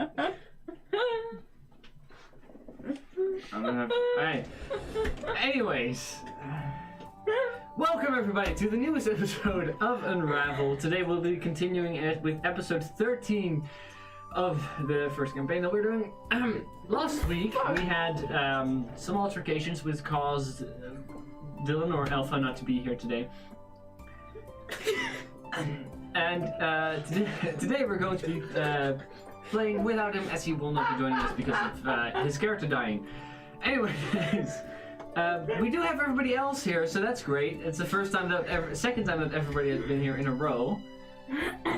I'm gonna have. Alright. Anyways. Welcome everybody to the newest episode of Unravel. Today we'll be continuing it with episode 13 of the first campaign that we're doing. Last week we had some altercations which caused Dylan or Alpha not to be here today. And today we're going to be playing without him, as he will not be joining us because of his character dying. Anyways, we do have everybody else here, so that's great. It's the second time that everybody has been here in a row,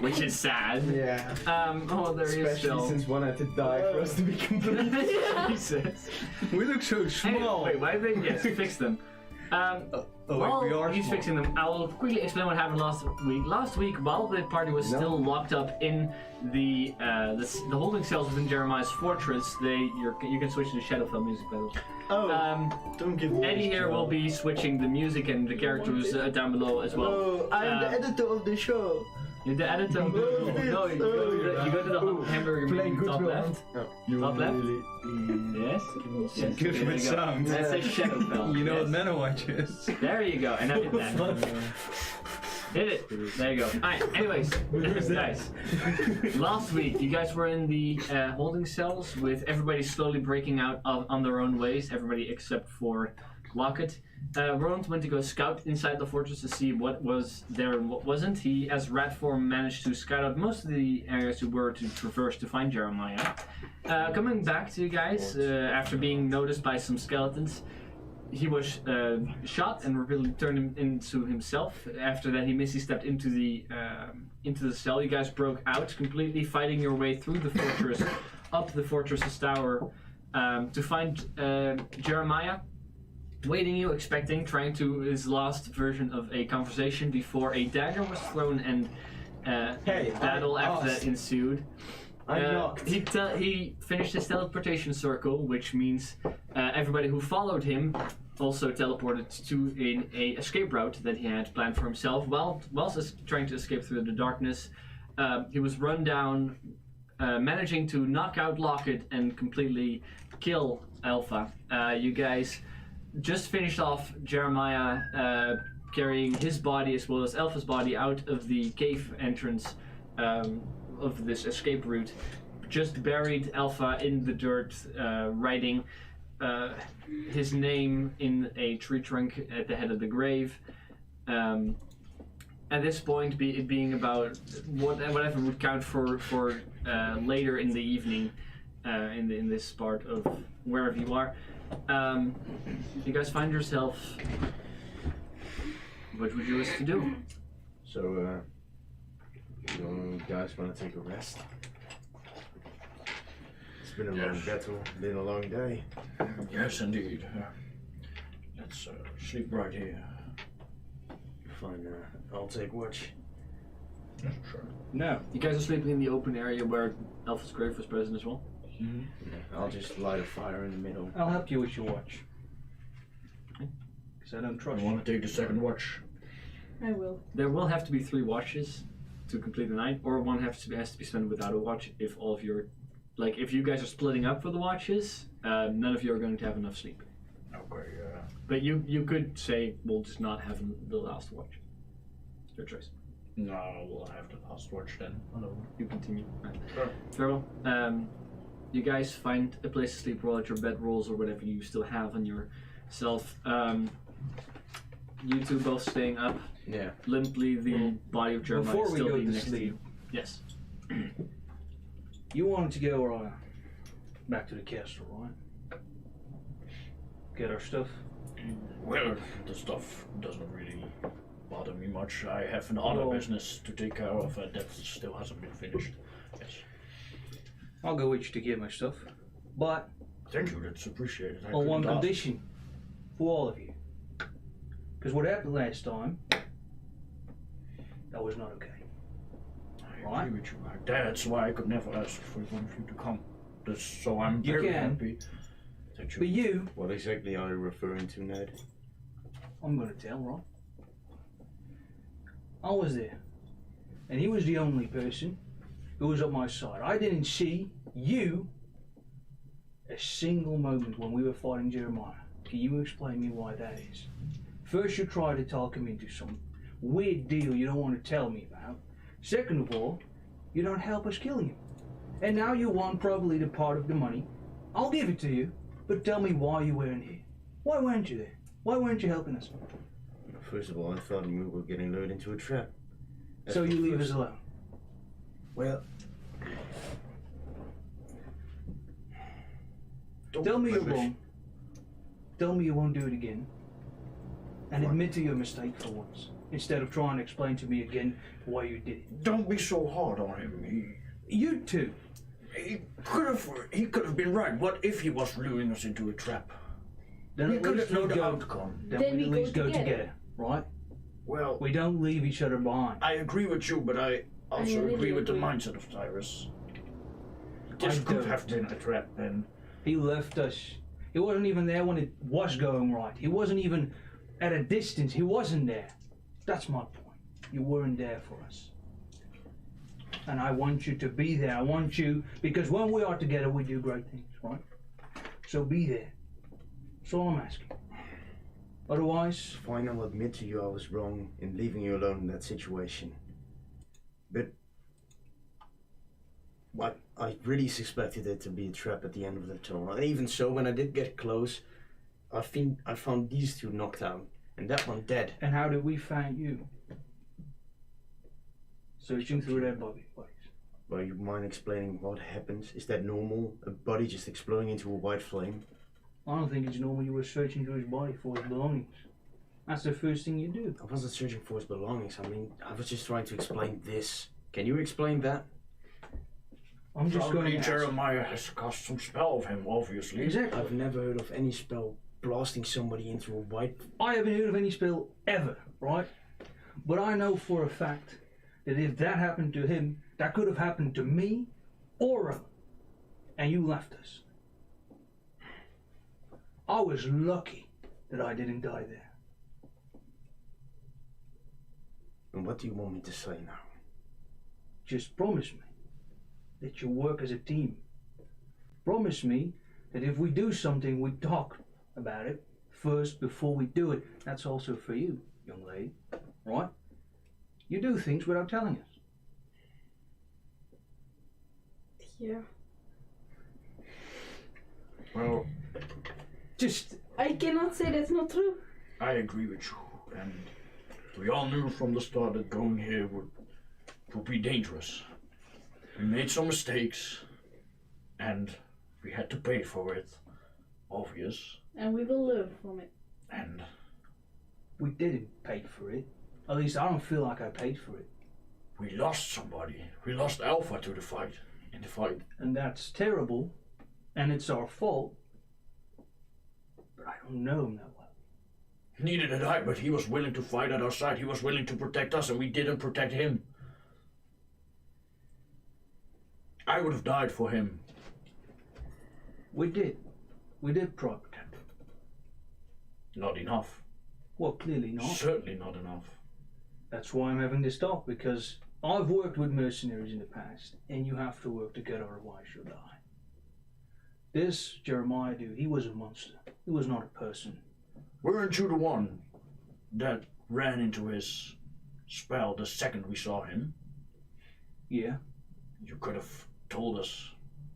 which is sad. Yeah. Oh, there he is still. Especially since one had to die for us to be complete. Jesus. We look so small. Wait, why did they? Yes, fix them. While he's fixing them, I will quickly explain what happened last week. Last week, while the party was still locked up in the holding cells within Jeremiah's fortress, you can switch to the Shadowfell music, by the way. Oh, don't give me Eddie here will be switching the music and the characters down below as well. Oh, I'm the editor of the show. You're the editor. No, you go to the hamburger menu top left. Top left. Yes. Yes. Good with sound. That says Shadowfell. You know what Manowatch is. There you go. And I did that. Did it. There you go. Alright, anyways, guys. Last week, you guys were in the holding cells with everybody slowly breaking out on their own ways. Everybody except for Lockett. Roland went to go scout inside the fortress to see what was there and what wasn't. He, as rat form, managed to scout out most of the areas we were to traverse to find Jeremiah. Coming back to you guys, after being noticed by some skeletons, he was shot and repeatedly turned him into himself. After that, he misty-stepped into the cell. You guys broke out completely, fighting your way through the fortress, up the fortress's tower, to find Jeremiah. Waiting you, trying to his last version of a conversation before a dagger was thrown and battle after that ensued. He finished his teleportation circle, which means everybody who followed him also teleported to a escape route that he had planned for himself. Whilst trying to escape through the darkness, he was run down, managing to knock out Lockett and completely kill Alpha. You guys just finished off Jeremiah carrying his body as well as Alpha's body out of the cave entrance of this escape route. Just buried Alpha in the dirt, writing his name in a tree trunk at the head of the grave. At this point, it being about whatever would count for later in the evening, in this part of wherever you are. You guys find yourself. What would you wish to do? So, you guys want to take a rest? It's been a long battle, been a long day. Yes, indeed. Let's sleep right here. Fine, I'll take watch. Yeah, sure. No. You guys are sleeping in the open area where Alpha's grave was present as well? Mm-hmm. Yeah, I'll just light a fire in the middle. I'll help you with your watch. Because I don't trust You want to take the second watch? I will. There will have to be 3 watches to complete the night, or one has to be spent without a watch if all of your... Like, if you guys are splitting up for the watches, none of you are going to have enough sleep. Okay, But you could say, we'll just not have the last watch. Your choice. no, we'll have the last watch then. Hello. You continue. Sure. Farewell. You guys find a place to sleep, roll out your bed rolls or whatever you still have on yourself. You two both staying up. Yeah. Limply, the body of Jeremiah Before we still go being to next to you. sleep, Yes. you wanted to go back to the castle, right? Get our stuff. Well, the stuff doesn't really bother me much. I have another business to take care of that still hasn't been finished. Yes. I'll go with you to get my stuff, but Thank you, that's appreciated. on one condition, for all of you. Because what happened last time, that was not okay. I agree with you. That's why I could never ask for one of you to come. So I'm very happy that you... But you... What exactly are you referring to, Ned? I'm gonna tell, right? I was there. And he was the only person who was on my side. I didn't see You, a single moment when we were fighting Jeremiah, can you explain me why that is? First you try to talk him into some weird deal you don't want to tell me about. Second of all, you don't help us killing him. And now you want probably the part of the money. I'll give it to you, but tell me why you weren't here. Why weren't you there? Why weren't you helping us? First of all, I thought we were getting lured into a trap. So you leave us alone? Well, tell me you're wrong. Tell me you won't do it again. And admit to your mistake for once, instead of trying to explain to me again why you did it. Don't be so hard on him. You too. He could have been right. What if he was luring us into a trap? Then We at could least have known we the go. outcome. Then we at least go together, right? Well, We don't leave each other behind. I agree with you, but I also really agree with the agree. mindset of Tyrus. This I could don't. have been a trap, and He left us. He wasn't even there when it was going right. He wasn't even at a distance. He wasn't there. That's my point. You weren't there for us. And I want you to be there. I want you, because when we are together, we do great things, right? So be there. That's all I'm asking. Otherwise, fine, I'll admit to you I was wrong in leaving you alone in that situation. But I really suspected it to be a trap at the end of the tunnel. And even so, when I did get close, I found these two knocked out, and that one dead. and how did we find you? Searching through their bodies. Well, you mind explaining what happens? Is that normal? A body just exploding into a white flame? I don't think it's normal you were searching through his body for his belongings. That's the first thing you do. I wasn't searching for his belongings. I mean, I was just trying to explain this. Can you explain that? I'm just going probably to ask. Jeremiah has cast some spell of him, obviously. Exactly. I've never heard of any spell blasting somebody into a white... I haven't heard of any spell ever, right? But I know for a fact that if that happened to him, that could have happened to me or Rowan. And you left us. I was lucky that I didn't die there. And what do you want me to say now? Just promise me that you'll work as a team. Promise me that if we do something, we talk about it first before we do it. That's also for you, young lady, right? You do things without telling us. Yeah. Well, Just, I cannot say that's not true. I agree with you, and we all knew from the start that going here would be dangerous. We made some mistakes, and we had to pay for it. Obvious. And we will learn from it. And we didn't pay for it. At least I don't feel like I paid for it. we lost somebody. We lost Alpha to the fight. In the fight. And that's terrible, and it's our fault. But I don't know him that well. Neither did I, but he was willing to fight at our side. He was willing to protect us, and we didn't protect him. I would have died for him. We did. We did protect him. Not enough. Well, clearly not. Certainly not enough. That's why I'm having this talk, because I've worked with mercenaries in the past, and you have to work together, otherwise you'll die. This Jeremiah dude, he was a monster. He was not a person. Weren't you the one that ran into his spell the second we saw him? Yeah, You could have told us.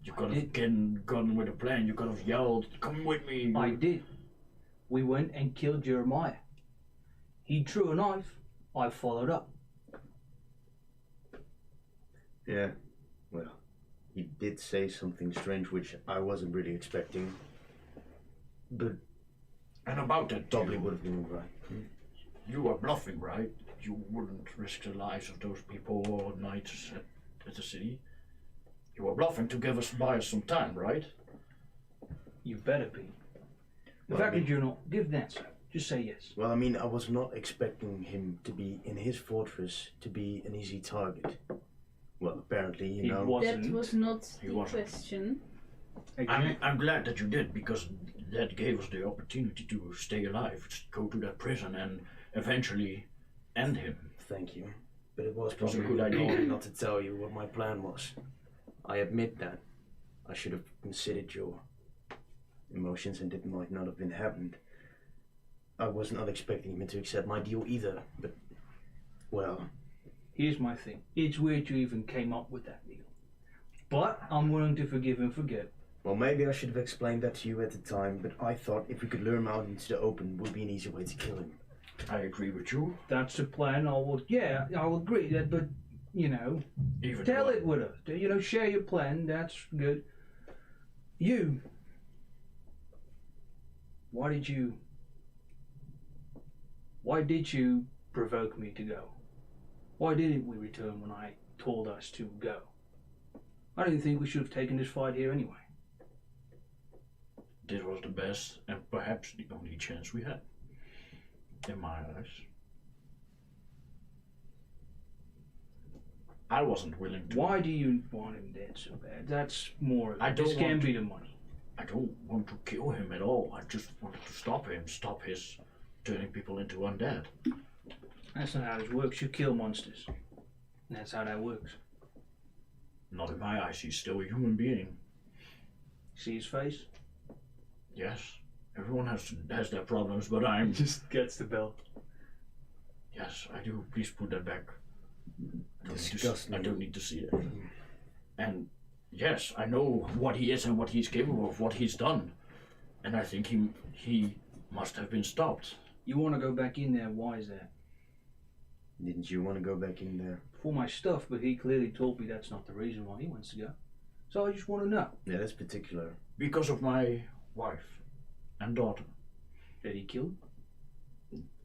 You I could have did. gone with a plan. You could have yelled, "Come with me." I did. We went and killed Jeremiah. He drew a knife. I followed up. Yeah, well, he did say something strange which I wasn't really expecting. But And about that, probably you, would have been right. you were bluffing, right? You wouldn't risk the lives of those people or knights at the city. You were bluffing to buy us some time, right? You better be. The Well, fact I mean- that you're not, give the answer. Just say yes. Well, I mean, I was not expecting him to be in his fortress to be an easy target. Well, apparently, you He know. wasn't. That was not He the wasn't. question. I'm glad that you did, because that gave us the opportunity to stay alive, to go to that prison, and eventually end him. Thank you. But it was It was a probably good idea. wrong not to tell you what my plan was. I admit that. I should have considered your emotions, and it might not have been happened. I was not expecting him to accept my deal either, but, well... Here's my thing. It's weird you even came up with that deal. But I'm willing to forgive and forget. Well, maybe I should have explained that to you at the time, but I thought if we could lure him out into the open would be an easy way to kill him. I agree with you. That's the plan. I will agree that, but, you know, Even tell though it with us. You know, share your plan. That's good. You. Why did you provoke me to go? Why didn't we return when I told us to go? I didn't think we should have taken this fight here anyway. This was the best and perhaps the only chance we had. In my eyes. I wasn't willing to. Why do you want him dead so bad? That's more of it. I don't This can't want be the money. I don't want to kill him at all. I just wanted to stop him, stop his turning people into undead. That's not how this works. You kill monsters. That's how that works. Not in my eyes, he's still a human being. See his face? Yes, everyone has their problems, but I'm... Just gets the belt. Yes, I do. Please put that back. Disgusting. I don't need to see it. And yes, I know what he is and what he's capable of, what he's done. And I think he must have been stopped. You want to go back in there? Why is that? Didn't you want to go back in there? For my stuff, but he clearly told me that's not the reason why he wants to go. So I just want to know. Yeah, that's particular. Because of my wife and daughter. That he killed?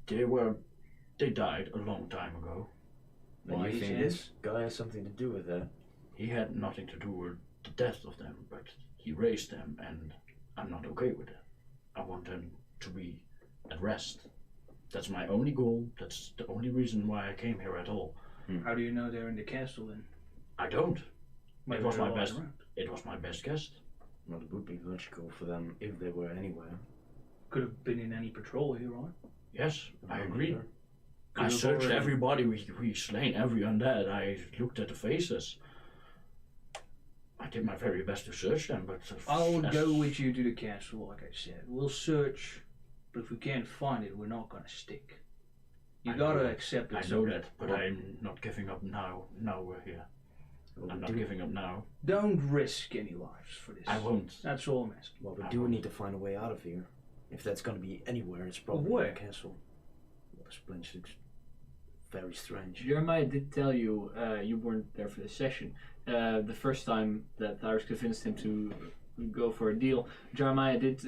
They died a long time ago. And Why you he think said? this guy has something to do with that? He had nothing to do with the death of them, but he raised them, and I'm not okay with that. I want them to be at rest. That's my only goal. That's the only reason why I came here at all. How do you know they're in the castle then? I don't. Maybe It was they're my all best. around. It was my best guess. Well, it would be logical for them if they were anywhere. Could have been in any patrol here, right? Yes, I agree. Could I have searched already- everybody. We slain every undead. I looked at the faces. I did my very best to search them, but I will go with you to the castle, like I said. We'll search, but if we can't find it, we're not gonna stick. You I gotta know that. accept it. I know that, but I'm not giving up now. Now we're here. I'm not giving up now. Don't risk any lives for this. I won't. That's all I'm asking. Well, we I do won't. need to find a way out of here. If that's going to be anywhere, it's probably where? in the castle. Well, this place looks very strange. Jeremiah did tell you, you weren't there for the session, the first time that Iris convinced him to go for a deal. Jeremiah did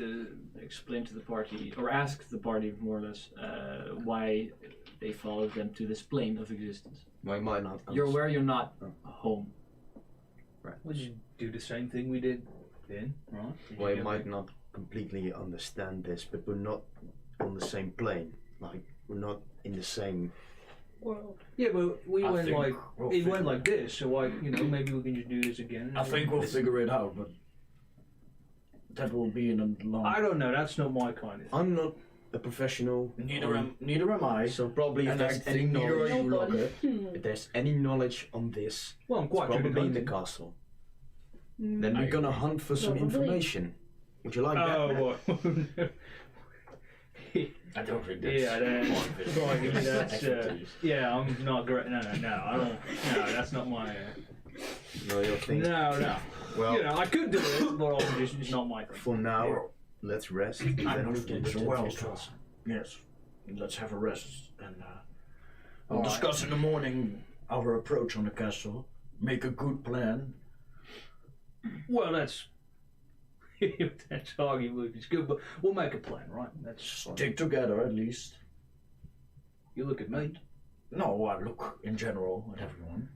explain to the party, or ask the party more or less, why they followed them to this plane of existence. Well, might not. You're aware you're not home. Right. Would you do the same thing we did then, right? Did Well, you you go might back? not completely understand this, but we're not on the same plane. Like, we're not in the same. World. Yeah, but we I went think like we'll it figure went like this, so maybe we can just do this again. I think we'll figure it out, but that will be in a long. I don't know. That's not my kind of thing. I'm not a professional. Neither am I. So probably if And I there's any think neither are knowledge, you, Nobody. Locker. if there's any knowledge on this, Well, I'm it's quite good probably at in the hunting. castle. Then I we're gonna agree. hunt for some Probably. information. Would you like that? Oh, Matt? I don't think that's yeah, part of it. right, that's Expertise. yeah. I'm not great. No, I don't. No, that's not my. No, your thing. No. Well, I could do it, but it's not my thing. for now, let's rest. I'm Then not we feeling can so return well, to so us. yes, let's have a rest and we'll Alright. discuss in the morning our approach on the castle. Make a good plan. Well, that's arguably it's good, but we'll make a plan, right? That's fine. Stick together at least. You look at me. No, I look in general at everyone.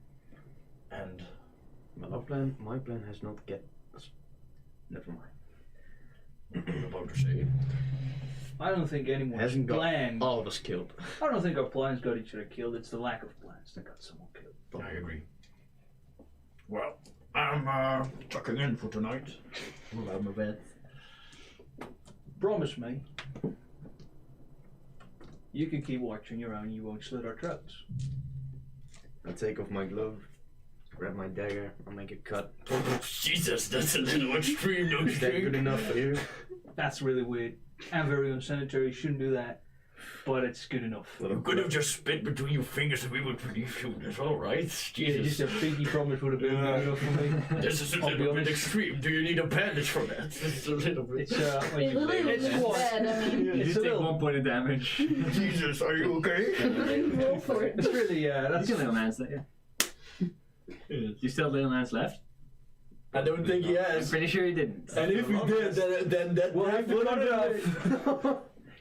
And Well, my plan has not get. Never mind. what I'm about to say. I don't think anyone's Hasn't got plan. all of us killed. I don't think our plans got each other killed. It's the lack of plans that got someone killed. I agree. Well, I'm tucking in for tonight. We'll have my bed. Promise me. You can keep watching your own. You won't slit our throats. I take off my glove. grab my dagger. I'll make a cut. Jesus, that's a little extreme, don't you Is that good think? enough for you? That's really weird and very unsanitary. Shouldn't do that, but it's good enough. You could have just spit between your fingers and we would believe you. That's all right. Yeah, just Jesus. a pinky promise would have been good enough for me. This is a I'll be little bit honest. extreme. Do you need a bandage for that? It's a little bit. It's when It's you a little it's bit what? bad, I mean. You It's a take little. 1 point of damage. Jesus, are you okay? Roll for it. It's really You that's still little hands there, yeah. You still have little hands left? I don't think he I'm has. pretty sure you didn't. And if he did, then that Well, knife we would cut it have off.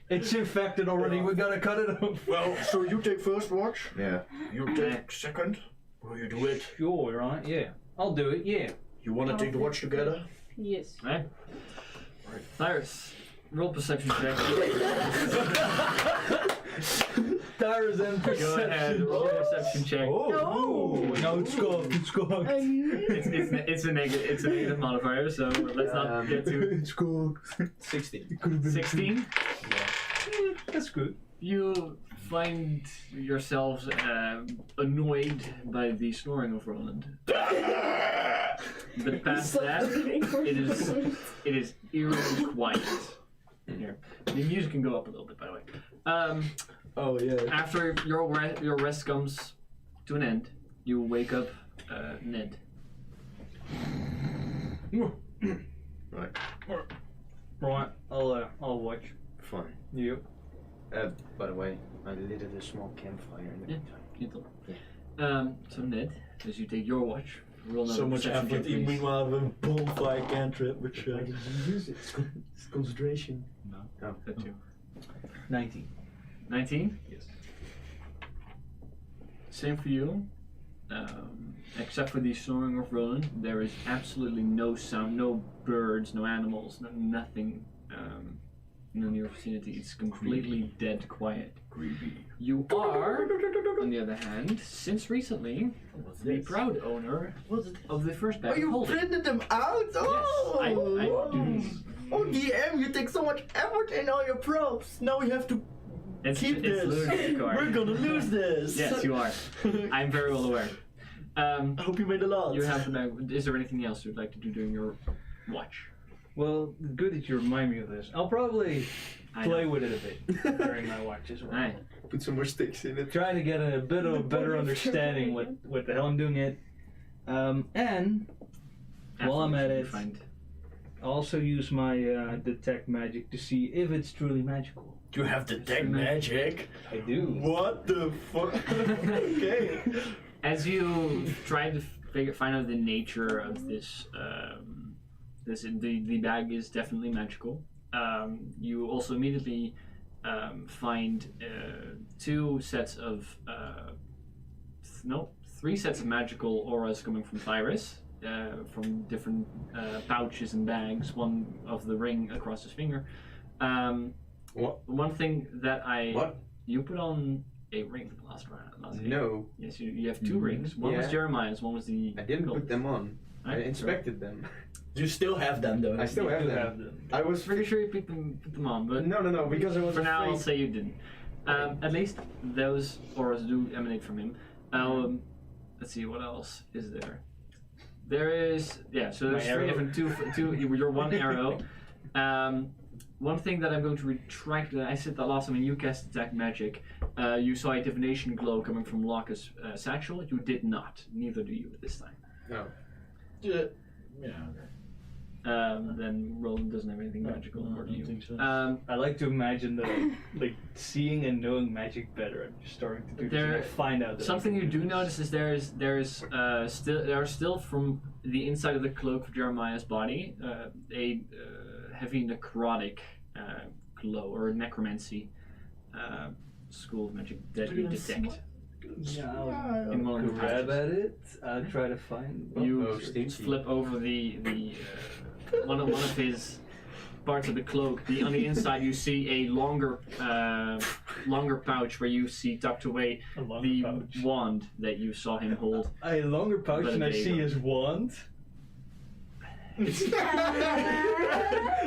It's infected already. We gotta cut it off. Well, so you take first watch, Yeah. you take second. Will you do it? Sure, right? Yeah, I'll do it. Yeah. You want to take the watch together? Yes. Right? Cyrus, roll perception check. Tarzan Go ahead, roll perception check. No. No, it's cocked. It's cocked. It's a negative modifier, so let's not get to It's cocked. 16. 16. That's good. You find yourselves annoyed by the snoring of Roland. But past that, it is eerily quiet. Here, the music can go up a little bit, by the way. Oh, yeah. After your rest comes to an end, you wake up Ned. Right. Right. I'll watch. Fine. Yep. By the way, I lit a small campfire in the Yeah. meantime. You so Ned, as you take your watch, roll another So much perception effort, check, please. meanwhile, have a bonfire cantrip, which. Why did you use it? It's concentration. That too. 19. 19? Yes. Same for you. Except for the snoring of Roland, there is absolutely no sound, no birds, no animals, nothing in your vicinity. It's completely dead quiet. Creepy. You are, on the other hand, since recently, the proud owner of the first bag Oh, of you holding. printed them out? Oh! I do this. Oh, DM, you take so much effort in all your props. Now we have to It's keep this. lunatic card. We're gonna lose this. Yes, you are. I'm very well aware. I hope you made a lot. You have. Is there anything else you'd like to do during your watch? Well, good that you remind me of this. I'll probably I play know. with it a bit during my watch as well. Aye. Put some more sticks in it. Trying to get a bit of a better understanding what the hell I'm doing it. And while I'm at Afterwards, you it, find I'll also use my detect magic to see if it's truly magical. You have detect magic. I do. What the fuck? Okay. As you try to find out the nature of this, the bag is definitely magical. You also immediately find three sets of magical auras coming from Tyrus, from different pouches and bags. One of the ring across his finger. What? One thing that What? you put on a ring last game. No, Yes, you have two rings. One was Yeah. Jeremiah's, one was the. I didn't gold. put them on. I Right? inspected them. You still have them though. I still You have do them. have them. I was Pretty sure you put them on, but No, because I was for now I'll afraid. say you didn't. At least those auras do emanate from him. Let's see, what else is there? There is, so there's My three arrow. different, two, your one arrow. One thing that I'm going to retract, I said that last time when you cast Detect Magic, you saw a divination glow coming from Locke's satchel. You did not. Neither do you this time. No. Yeah. Then Roland doesn't have anything magical, No, or I do don't you? think so. I like to imagine like seeing and knowing magic better. I'm just starting to do this, and I find out that Something I you can do this. notice is there are still from the inside of the cloak of Jeremiah's body a heavy necrotic glow or necromancy school of magic that you detect. Yeah, I'll In one of the grab patches. at it. I'll try to find. You Oh, stinky. flip over the one of his parts of the cloak. On the inside, you see a longer pouch where you see tucked away A longer the pouch. wand that you saw him hold. A longer pouch, But and I there you see go. his wand.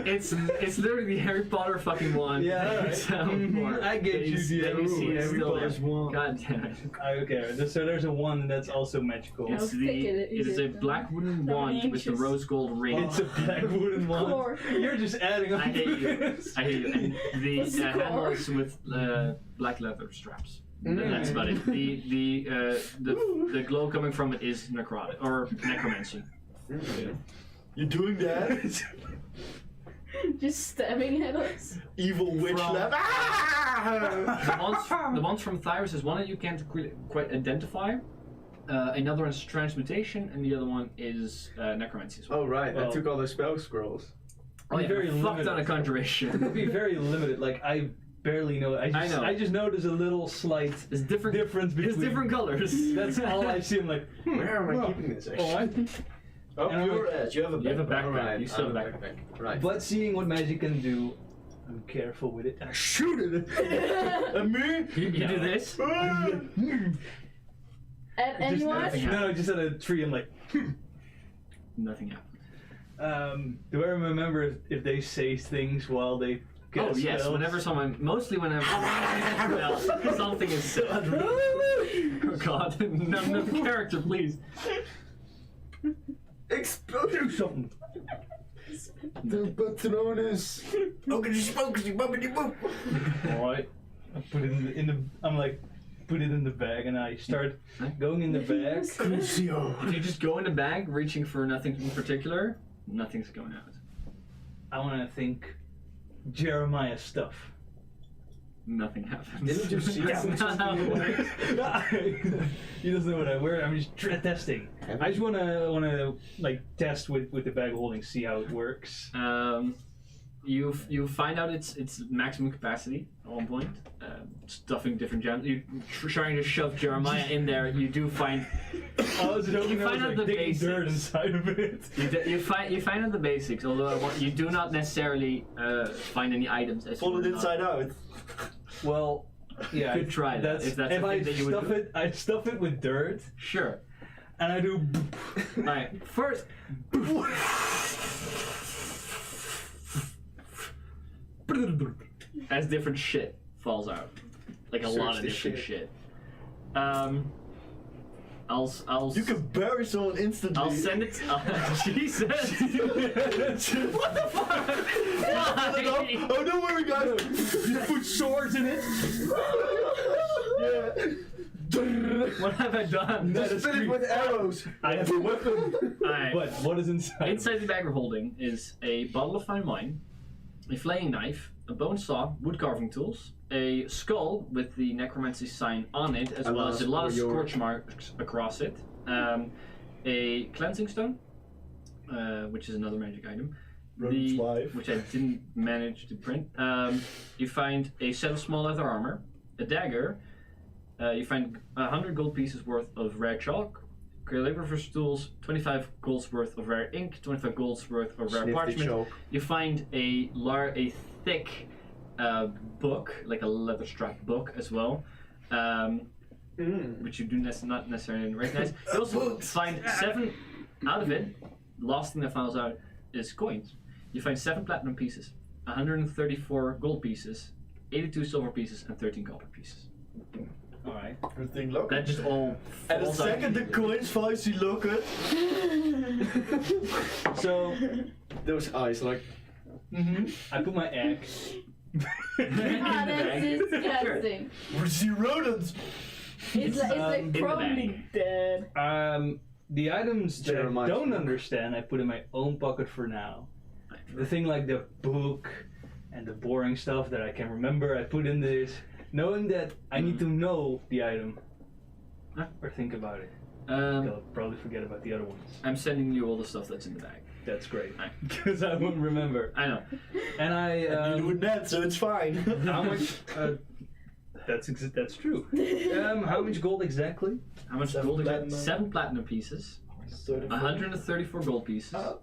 It's literally the Harry Potter fucking wand. Yeah, alright. I get you, That you see is Harry still Potter's there. wand. God damn it. Okay, so there's a one that's also magical. Yeah. It's was thinking it is a black wooden wand with the anxious. rose gold ring. It's a black wooden wand. Core. You're just adding on I hate to you. this. I hate you. And the What's the handle core? is with black leather straps. That's about it. The glow coming from it is necrotic or necromancy. You're doing that? Just stabbing at us. Evil witch From- lab. Ah! The ones from Thyrus is one that you can't quite identify. Another one's transmutation, and the other one is necromancy as well. Oh right, Well- I took all the spell scrolls. Oh, yeah, very fuck limited. ton of It'd conjuration. be very limited. Like I barely know. I know. just know there's a little slight There's different. difference between. There's different colors. That's all I see. I'm like, Where am I well, keeping this? oh, Actually? I, Up And I'm your ass. You have a You have a backpack. backpack. Alright, You still have a I'm backpack. Right. but seeing what magic can do, I'm careful with it. And I Shoot it. And me? You do this. At anyone? nothing. no, just at a tree. I'm like, Nothing happened. do I remember if they say things while they? Oh cast yes, spells? whenever well, something is said. Oh god, no character, please. Explosion. Do something. The Patronus. Okey spokey bumpity boop. All right. I put it in the. I'm like, put it in the bag, and I start going in the bag. Crucio. If you just go in the bag, reaching for nothing in particular, nothing's going out. I want to think Jeremiah stuff. Nothing happens. Didn't you see That's something? not how it works. He doesn't know what I wear. I'm just testing. I just wanna like test with the bag holding, see how it works. You find out its maximum capacity at one point. Stuffing different gems. You trying to shove Jeremiah in there. You do find I was hoping You there was find out like the digging dirt basics. inside of it. you find out the basics. Although you do not necessarily find any items. As Pull you it were not- inside out. Well, yeah. Could try that, if that's if the I thing that you would stuff do. it, I stuff it with dirt, Sure. and I do. Alright, first. As different shit falls out. Like a lot of Search the different shit. shit. I'll You can bury someone instantly. I'll send it. Jesus! What the fuck? Why? Oh, don't worry, guys. You put swords in it. What have I done? Just fill it with arrows. I have a weapon. Alright. But what is inside? Inside the bag we're holding is a bottle of fine wine, a flaying knife, a bone saw, wood carving tools, a skull with the necromancy sign on it, as well as a lot of scorch marks across it, a cleansing stone, which is another magic item, Rogue's life. which I didn't manage to print. You find a set of small leather armor, a dagger. You find 100 gold pieces worth of rare chalk, calligrapher's tools, 25 gold's worth of rare ink, 25 gold's worth of rare Sniff the parchment. chalk. You find a thick book, like a leather strap book as well, which you do not necessarily recognize. You also find 7 out of it. Last thing that falls out is coins. You find 7 platinum pieces, 134 gold pieces, 82 silver pieces, and 13 copper pieces. All right. Everything look. That just all And the falls out. second the coins fall, you look at. So Those eyes like. I put my axe. In the Ah, that's bag. disgusting. We see rodents. It's like the probably dead. The items that Jeremiah. I don't understand, I put in my own pocket for now. The thing like the book and the boring stuff that I can remember, I put in this, knowing that I need to know the item or think about it. I'll probably forget about the other ones. I'm sending you all the stuff that's in the bag. That's great Aye. because I won't remember. I know. And I You would not, so it's fine. how much? That's true. How much gold exactly? How much 7 gold? platinum. 7 platinum pieces, 34. 134 gold pieces, Oh.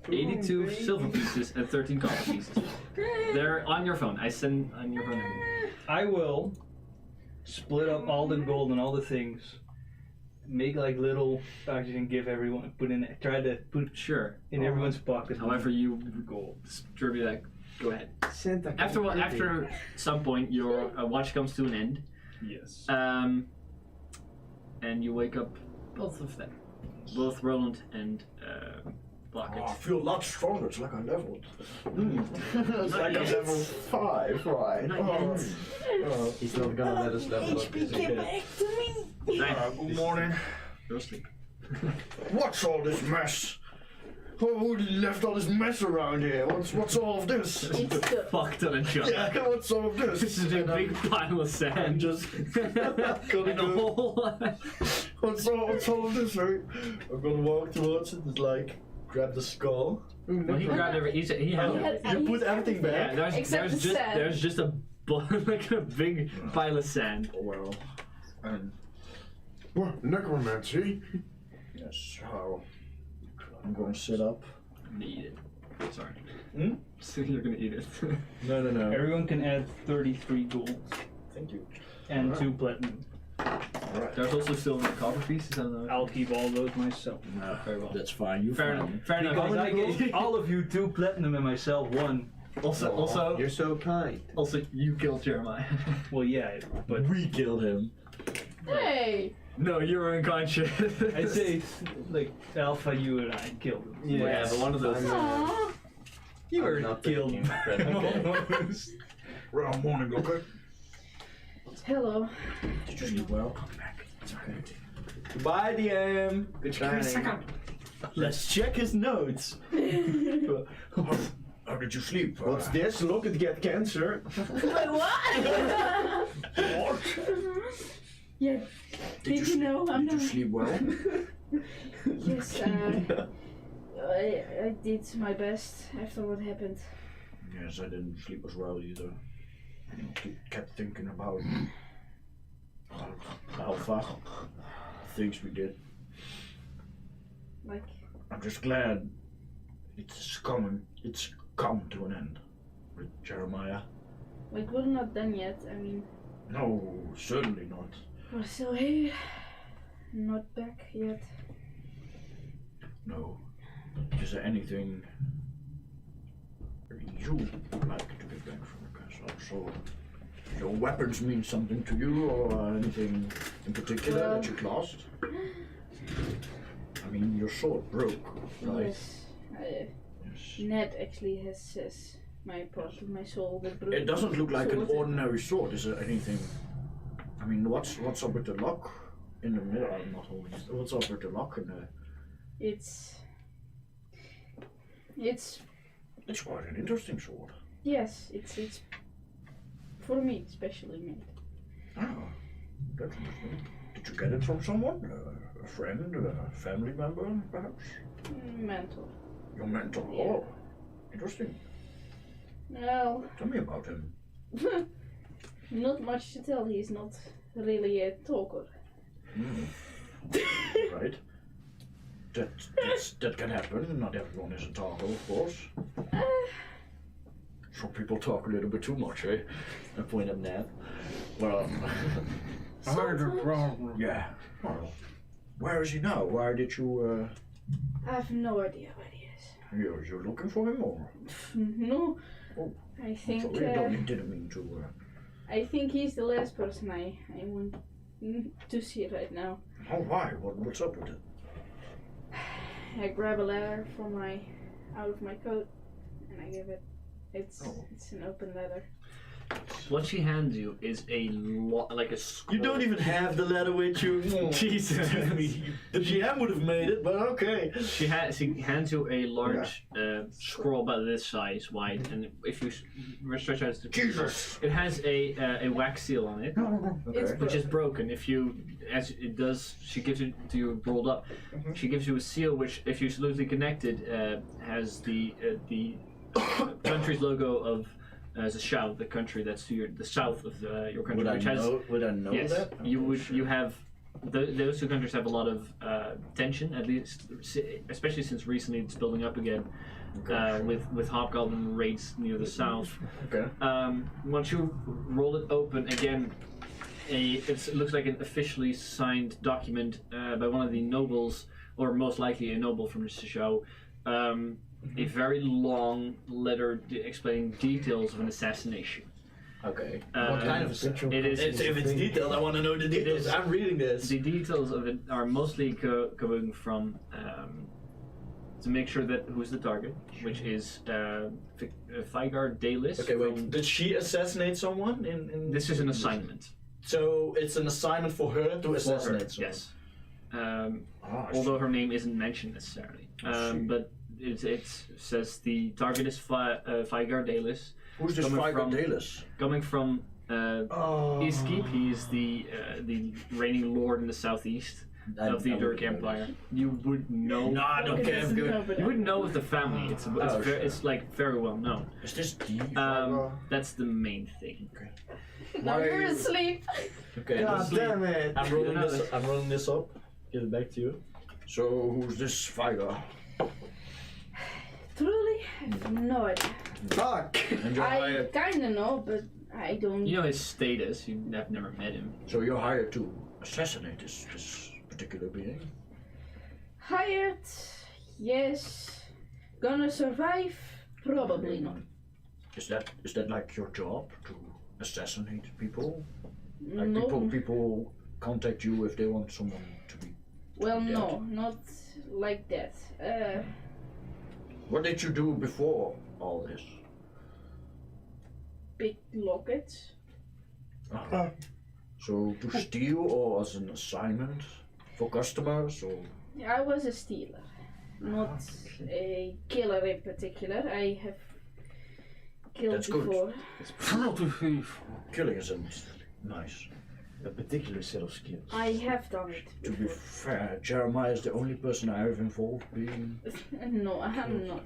82 baby. silver pieces, and 13 copper pieces. They're on your phone. I send on your phone. I will split up all the gold and all the things, make like little packages and give everyone. Try to put Sure. in everyone's pocket. However you distribute that, go ahead. Santa. After some point, your watch comes to an end. Yes. And you wake up both of them. Both Roland and Lockett. Oh, I feel a lot stronger. It's like I leveled. It's like a level 5, right? Not yet. Oh, he's not gonna let us level up, is he? Good morning. Go sleep. What's all this mess? Who left all this mess around here? What's all of this? It's the Fucked on a job. Yeah, what's all of this? This is a big pile of sand. just in a hole. what's all of this, right? I'm gonna walk towards it and like grab the skull. Well, he grabbed every. He had. You put everything Yeah, back? Except the sand. there's just a like a big pile of sand. Well, and What? Necromancy? yes, how? I'm going to sit up. I'm gonna eat it. Sorry. Hmm? So you're gonna eat it. No. Everyone can add 33 gold Thank you. and 2 platinum. Alright. There's also silver and copper pieces. I don't know. I'll keep all those myself. No, Very well. that's fine. You Fair find enough. it. Fair enough. Because I gave all of you 2 platinum and myself 1. Also, You're so kind. you killed Jeremiah. Well, yeah, but We killed him. Hey! No, you were unconscious. I'd say like Alpha, you and I killed him. Yeah, but one of those. Aww. You I'm were not killed. taking credit. Almost. Well, morning, okay? Hello. Did you sleep well? It's okay. Goodbye, DM. Good time. Let's check his notes. How did you sleep? What's this? Look at get cancer. Wait, what? What? Yeah. Did you know? I'm Did you not. sleep well? Yes, I did my best after what happened. Yes, I didn't sleep as well either. Kept thinking about Alpha, things we did. Like, I'm just glad it's come to an end with Jeremiah. we're not done yet. I mean, No, certainly not. we're still here. Not back yet. No. Is there anything you would like to get back from the castle? So, your weapons mean something to you, or anything in particular that you lost? I mean, your sword broke, right? Yes. Yes. Ned actually has my part of my soul that broke. It doesn't look like an sword. ordinary sword. Is there anything? I mean, what's up with the lock in the middle? I'm not holding it. What's up with the lock in the? It's It's quite an interesting sword. yes, it's for me especially made. Oh, that's interesting. Did you get it from someone? A friend, a family member, perhaps? Mentor. Your mentor? Yeah. Oh, interesting. Well, Tell me about him. not much to tell. He's not really a talker. Right. That can happen. Not everyone is a talker, of course. Some people talk a little bit too much, eh? I point at Ned. Well, I had a problem. yeah. Well, where is he now? Why did you, I have no idea where he is. you're looking for him, or? No. Oh, I think Sorry, didn't mean to, I think he's the last person I want to see right now. Oh, why? What's up with it? I grab a letter from out of my coat and I give it. It's an open letter. What she hands you is a like a scroll. You don't even have the letter with you. Jesus. The GM would have made it, but okay. She hands you a large scroll about this size wide, and if you stretch out the Jesus! it has a wax seal on it, It's which is broken. If you, as it does, she gives it to you rolled up. She gives you a seal, which, if you loosely connected, has the country's logo of. As a shout, the country that's to the south of your country, which has Would I know yes, that? you would. You have those two countries have a lot of tension, at least, especially since recently it's building up again with hobgoblin raids near the south. Okay. Once you roll it open again, it looks like an officially signed document by one of the nobles, or most likely a noble from the show. A very long letter explaining details of an assassination. Okay. What kind of a Central It is. If it's detailed, I want to know the details. I'm reading this. The details of it are mostly coming from to make sure that who's the target, which is Fygar Dalis. Okay, wait. Did she assassinate someone? In This is an assignment. So it's an assignment for her to For her, assassinate someone. yes. I Although her name isn't mentioned necessarily. But it says the target is Fygar Dalis. Who's this Coming Fygar from- Dalis? Coming from Iskip, he is the reigning lord in the southeast of the Dirk Empire. You would know. No, I don't care. I'm good. You wouldn't know of the family. It's sure. it's like very well known. Is this the That's the main thing. Now you're asleep. Okay. God damn it! I'm rolling this. I'm rolling this up. Give it back to you. So who's this Fygar? Truly, I have no idea. Fuck! And you're I hired. kinda know, but I don't. You know his status. You have never met him. So you're hired to assassinate this particular being. Hired, yes. Gonna survive? Probably not. Is that like your job to assassinate people? Like No. people contact you if they want someone to be. Well, dead. no, not like that. What did you do before all this? Big lockets. So to steal or as an assignment for customers or? I was a stealer, not a killer in particular. I have killed That's good. before. Killing isn't nice. A particular set of skills. I have done it To be before. fair, Jeremiah is the only person I have involved being. No, I'm not.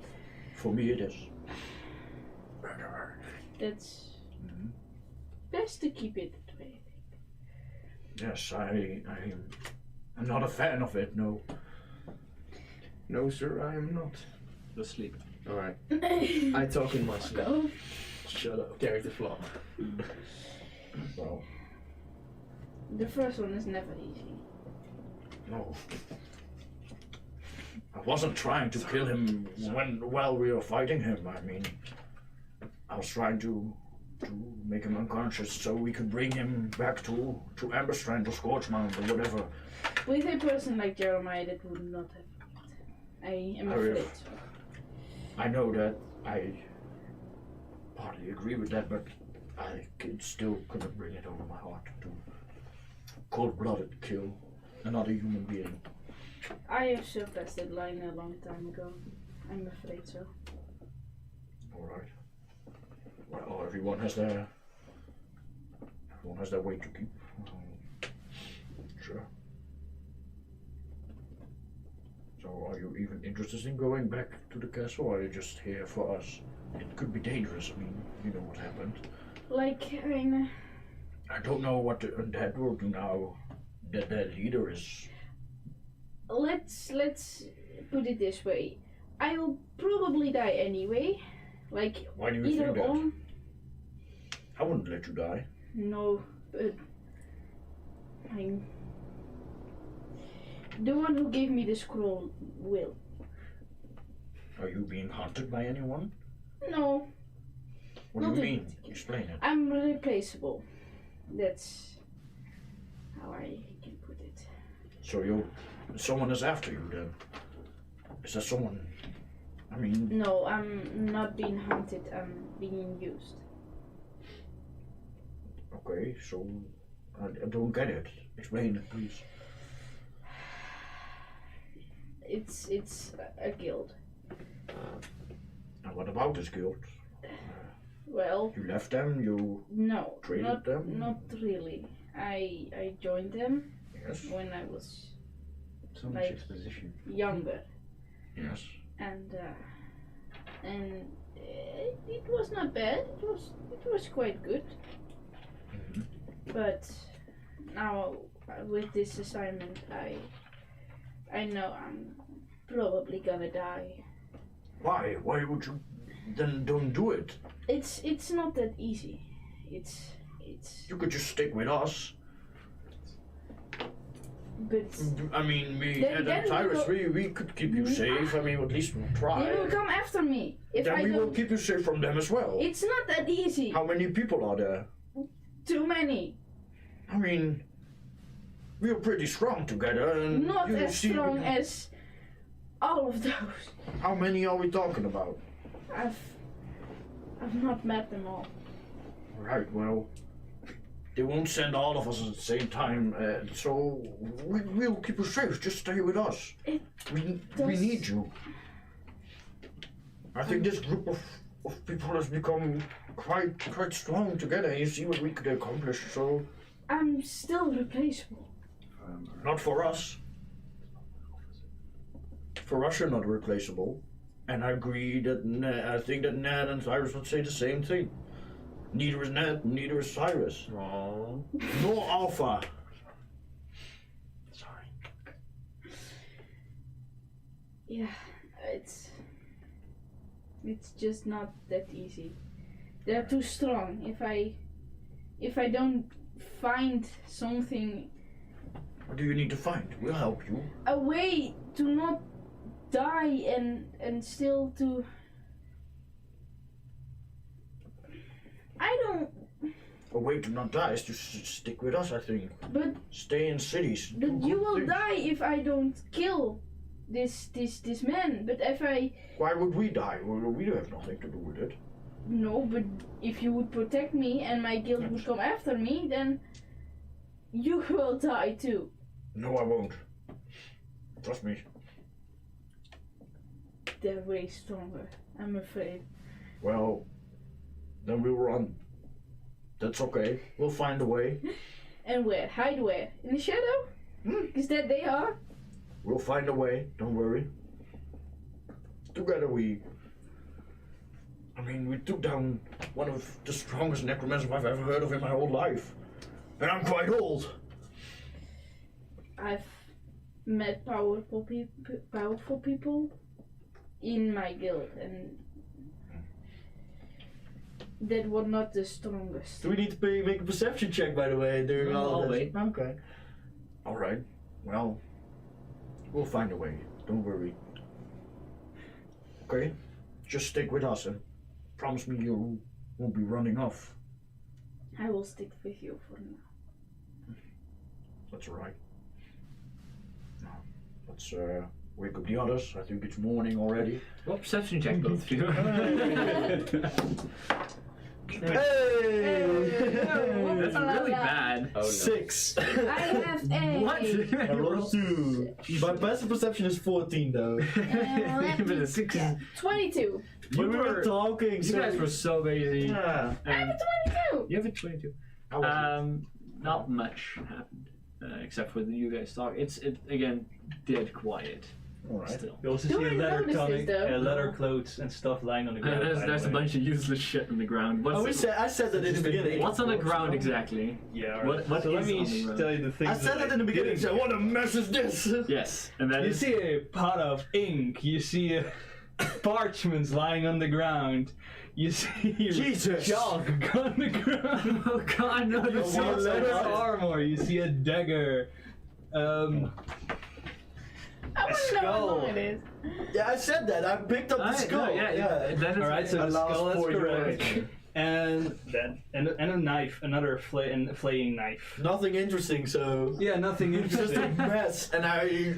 For me, it is. That's Mhm. best to keep it that way. Yes, I'm not a fan of it. No. No, sir, I am not. Go sleep. Alright. I talk in my sleep. Go. Shut up. Character flaw. Well, The first one is never easy. no. I wasn't trying to kill him while we were fighting him. I mean, I was trying to make him unconscious so we could bring him back to Amberstrand or Scorchmount or whatever. With a person like Jeremiah, that would not have worked. I am Oh, yeah. afraid so. I know that. I partly agree with that, but I still couldn't bring it over my heart to cold-blooded kill another human being. I have surpassed that line a long time ago. I'm afraid so. All right. Well, everyone has their way to keep. Sure. So, are you even interested in going back to the castle, or are you just here for us? It could be dangerous. I mean, you know what happened. Like, I don't know what the undead will do now that their leader is. let's put it this way. I will probably die anyway. Like, Why do you either think that? on. I wouldn't let you die. No, but I'm the one who gave me the scroll will. Are you being hunted by anyone? No, What do Not you in mean? particular. Explain it. I'm replaceable. That's how I can put it. So someone is after you then? Is there someone? I mean, No, I'm not being hunted. I'm being used. okay. So I don't get it. Explain it, please. It's a guild. And what about this guild? Well, You left them. You no, Traded them? not really. I joined them yes, when I was So much Like- exposition. younger, yes. and it was not bad. It was quite good. Mhm. But now with this assignment, I know I'm probably gonna die. Why? Why would you? Then don't do it. It's not that easy. It's You could just stick with us. But I mean, me Then and Tyrus, we we could keep you safe. I mean, at least we'll try. they will come after me if Then I we will don't. keep you safe from them as well. It's not that easy. How many people are there? Too many. I mean, we are pretty strong together, and Not you as see, strong as all of those. How many are we talking about? I've not met them all. Right. Well, they won't send all of us at the same time, so we'll keep you safe. Just stay with us. We need you. I think this group of people has become quite strong together. You see what we could accomplish. So I'm still replaceable. not for us. For us, you're not replaceable. And I agree that I think that Ned and Cyrus would say the same thing. Neither is Ned, neither is Cyrus. Aww. Nor Alpha. Sorry. Yeah, it's just not that easy. They're too strong. If I don't find something, What do you need to find? We'll help you. a way to not die and still to, I don't. A way to not die is to stick with us, I think. But Stay in cities. do you good will things. die if I don't kill this man. But if I Why would we die? We have nothing to do with it. no, but if you would protect me and my guild would come after me, then you will die too. No, I won't. Trust me. They're way stronger. I'm afraid. Well, then we'll run. That's okay. We'll find a way. And where? Hide where? In the shadow? Is that they are? We'll find a way. Don't worry. Together we took down one of the strongest necromancers I've ever heard of in my whole life. And I'm quite old. I've met powerful people in my guild, and that were not the strongest. Do we need to make a perception check, by the way, during No, all I'll of this? wait. Okay. Alright. Well, we'll find a way. Don't worry. Okay? Just stick with us and promise me you won't be running off. I will stick with you for now. That's alright. Now, let's wake up the others. I think it's morning already. Well, perception check, both of you. Hey! That's really bad. Oh no. 6. I have a. What? I rolled 2. My passive perception is 14 though. But a 6 is... 22. You were talking, You guys were so busy. Yeah. I have a 22. You have a 22. How was Not much happened, except for you guys talk. It's again dead quiet. Alright. Still. You also Do see I a leather notice tonic, this, though? leather clothes and stuff lying on the ground. There's a bunch of useless shit on the ground. I said that in the beginning. What's on the ground exactly? Yeah. What so let is me on the ground? tell you the things. I said that in the beginning. So what a mess is this? Yes, and then You see a pot of ink. You see parchments lying on the ground. You see Jesus. chalk on the ground. oh god, no! You This see what's leather that? armor. You see a dagger. I want to know how skull. long it is. Yeah, I said that. I picked up the skull. That is All right, so the Allows skull is for your correct. answer. And then and a knife, another flaying knife. Nothing interesting, so Yeah, nothing just a interesting. mess. And I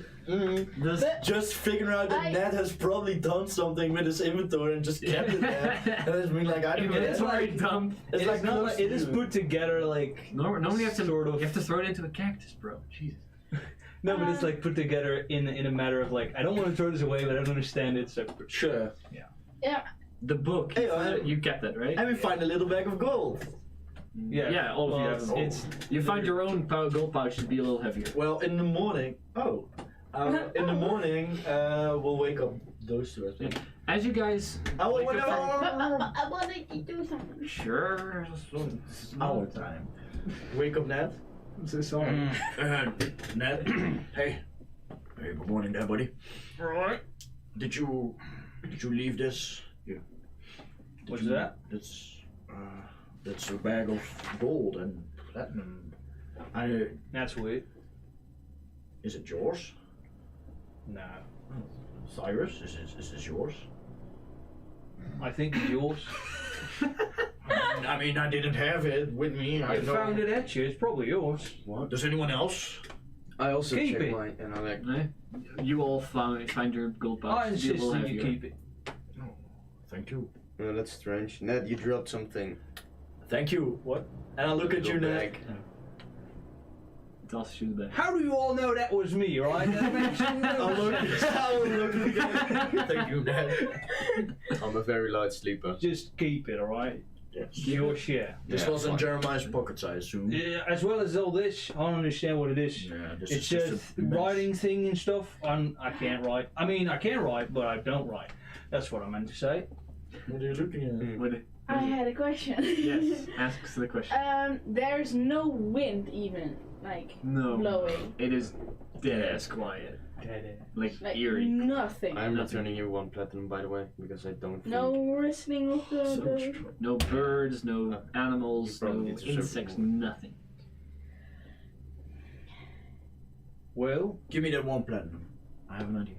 just figuring out that I- Ned has probably done something with his inventory and just kept it there. And it's been like, I don't get it. inventory dump. It's like not close like, it to is you. put together like Normally you have to sort of. you have to throw it into a cactus, bro. Jesus. No, but it's like put together in a matter of like I don't want to throw this away, but I don't understand it. So Sure. Yeah. The book. Hey, You kept that, right? And we find a little bag of gold. yeah, Yeah, all of you well, have. it's You find your own gold pouch to be a little heavier. Well, in the morning. In the morning, we'll wake up those two, I think. As you guys Oh, wake wait, up from- I wanted to do something. Sure. Our time. Wake up, Ned. I'm so sorry. Ned. Hey. Hey, good morning there, buddy. Alright. Did you leave this? what's that? That's a bag of gold and platinum. That's weird. Is it yours? No. Cyrus, is this yours? I think it's yours. I mean, I didn't have it with me. I I found it at you. It's probably yours. What? Does anyone else? I also Keep checked it. mine and I'm like, No? You all find your gold pouch. I You insist will that have you your- keep it. Thank you. oh, that's strange. Ned, you dropped something. Thank you. What? And I look at you, Little Ned. bag. Toss you the bag. How do you all know that was me, right? That makes no sense. I'll look again. Thank you, Ned. I'm a very light sleeper. Just keep it, alright? Yes. Your share. This Yeah, was in fine. Jeremiah's pockets, I assume. Yeah, as well as all this, I don't understand what it is. Yeah, this It's is a just a mess. writing thing and stuff. I can't write. I mean, I can write, but I don't write. That's what I meant to say. What are you looking at? What- I had a question. Yes, ask us the question. There's no wind even, like No. blowing, It is dead ass quiet. Like like eerie. nothing. I'm returning you 1 platinum, by the way, because I don't think... No rustling of the. So the... strange. No birds, no animals, you probably no need to serve insects, more. nothing. Well, Give me that 1 platinum. I have an idea.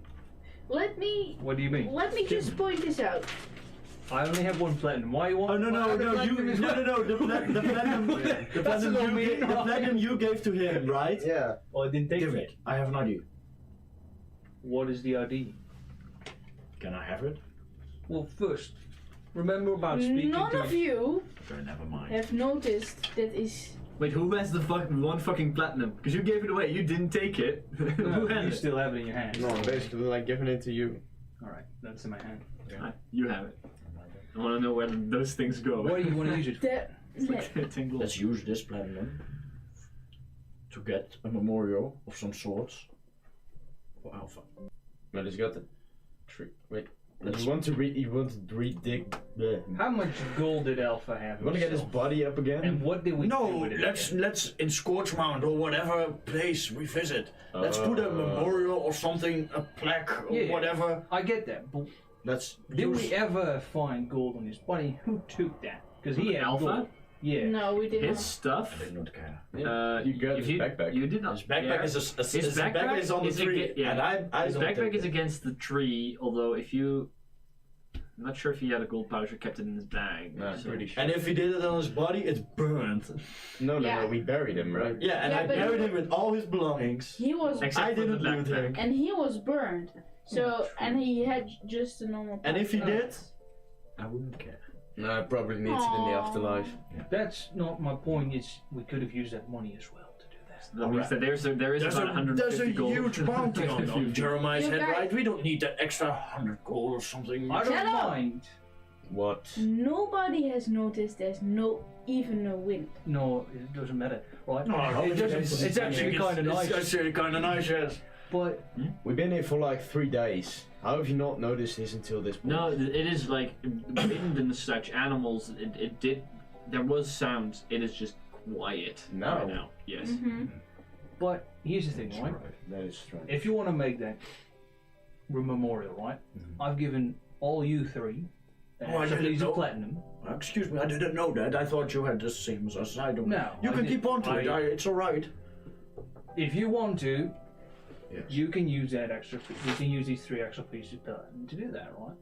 Let me what do you mean? just point this out. I only have 1 platinum. Why you want? Oh no no why no! the You platinum is no one? no no! The platinum, the That's platinum, not me, the right? platinum you gave to him, right? Yeah. Oh, I didn't take Give it. it. I have an idea. What is the ID? Can I have it? Well, first, remember about speaking None to. of you Okay, never mind. have noticed that is. Wait, who has the one fucking platinum? Because you gave it away, you didn't take it. Who No, has you it? still have it in your hand. No, I'm basically like giving it to you. All right, that's in my hand. You have it. I want to know where those things go. What do you want to use it for? The, 10 gold. Let's use this platinum to get a memorial of some sort for Alpha. But it's got the tree. Wait. Let's- You want to re-dig? You How much gold did Alpha have? want to get his himself? body up again? And what did we do No, with it? let's in Scorchmount or whatever place we visit. Let's put a memorial or something, a plaque or Yeah. whatever. I get that, but Let's did use. we ever find gold on his body? Who took that? Because he had Alpha? gold. Yeah. no, we did His not. stuff. I did not care. You got if his backpack. You did not. His backpack yeah. is His backpack is on the is tree, yeah. and I His don't backpack take is it. against the tree. Although if you, I'm not sure if he had a gold pouch or kept it in his bag. No, I'm so- pretty sure. And if he did it on his body, it's burned. No, Yeah. we buried him, right? Yeah, and Yeah, I but- buried him with all his belongings. He was, Except I for the didn't loot him. backpack. and he was burned. So, and he had just a normal. And if he pouch. did, I wouldn't care. No, I probably needs it in the Aw. afterlife. That's not my point. Is we could have used that money as well to do that. That means that there is about 150 there's a gold. huge bounty on Jeremiah's You head, guys- right? We don't need that extra 100 gold or something. I don't Shut up! mind. What? Nobody has noticed there's even no wind. No, it doesn't matter, right? No, it doesn't, it's actually kind of nice. It's actually kind of nice, yes. But We've been here for like 3 days. How have you not noticed this until this point? No, it is like wind and such animals. It did. There was sounds. It is just quiet No. right now. Yes. Mm-hmm. but here's the thing, right? That is strange. If you want to make that memorial, right? I've given all you 3 Oh, I a didn't piece know. of platinum. Excuse me, I didn't know that. I thought you had the same as us. I don't. No, You I can did- keep on to it. It's all right. If you want to, Yes. you can use that extra. You can use these 3 extra pieces of platinum to do that, right?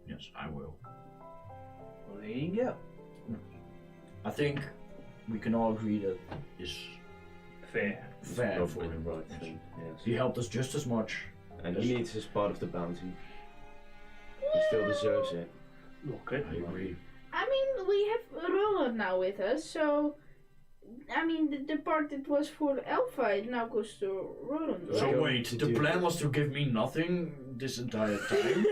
Yes, I will. Well, there you go. I think we can all agree that is Fair. fair for Probably him. the right thing. Yes. He helped us just as much. And he needs his part of the bounty. He still deserves it. Okay. I agree. I mean, we have Roland now with us, so. I mean, the part that was for Alpha, it now goes to Roland. So right? wait, the plan was to give me nothing this entire time?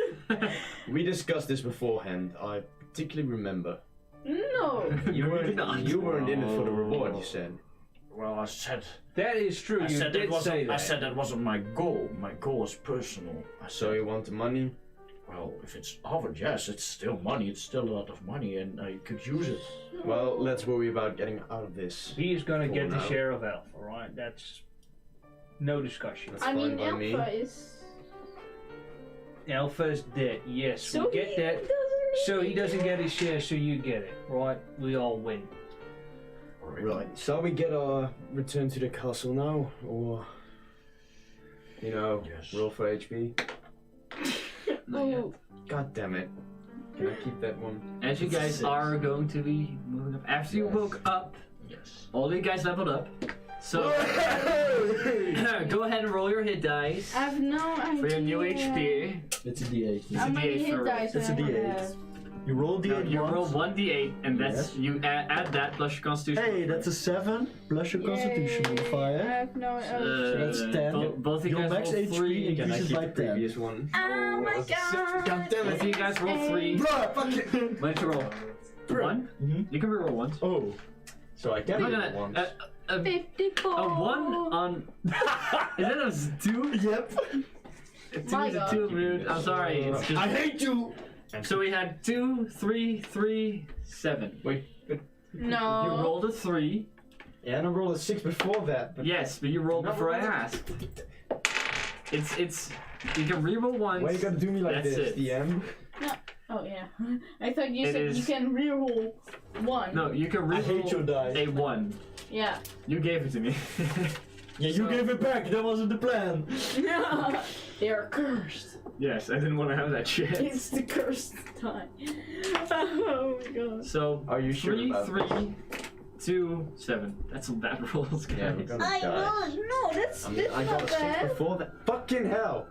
We discussed this beforehand. I particularly remember. No! You weren't. not. You weren't in it for the reward. You said. Well, I said. That is true. I You said did that wasn't. say that. I said that wasn't my goal. My goal is personal. I So said, you want the money? well, if it's offered, yes, it's still money. It's still a lot of money, and I could use it. Well, let's worry about getting out of this. He is going to For get the now. share of Alpha, right? That's no discussion. That's I mean, fine by me. Alpha is. Alpha's dead. Yes, So we get he that. doesn't So need he doesn't get his share, so you get it, right? We all win. Right. Shall we get our return to the castle now, or You know, Yes. roll for HP. Oh, God damn it. Can I keep that one? As you guys are going to be moving up, after you woke up, Yes. all of you guys leveled up. So go ahead and roll your hit dice I have no idea. for your new HP. It's a D8. How a many D8 hit for- dice it's do a I D8. have? You roll No, D8 you once. roll 1d8, and that's Yes. you add that plus your constitution. Hey, that's a 7 plus your constitution Yay, I modifier. have no So that's 10. Both of you Your guys max roll HP 3. Can I increases keep by the 10. previous one? Oh my god! God damn Both of you guys roll 3. Bruh, fuck it. Why don't you roll? 1? Mhm. You can reroll once. Oh. So I can I'm do not it gonna. once. A 54. 1 on. Is that a 2? Yep. A 2 My is a God. 2, dude. I'm sorry. It's just... I hate you. So we had 2, 3, 3, 7. Wait, No. You rolled a 3. yeah, and I rolled a 6 before that. But Yes, but you rolled No, before I no. asked. It's. You can reroll once. why you gotta do me like That's this, it. DM? Oh yeah. I thought you It said is- you can reroll 1. No, you can reroll I hate your dice. a 1. Yeah. You gave it to me. Yeah, you So- gave it back. That wasn't the plan. They are cursed. Yes, I didn't want to have that shit. It's the cursed time. Oh my god. So Are you sure 3, about 3, 2, 7. That's some bad rolls, guys. Yeah, we're gonna I die. know. No, that's I mean, that's I got not a 6 bad. before that. Fucking hell!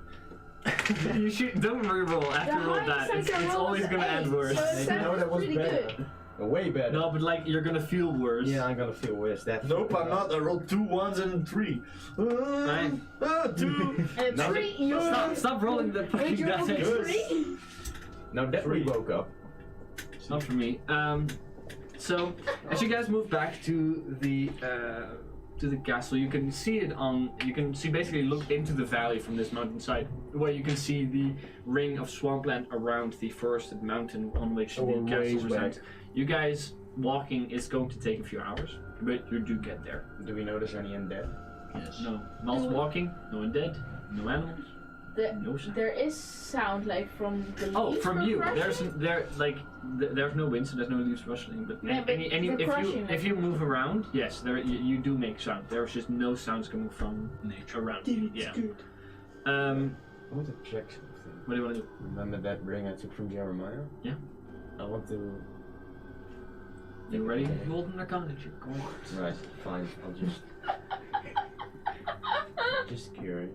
You should don't reroll after you roll that. highest I It's can roll always is gonna 8, end worse. so it's You know that was pretty better. good. Way better. No, but like you're gonna feel worse. Yeah, I'm gonna feel worse. That. Nope, I'm not. I rolled 2 1s and 3. Right. 2. And No, 3, you Stop rolling the Wait, fucking you rolled dice. 3? Now that we woke up. It's not for me. So as you guys move back to the castle, you can see it on. You can see basically look into the valley from this mountainside, where you can see the ring of swampland around the forested mountain on which Oh, the we're castle ways back. resides. You guys walking is going to take a few hours, but you do get there. Do we notice any undead? Yes. No, not walking, no one dead, no animals, The- no sound. There is sound like from the leaves. Oh, from you. crushing. There's no wind, so there's no leaves rustling. But, Yeah, but any the crushing, if you move around, yes, there you do make sound. There's just no sounds coming from Nature. around you. Yeah. I I want to check something. What do you want to do? Remember that ring I took from Jeremiah? Yeah. I want to. You ready? Golden Arcana check. Go on. Right, fine. I'll just. Just curious.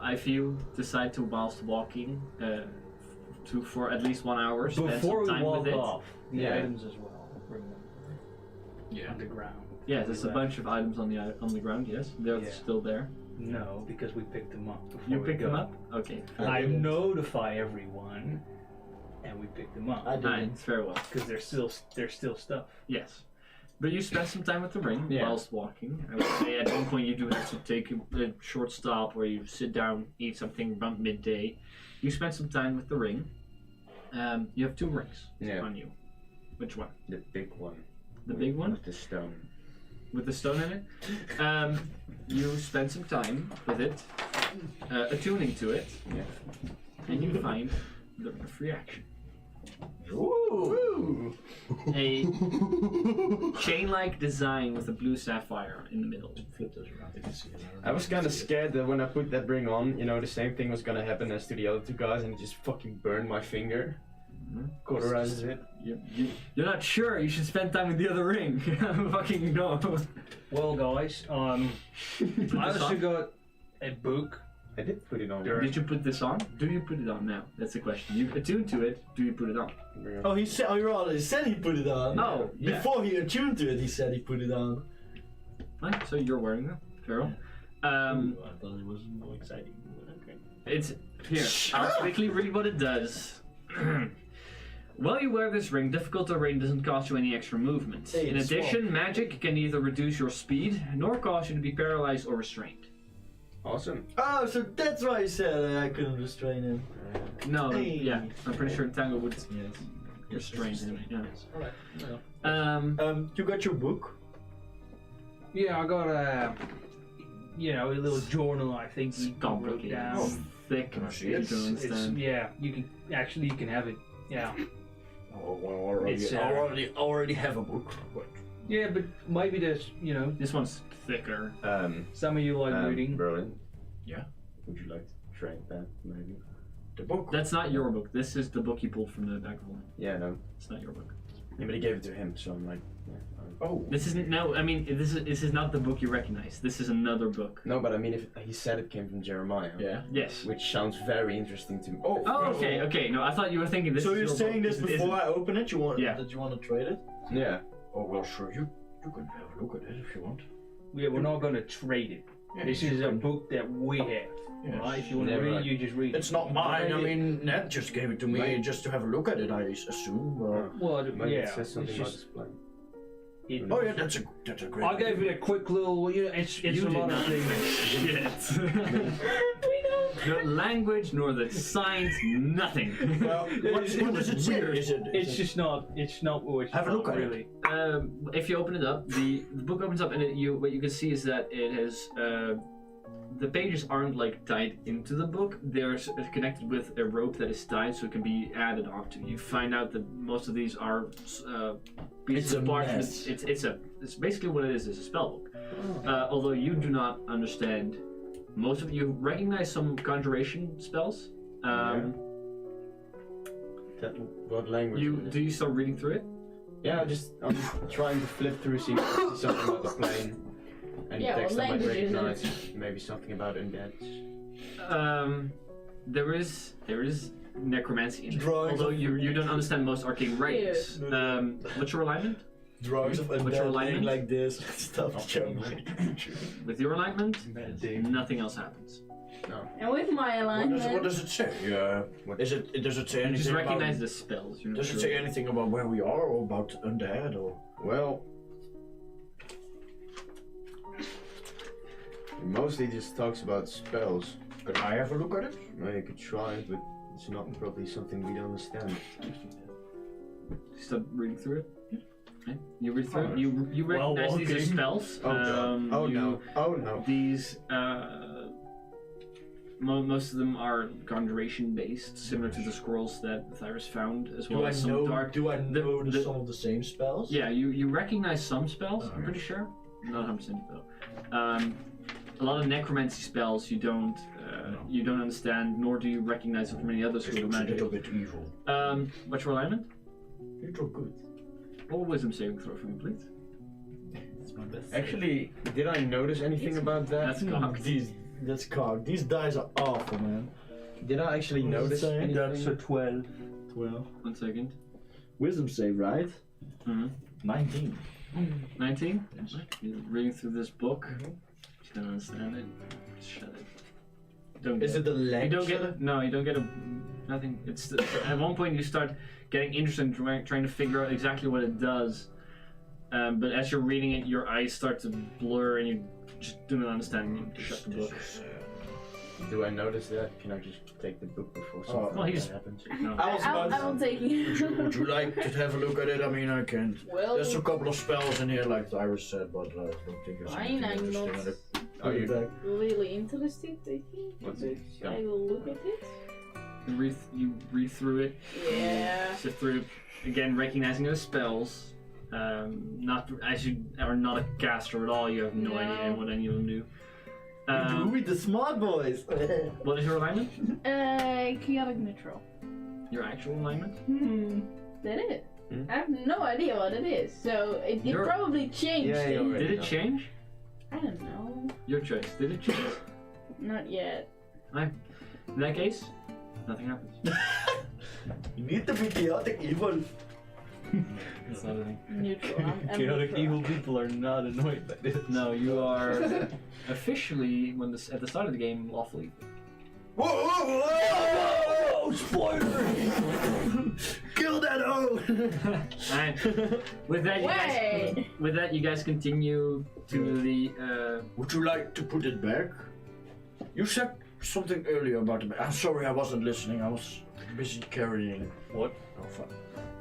If you decide to, whilst walking, for at least 1 hour, spend Before some we time walk with it. off, the Yeah. items as well. Bring them Yeah. underground. Yeah, there's a bunch of items on the ground. Yes, they're Yeah. still there. No, because we picked them up. Before You we picked them go. up. Okay. I didn't. notify everyone, and we pick them up I didn't. Nice. Very well. because there's still stuff. Yes. But you spend some time with the ring Yeah. whilst walking. I would say at one point you do have to take a short stop where you sit down, eat something around midday. You spend some time with the ring. You have 2 rings Yeah. on you. Which one? The big one. The big one With the stone. with the stone in it? You spend some time with it, attuning to it, Yeah. and you find the free action. Ooh. A chain-like design with a blue sapphire in the middle. Flip those around. They can see it. I was kind of scared that when I put that ring on, you know, the same thing was gonna happen as to the other 2 guys, and it just fucking burned my finger. Cauterizes it. You're not sure. You should spend time with the other ring. Fucking no. Well, guys, I also on? got a book. I did put it on. Did you put this on? Do you put it on now? That's the question. You attune to it. Do you put it on? Oh, he said. Oh, he already said he put it on. Oh, yeah. Before he attuned to it, he said he put it on. Fine. So you're wearing them, Farrell. I thought it was more exciting. But okay. It's here. I'll quickly read what it does. While you wear this ring, difficult terrain doesn't cost you any extra movement. Hey, In it's addition, magic can neither reduce your speed nor cause you to be paralyzed or restrained. Awesome. Oh, so that's why he said I couldn't restrain him. No, Hey. yeah, I'm pretty sure Tango would Yes. restrain him. Yeah. Alright. You got your book? Yeah, I got a little journal. I think It's you wrote complicated. down. It's thick. Can I see You it? don't It's, understand. yeah, you can have it. Yeah. Oh, well, already, It's, I already have a book. But Yeah, but maybe there's, This one's thicker. some of you like reading. Berlin. Yeah? Would you like to trade that, maybe? The book. That's not your book. This is the book you pulled from the back of the line. Yeah, no. It's not your book. Yeah, but he gave it to him, so I'm like, yeah. Oh. This isn't. No, I mean this is not the book you recognize. This is another book. No, but I mean, if he said it came from Jeremiah. Yeah. Yes. Which sounds very interesting to me. Oh, okay. No, I thought you were thinking this. So is you're your saying book. this It isn't. before I open it? You want Yeah. that you want to trade it? Yeah. Oh, well, sure. You can have a look at it if you want. Yeah, we're not going to trade it. This is a book that we have. Yes. Right? If you want to Yeah, read right. it, you just read it. It's not mine. I Maybe- mean, Ned just gave it to me Maybe- just to have a look at it, I assume. Well, Maybe yeah. it says something it's about just, his plan. it, Oh, yeah, that's a great I gave it a quick little, it's You a did lot of not. things. Shit. We know. No language nor the signs, nothing. Well, what does it say? Is it? It's just not, it's not what Have a look at it. really. If you open it up, the book opens up, and what you can see is that it has the pages aren't like tied into the book. They're connected with a rope that is tied, so it can be added onto. You find out that most of these are pieces It's of a parchment. mess. It's basically what it is. It's a spell book. Although you do not understand most of you recognize some conjuration spells. What language? is it? You start reading through it? Yeah, I'm trying to flip through, see if I see something about the plane. Any Yeah, text what I might language is it? recognize. Maybe something about undead. There is necromancy in it. Drawings Although of- you don't understand most arcane writings. Yeah. What's your alignment? Drawings of What's your undead alignment? laying like this. Stuff. With your alignment, nothing else happens. And with my alignment. What does it say? Yeah. Does it say You anything just recognize about? the spells. You're not Does sure. it say anything about where we are or about undead or? Well, it mostly just talks about spells. Could I have a look at it? Well, you could try, but it's not probably something we don't understand. Start reading through it. Okay. You read through it. You recognize these as spells. Oh god. Oh you- no. Oh no. These most of them are conjuration based, similar to the scrolls that Thyras found, as well Do I as some know? dark. Do I know the- some of the same spells? Yeah, you recognize some spells. I'm Alright. pretty sure. Not 100% though. A lot of necromancy spells you don't understand, nor do you recognize them from any other It school of looks a magic. little bit evil. What's your alignment? Little good. Roll a wisdom saving throw for me, please. That's my best. Actually, did I notice anything about that? That's cocked. That's cocked. These dice are awful, man. Did I actually What does it notice say? anything? That's a 12. 12. 1 second. Wisdom save, right? Mm-hmm. 19. 19? Yes. You're reading through this book. You don't understand it. Shut it. Don't Is get it the You leg? don't get no. You don't get nothing. It's at one point you start getting interested in trying to figure out exactly what it does, but as you're reading it, your eyes start to blur and you just do not understand. You shut the book. Do I notice that? Can I just take the book before something well, like he's- that happens? No. I was about I will take it. Would you like to have a look at it? I mean, I can. Well, There's a couple of spells in here, like Iris said, but I don't think there's fine, anything I'm interesting not in it. Oh, you back. really interested, I think. What's it? But I will look at it. You read through it. Yeah. Sift through it again, recognizing those spells. Not as you are not a caster at all. You have no No. idea what any of them do. We the smart boys. What is your alignment? Chaotic neutral. Your actual alignment? That it? Hmm? I have no idea what it is, so it You're- probably changed. Yeah, you're right. Did it know. change? I don't know. Your choice. Did it change? Not yet. In that case, nothing happens. You need to be chaotic evil. That's not a thing. Neutral. I'm Chaotic neutral. evil people are not annoyed by this. No, you are officially, at the start of the game, lawfully. Whoa, whoa, whoa! Spoiler! Kill that O! And with that, you guys continue to the. Would you like to put it back? You said something earlier about the. I'm sorry, I wasn't listening. I was busy carrying. What? Alpha.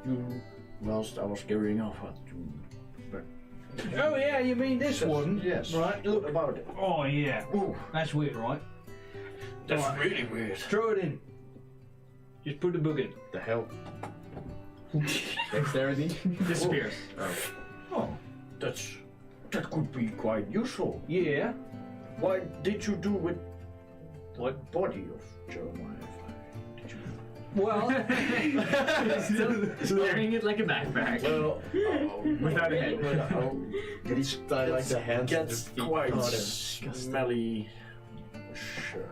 You. Whilst I was carrying Alpha to. Oh yeah, you mean this one? Yes. Right, What look. about it? Oh yeah. Ooh, That's weird, right? that's Right. really weird. Throw it in. Just put the book in. The hell? Dexterity? disappears. Oh, that could be quite useful. Yeah. Why did you do with the body of Jeremiah? Did you? Well, Still carrying it like a backpack. Well, Without a head. It's like the hands and gets the feet. quite Oh, that's smelly. Sure.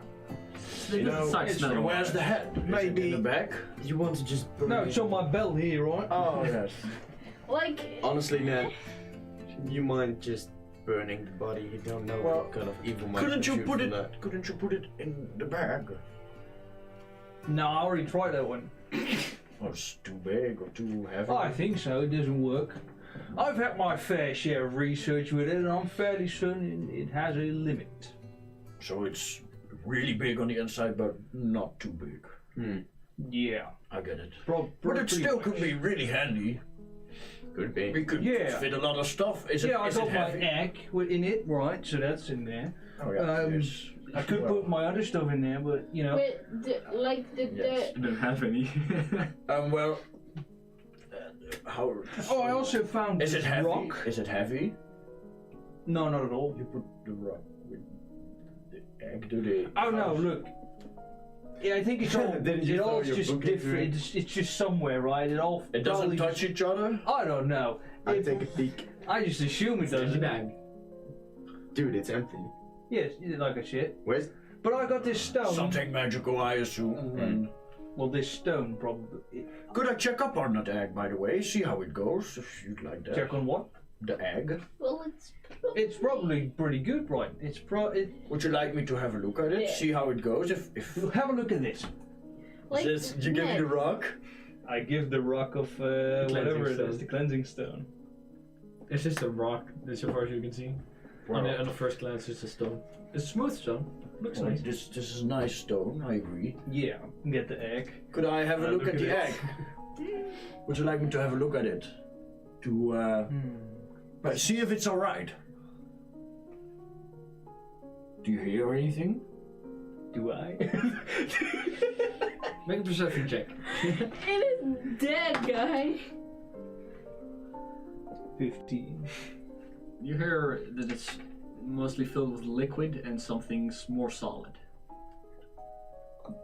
They You do know, start smelling. where's the head? Is it Maybe- in the back. You want to just burn no, it. it's on my belt here, right? Oh yes. Like, Honestly, Ned, you mind just burning the body? You don't know Well, what kind of evil might Couldn't you shoot put from it? that. Couldn't you put it in the bag? No, I already tried that one. Or it's too big or too heavy? I think so. It doesn't work. I've had my fair share of research with it, and I'm fairly certain it has a limit. So it's really big on the inside, but not too big. Yeah. I get it. But But it still could be really handy. Could be. We could Yeah. fit a lot of stuff. Is Yeah, I it got my heavy? egg in it, right? So that's in there. Oh yeah. yes. I could put my other stuff in there, but you know. with the Yes. I don't have any. Well. How? Oh, I also found Is this it heavy? rock. Is it heavy? No, not at all. You put the rock with the egg to the. Oh no, look. Yeah, I think it's all. Didn't you It throw all's your just book into different. it? It's just somewhere, right? It all. It doesn't probably touch each other. I don't know. I take a peek. I just assume it does. Dude, it's empty. Yes, like I said. Where's... But I got this stone. Something magical, I assume. And Well, this stone probably. could I check up on that egg, by the way? See how it goes, if you'd like that. Check on what? The egg. well, It's probably pretty good, right? It's Would you like me to have a look at it? Yeah. See how it goes? If Have a look at this. like you give me the Ned, rock? I give the rock of whatever it stone. is, the cleansing stone. It's just a rock, so far as you can see. On the first glance, it's a stone. It's smooth stone. Looks Well, nice. this is nice stone. I agree. Yeah, get the egg. Could I have a look at look the at egg? Would you like me to have a look at it? To but see if it's all right. Do you hear anything? Do I? Make a perception check. it is dead, guy. 15. You hear that it's mostly filled with liquid and something's more solid.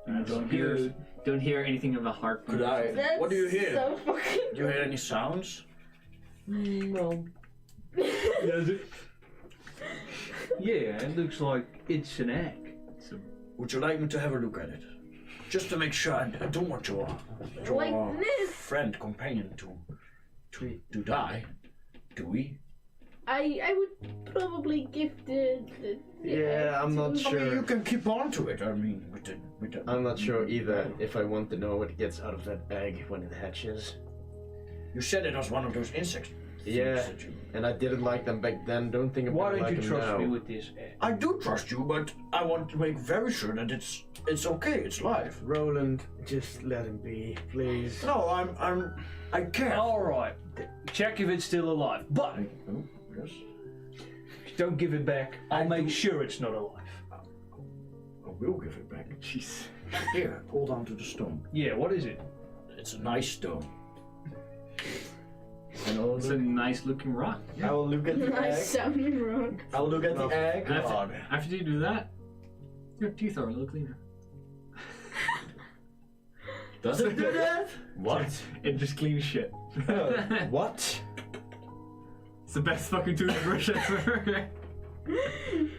You don't hear anything of a heart. Could I? That's What do you hear? So fucking. Do you hear any sounds? No. Yeah, it looks like it's an egg. Would you like me to have a look at it? Just to make sure. I don't want your Like this. friend, companion to die. Do we? I would probably give the Yeah, I'm not to- sure. I mean, you can keep on to it. I mean, with the. I'm not sure either if I want to know what gets out of that egg when it hatches. You said it was one of those insects. Yeah. That you... And I didn't like them back then, don't think I'm Why gonna don't like you them trust now. me with this egg? I do trust you, but I want to make very sure that it's okay. It's live. Roland, just let him be, please. No, I can't. Alright, check if it's still alive. But Oh, yes. don't give it back. I'll make sure it's not alive. I will give it back. Jeez. Here, hold on to the stone. Yeah, what is it? It's a nice stone. It's a nice looking rock. I will look at the Nice egg. sounding rock. I'll look at the egg. And after you do that, your teeth are a little cleaner. Does it do that? What? It just cleans shit. What? It's the best fucking toothbrush ever.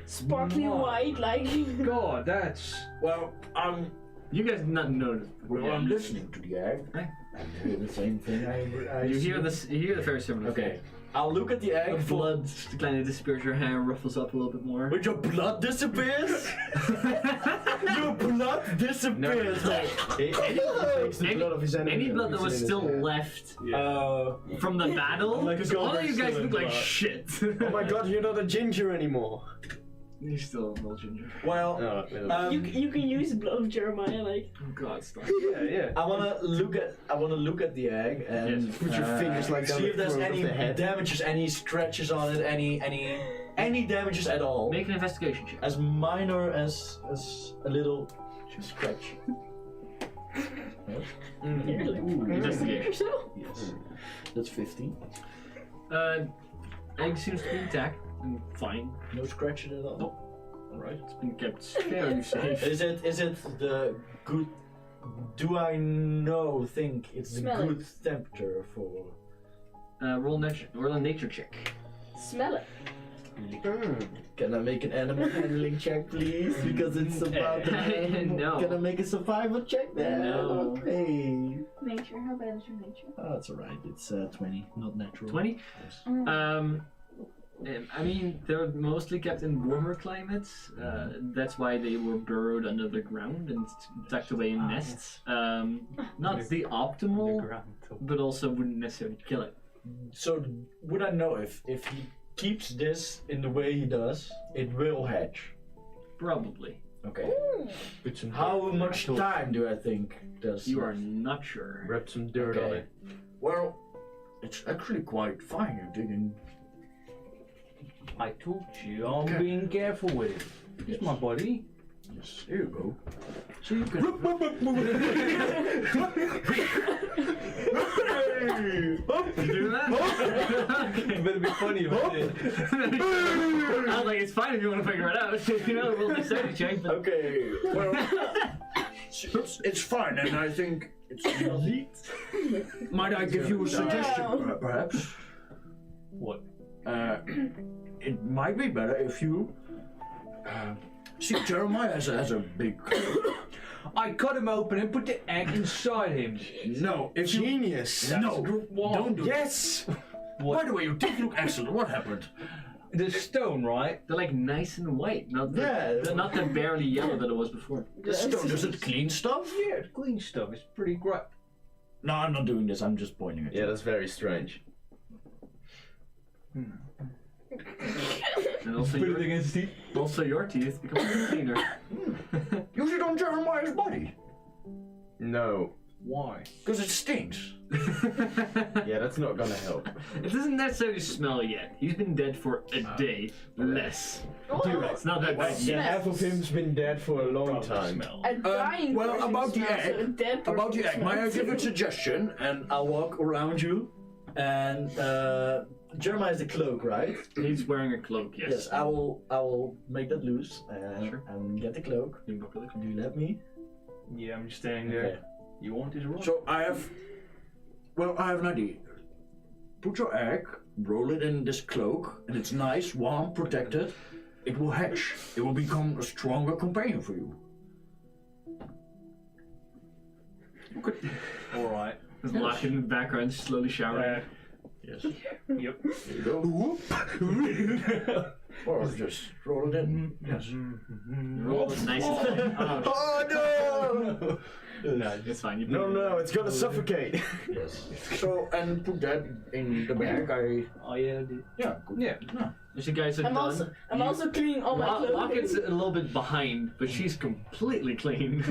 Sparkly No. white, like. God, that's. Well, You guys did not notice. I'm listening to the egg. Right. I hear the same thing. You hear this? You hear the very similar. Okay. I'll look at the egg. The blood kind of disappears. Your hair ruffles up a little bit more. When your blood disappears? Your blood disappears! Any blood that was still left from the battle, Like because all of you guys Goldberg look like blood. shit. Oh my god, you're not a ginger anymore. You're still a little ginger. Well, You can use the blood of Jeremiah, like. Oh god, stop. Yeah. I wanna look at the egg and Yes. put your fingers like down See the if there's throat of any the head. damages, any scratches on it, any damages at all. Make an investigation check. As minor as a little scratch. Investigation. Yourself? Yes. That's 15. egg seems to be intact and fine. No scratching at all. Nope. Alright. It's been kept fairly safe. Is it the good? Do I think it's the Smell it. good temperature for? Roll a nature check. Smell it. Can I make an animal handling check, please? Because it's about an animal. No. Can I make a survival check then? No. Okay. Nature. How bad is your nature? Oh, that's alright. It's 20, not natural. 20? Mm. I mean, they're mostly kept in warmer climates. That's why they were burrowed under the ground and tucked away in nests. Not the optimal, but also wouldn't necessarily kill it. So would I know if he keeps this in the way he does, it will hatch? Probably. Okay. Put some How dirt. much time do I think does? You are not sure. Wrap some dirt on Okay. it. Well, it's actually quite fine. You're digging. I told you, I'm being careful with it. It's my body. Yes, here you go. So you can. You do that? It better be funny if I did. I was like, it's fine if you want to figure it out. You know, we'll decide check. But Okay. Well, it's fine, and I think it's healthy. Might I give you a suggestion, perhaps? What? It might be better if you. See, Jeremiah has a big. I cut him open and put the egg inside him. No, if you. Genius. No, don't do Yes. By the way, your teeth look excellent. What happened? The stone, right? they're like nice and white, not the barely yellow that it was before. The stone, does it clean stuff? Yeah, it's clean stuff. It's pretty great. No, I'm not doing this. I'm just pointing at you. Yeah, that's very strange. And also Put it against his teeth. your teeth become cleaner. Use it on Jeremiah's body. No. Why? Because it stinks. Yeah, that's not gonna help. It doesn't necessarily smell yet. He's been dead for a day, less. It's not that bad Yeah, yet. half of him's been dead for a long time. A dying well, person about the smells, egg. so a dead About the person egg, may I smells. give a suggestion? And I'll walk around you. And Jeremiah is the cloak, right? He's wearing a cloak, yes. Yes, I will make that loose Sure. and get the cloak. You can go for the cloak. Do you let me? Yeah, I'm just standing there. Okay. You want this roll? So I have an idea. Put your egg, roll it in this cloak, and it's nice, warm, protected. It will hatch. It will become a stronger companion for you. Alright. There's Locke in the background, slowly showering. Yes. Yep. There you go. Or just roll it in. Yes. Roll it nice and tight. Oh no! No, it's fine. You put No, it no, it's gonna suffocate. Yes. So, and put that in the bag. Oh yeah, I did. Yeah, good. Yeah. As you guys are I'm done, also cleaning all my clothes. Lockett's a little bit behind, but she's completely clean.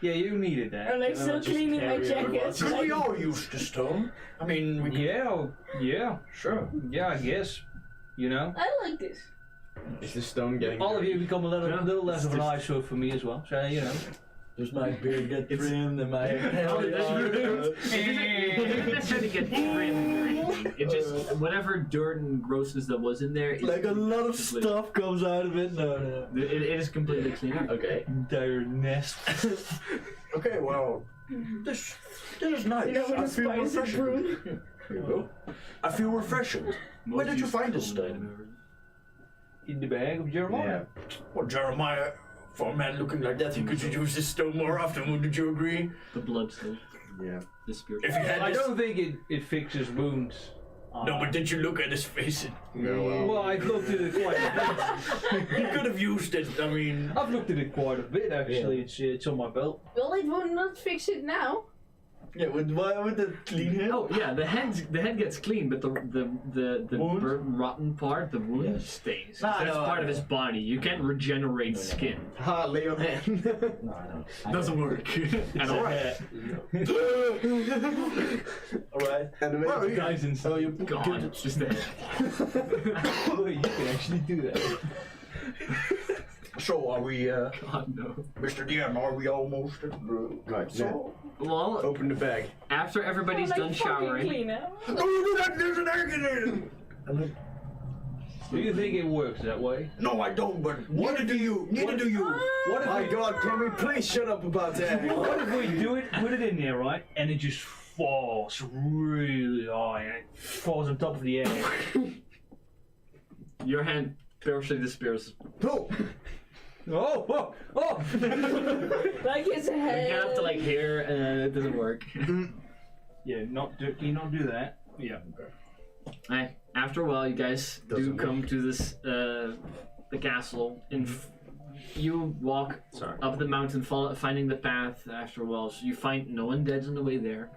Yeah, you needed that. And I'm still cleaning my jacket. Can we all use the stone? I mean, we can. Yeah, Sure. I guess. You know, I like this. Is the stone getting all of you become a Yeah. little less of an eyesore for me as well. So you know. Does my beard get trimmed and my Oh, hair? it didn't necessarily get trimmed or anything. It just, whatever dirt and grossness that was in there, Like a lot of completely- stuff comes out of it. No. It is completely clean up. Okay. Entire nest. Okay. Well, this is nice. You know, when I the feel spice is refreshing. brewed. Here you go. I feel refreshing. Where did you find this stone? In the bag of Jeremiah. Well, Jeremiah, for a man looking like that, he could use this stone more often. Wouldn't you agree? The blood still, Yeah. the spirit. If he had I this... don't think it fixes wounds. No, but did you look at his face? No, Well, I've looked at it quite a bit. He could have used it. I mean, I've looked at it quite a bit actually. It's on my belt. Well, it will not fix it now. yeah. With the clean hair. Oh yeah, the head gets clean, but the Wound? burnt, rotten part, the wound Yes. stays. No, That's no, part I of his know. body. You can't regenerate skin. Ha, lay on hand. No, I know. Doesn't work at all. Alright. And Well, the yeah. Guys in So you Gone. It's just the head. Oh, you can actually do that. So are we, God no. Mr. DM? Are we almost at Right, So. Well, open the bag. after everybody's done showering, Clean, huh? No, you do that. There's an egg in there. Do you think it works that way? No, I don't. But neither do you. What if My we, God, can we please shut up about that? what if we do it, put it in there, right, and it just falls really high, and it falls on top of the air? Your hand partially disappears. No. Oh! Like his You head. have to like here, and it doesn't work. Yeah, can you not do that? Yeah. After a while, you guys do come to this the castle. You walk up the mountain, finding the path. After a while, so you find no undeads on the way there,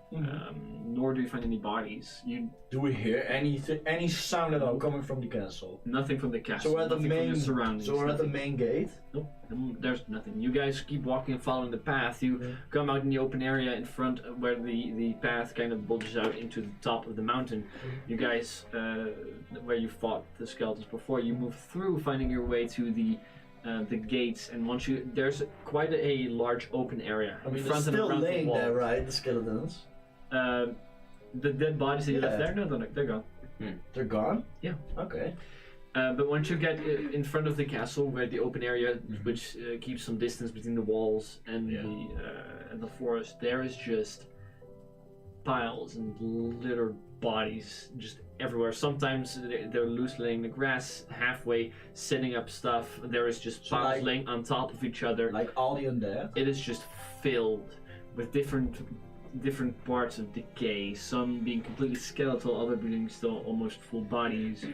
nor do you find any bodies. Do we hear any sound at all coming from the castle? Nothing from the castle. So we're at the nothing from main. the surroundings. So we're at the nothing. main gate. Nope, there's nothing. You guys keep walking and following the path. You come out in the open area in front of where the path kind of bulges out into the top of the mountain. You guys, where you fought the skeletons before, you move through, finding your way to the gates. And once there's quite a large open area I mean, in they're front and still around the laying wall. there, right? The skeletons. The dead bodies that you left Yeah. there, no, they're gone. They're gone. Yeah. Okay. But once you get in front of the castle, where the open area, which keeps some distance between the walls and the forest, there is just piles and littered bodies just everywhere. Sometimes they're loose laying in the grass, halfway setting up stuff. There is just So piles like- laying on top of each other. Like all the undead. It is just filled with different parts of decay. Some being completely skeletal, other being still almost full bodies.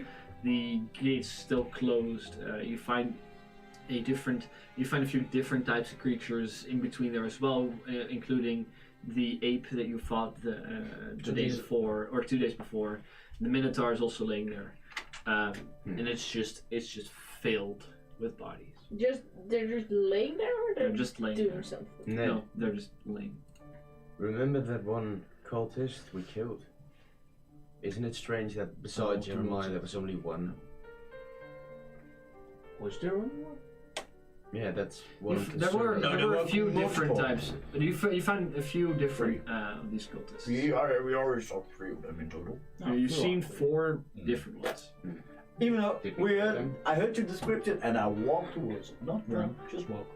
The gates still closed. You find a few different types of creatures in between there as well, including the ape that you fought the day before or 2 days before. The Minotaur is also laying there, and it's just filled with bodies. They're just laying there, or They're just laying doing there. something. No, they're just laying. Remember that one cultist we killed? Isn't it strange that besides Jeremiah there was only one? Was there only one? Yeah, that's one of the There were concern. a few different multiple. types. You found a few different of these cultists. We already saw 3 of them in total. You've seen 4 different ones. Even though Did we kill them? I heard your description and I walked towards it. Not run, just walk.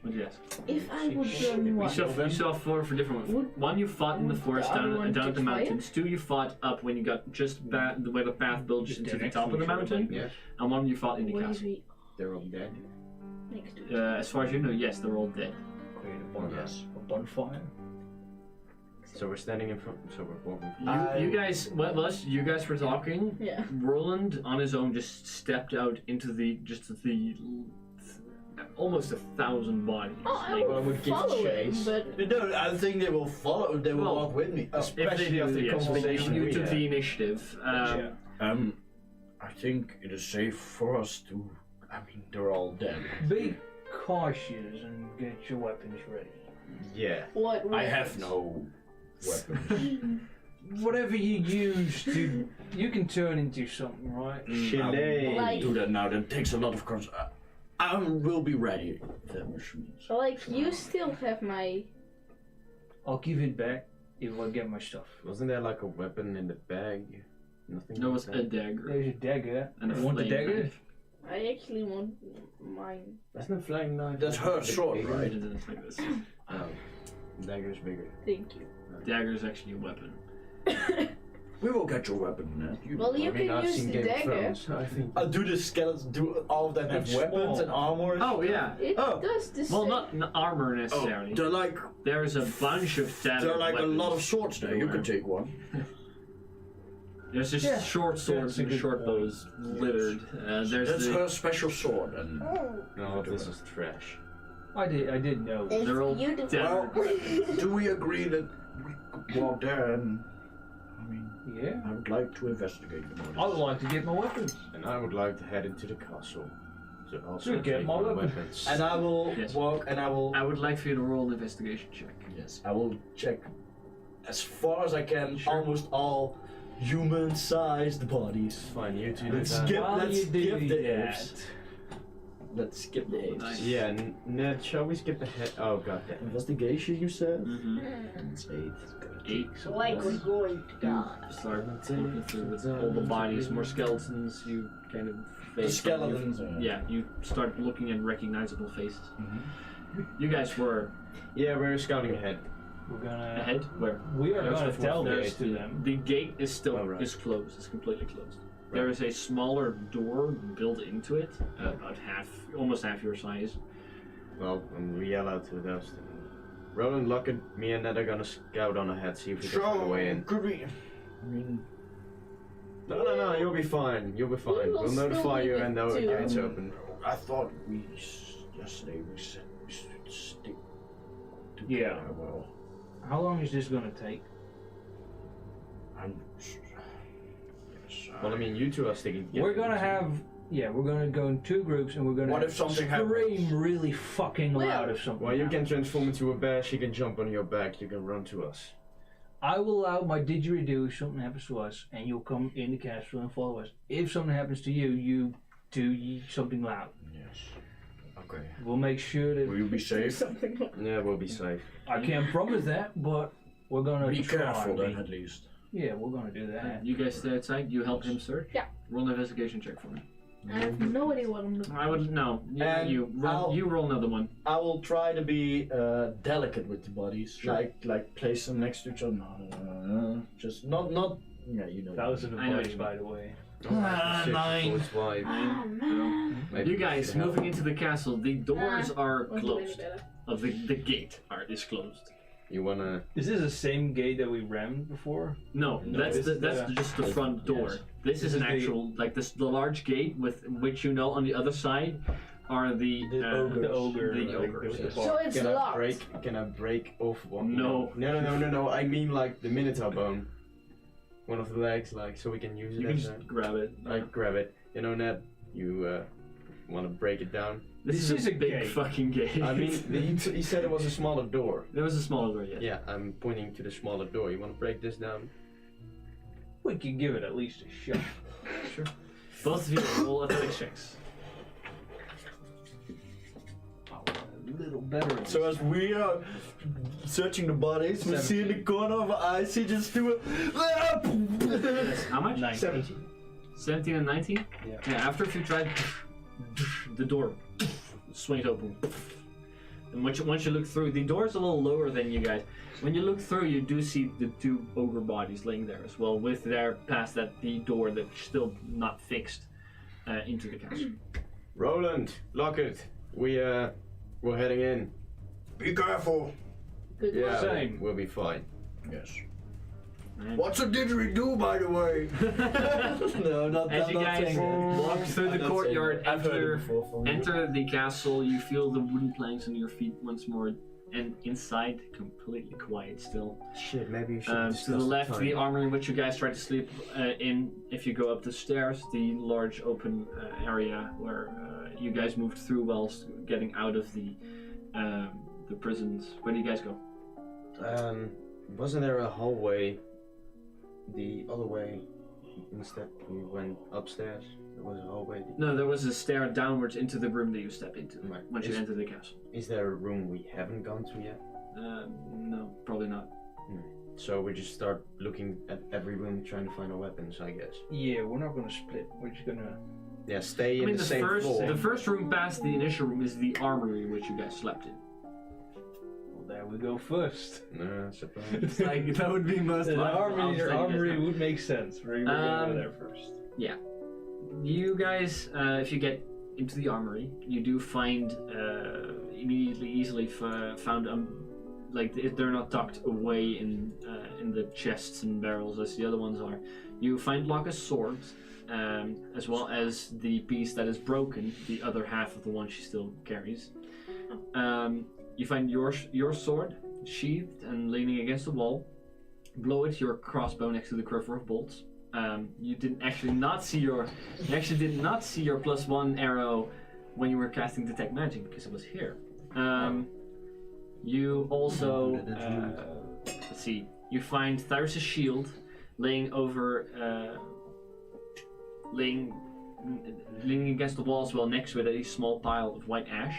What did you ask? If I would run You one, saw 4 different ones. Would- One you fought in the would forest the other down one at the catch fire? mountains. 2 you fought up when you got just where the path bulged Just into the next top to of the each other, mountain. Yes, And 1 you fought in the where castle. we they're all dead. next to each other. As far as you know, yes, they're all dead. Create a Yes. bonfire. So we're standing in front. So we're walking. You guys, whilst you guys were talking, Yeah. Roland on his own just stepped out into the almost 1,000 bodies. Oh, I Like, Well, will we give follow chase. him, but No, I think they will follow. They will Well, walk with me, if they especially do, after the yes, conversation you we took had. the initiative. I think it is safe for us to. I mean, they're all dead. Be cautious and get your weapons ready. Yeah. what? I have no weapons. Whatever you use to, you can turn into something, right? Chile. Like- Do that now. That takes a lot of courage. I will be ready. If that means. Like you still have my. I'll give it back if I get my stuff. Wasn't there like a weapon in the bag? Nothing. There like was that? a dagger. There's a dagger. And a You want the flame dagger? knife. I actually want mine. That's not flying knife. That's her sword, bigger. right? It is like this. Oh, dagger's bigger. Thank you. Dagger is actually a weapon. We will get your weapon, man. Well, you I mean, can I've use seen the Game of dagger. Thrones, I think. Do the skeletons? Do all of them have It's weapons small. and armor? Oh yeah. It Oh. does the Well, same. not armor necessarily. They're like There's a bunch of standard there are like weapons a lot of swords there. You everywhere. can take one. There's just Yeah. short swords that's a and good short point. bows littered. There's That's the, her special sword, and No, this is trash. I did know. they're all beautiful. dead. do we agree that we could walk there and? I mean, Yeah. I would like to investigate the bodies. I would like to get my weapons. And I would like to head into the castle. To also To get take my my weapon. weapons. And I will Yes. walk and I will. I would like for you to roll an investigation check. Yes, I will check as far as I can. Almost all human-sized bodies. Fine, you two do Let's that. skip. While Let's you do skip the that, ifs. let's skip the haste. Nice. Yeah, Ned, shall we skip ahead? Oh god damn. Investigation, you said? Mm-hmm. It's 8. 8. Like we're going to die. Start looking through with all the bodies, more skeletons. You kind of The face skeletons. Yeah, you start looking at recognizable faces. Mhm. You guys were Yeah, we're scouting ahead. We're gonna. ahead. Where? We are There's gonna the tell fourth this gate. to them. The gate is still Oh, right. is closed. It's completely closed. There is a smaller door built into it, about almost half your size. Well, we yell out to the dust. Roland, Lockett, me and Ned are gonna scout on ahead, see if we can find a way in. could we? I mean, No, you'll be fine. You'll be fine. will We'll still notify leave you it and the too. gates open. I thought yesterday we said we should stick together. Yeah. Well, How long is this gonna take? I'm. Well, I mean, you two are sticking together. We're gonna have. Yeah, we're gonna go in 2 groups and we're gonna What if something scream happens? really fucking loud if something Well, you can happens. transform into a bear, she can jump on your back, you can run to us. I will allow my didgeridoo if something happens to us, and you'll come in the castle and follow us. If something happens to you, you do something loud. Yes. Okay. We'll make sure that Will you be safe? Something like Yeah, we'll be safe. I can't promise that, but we're gonna Be try. careful then, at least. Yeah, we're gonna do that. You guys stay outside. You help him search. Yeah. Roll an investigation check for me. I have no idea what I'm looking I would no. And You roll. I'll- You roll another one. I will try to be Delicate with the bodies. Sure. Like place them next to each other. No, just not. Yeah, you know. Thousands of I know bodies, you by the way. Shit, 9. force five. Oh man. Maybe You we guys should help. moving into the castle. The doors are Won't do any closed. better. Of the gate is closed. You wanna... Is this the same gate that we rammed before? No, No, that's this the, is that's the- just the front door. Yes. This is an is the- actual like this the large gate with which on the other side are the The ogre. the like, ogres. the Yes. bar. So it's Can I locked. break off one? No. No. I mean like the Minotaur bone. One of the legs, like, so we can use it You can as just grab it. a... Like, grab it. You know, Ned, you wanna break it down? This is a big gate. fucking gate. I mean, he said it was a smaller door. there was a smaller door, yes. Yeah, I'm pointing to the smaller door. You wanna break this down? We can give it at least a shot. Sure. Both of you roll athletics checks. Oh, a little better. So as we are searching the bodies, we see in the corner of our eyes, he just do Yes. How much? 19. 17 and 19? Yeah. After a few tries, the door swings open. And once you look through, the door's a little lower than you guys. When you look through, you do see the 2 ogre bodies laying there as well, with their past the door that's still not fixed into the castle. Roland, Lockett, we're heading in. Be careful. Good Yeah, luck. Same. we'll be fine. Yes. And What's a didgeridoo, by the way? No, not as I'm you not guys saying it. walk through I'm the not courtyard, saying it. I've heard it enter before from you. enter the castle, you feel the wooden planks under your feet once more, and inside, completely quiet still. Shit, maybe you should To the left, the armory in which you guys tried to sleep in. If you go up the stairs, the large open area where you guys moved through whilst getting out of the prisons. Where do you guys go? Wasn't there a hallway the other way instead we went upstairs? There was a hallway. No, there was a stair downwards into the room that you step into Right. once you enter the castle. Is there a room we haven't gone to yet? No, probably not. So we just start looking at every room trying to find our weapons, I guess. Yeah, we're not gonna split. We're just gonna. Yeah, stay I in mean, the the same floor. first room past the initial room is the armory which you guys slept in. Well, there we go first. No, I suppose. It's like that would be most The logical. I'll just let you guys armory know. would make sense. We're gonna go there first. You guys, if you get into the armory, you do find easily found like they're not tucked away in the chests and barrels as the other ones are. You find Locke's sword, as well as the piece that is broken, the other half of the one she still carries. You find your sword sheathed and leaning against the wall. Below it, your crossbow next to the quiver of bolts. You did not see your +1 arrow when you were casting detect magic because it was here. You also let's see. You find Thyrus' shield laying leaning against the wall as well, next to it, a small pile of white ash.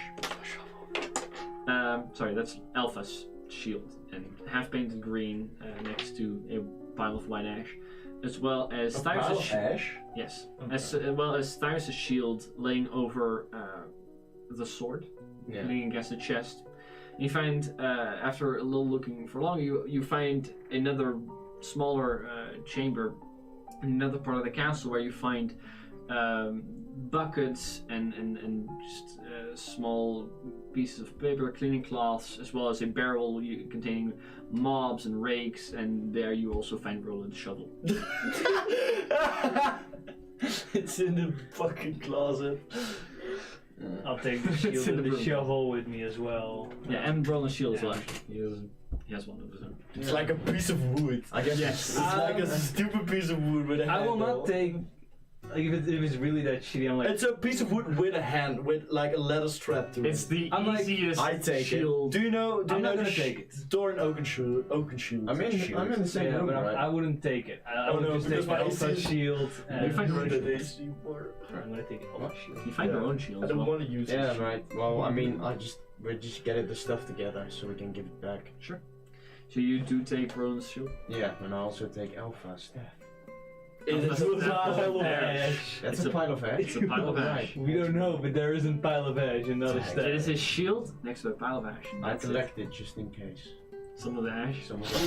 Sorry, that's Alpha's shield, and half painted green next to a pile of white ash, as well as Tyrus' ash? Yes, Okay. as well as Tyrus' shield laying over the sword, leaning against the chest. You find, after a little looking for long, you find another smaller chamber in another part of the castle where you find buckets and just small pieces of paper, cleaning cloths, as well as a barrel containing mobs and rakes, and there you also find Roland's shovel. It's in the fucking closet. I'll take the shield and the shovel with me as well. Yeah, and Roland's shield as well. Actually. He has one of his own. It's like a piece of wood. I guess Yes. it's like a stupid piece of wood with a handle. I will not take. Like if it's really that shitty, I'm like. It's a piece of wood with a hand, with like a leather strap to it. It's the I'm like, easiest I take shield. it. Do you know? Do I'm you know not the gonna take it. Doran Oakenshield? I'm in the same Yeah, room, but right? I wouldn't take it. I Oh, would no, just because take my my Alpha AC shield. You find your own the shield. AC part. I'm gonna take it Alpha shield. You find your own shield I as don't well. want to use Yeah, it. right. Well, I mean, we're just getting the stuff together so we can give it back. So you do take Roland's shield? Yeah, and I also take Alpha's staff. Alpha's It's a staff pile of ash. ash. That's It's a a- pile of ash. It's a pile of ash. We don't know, but there is a pile of ash and not a It It is staff. his shield next to a pile of ash. And I that's it. collected just in case. Some of the ash. Some of the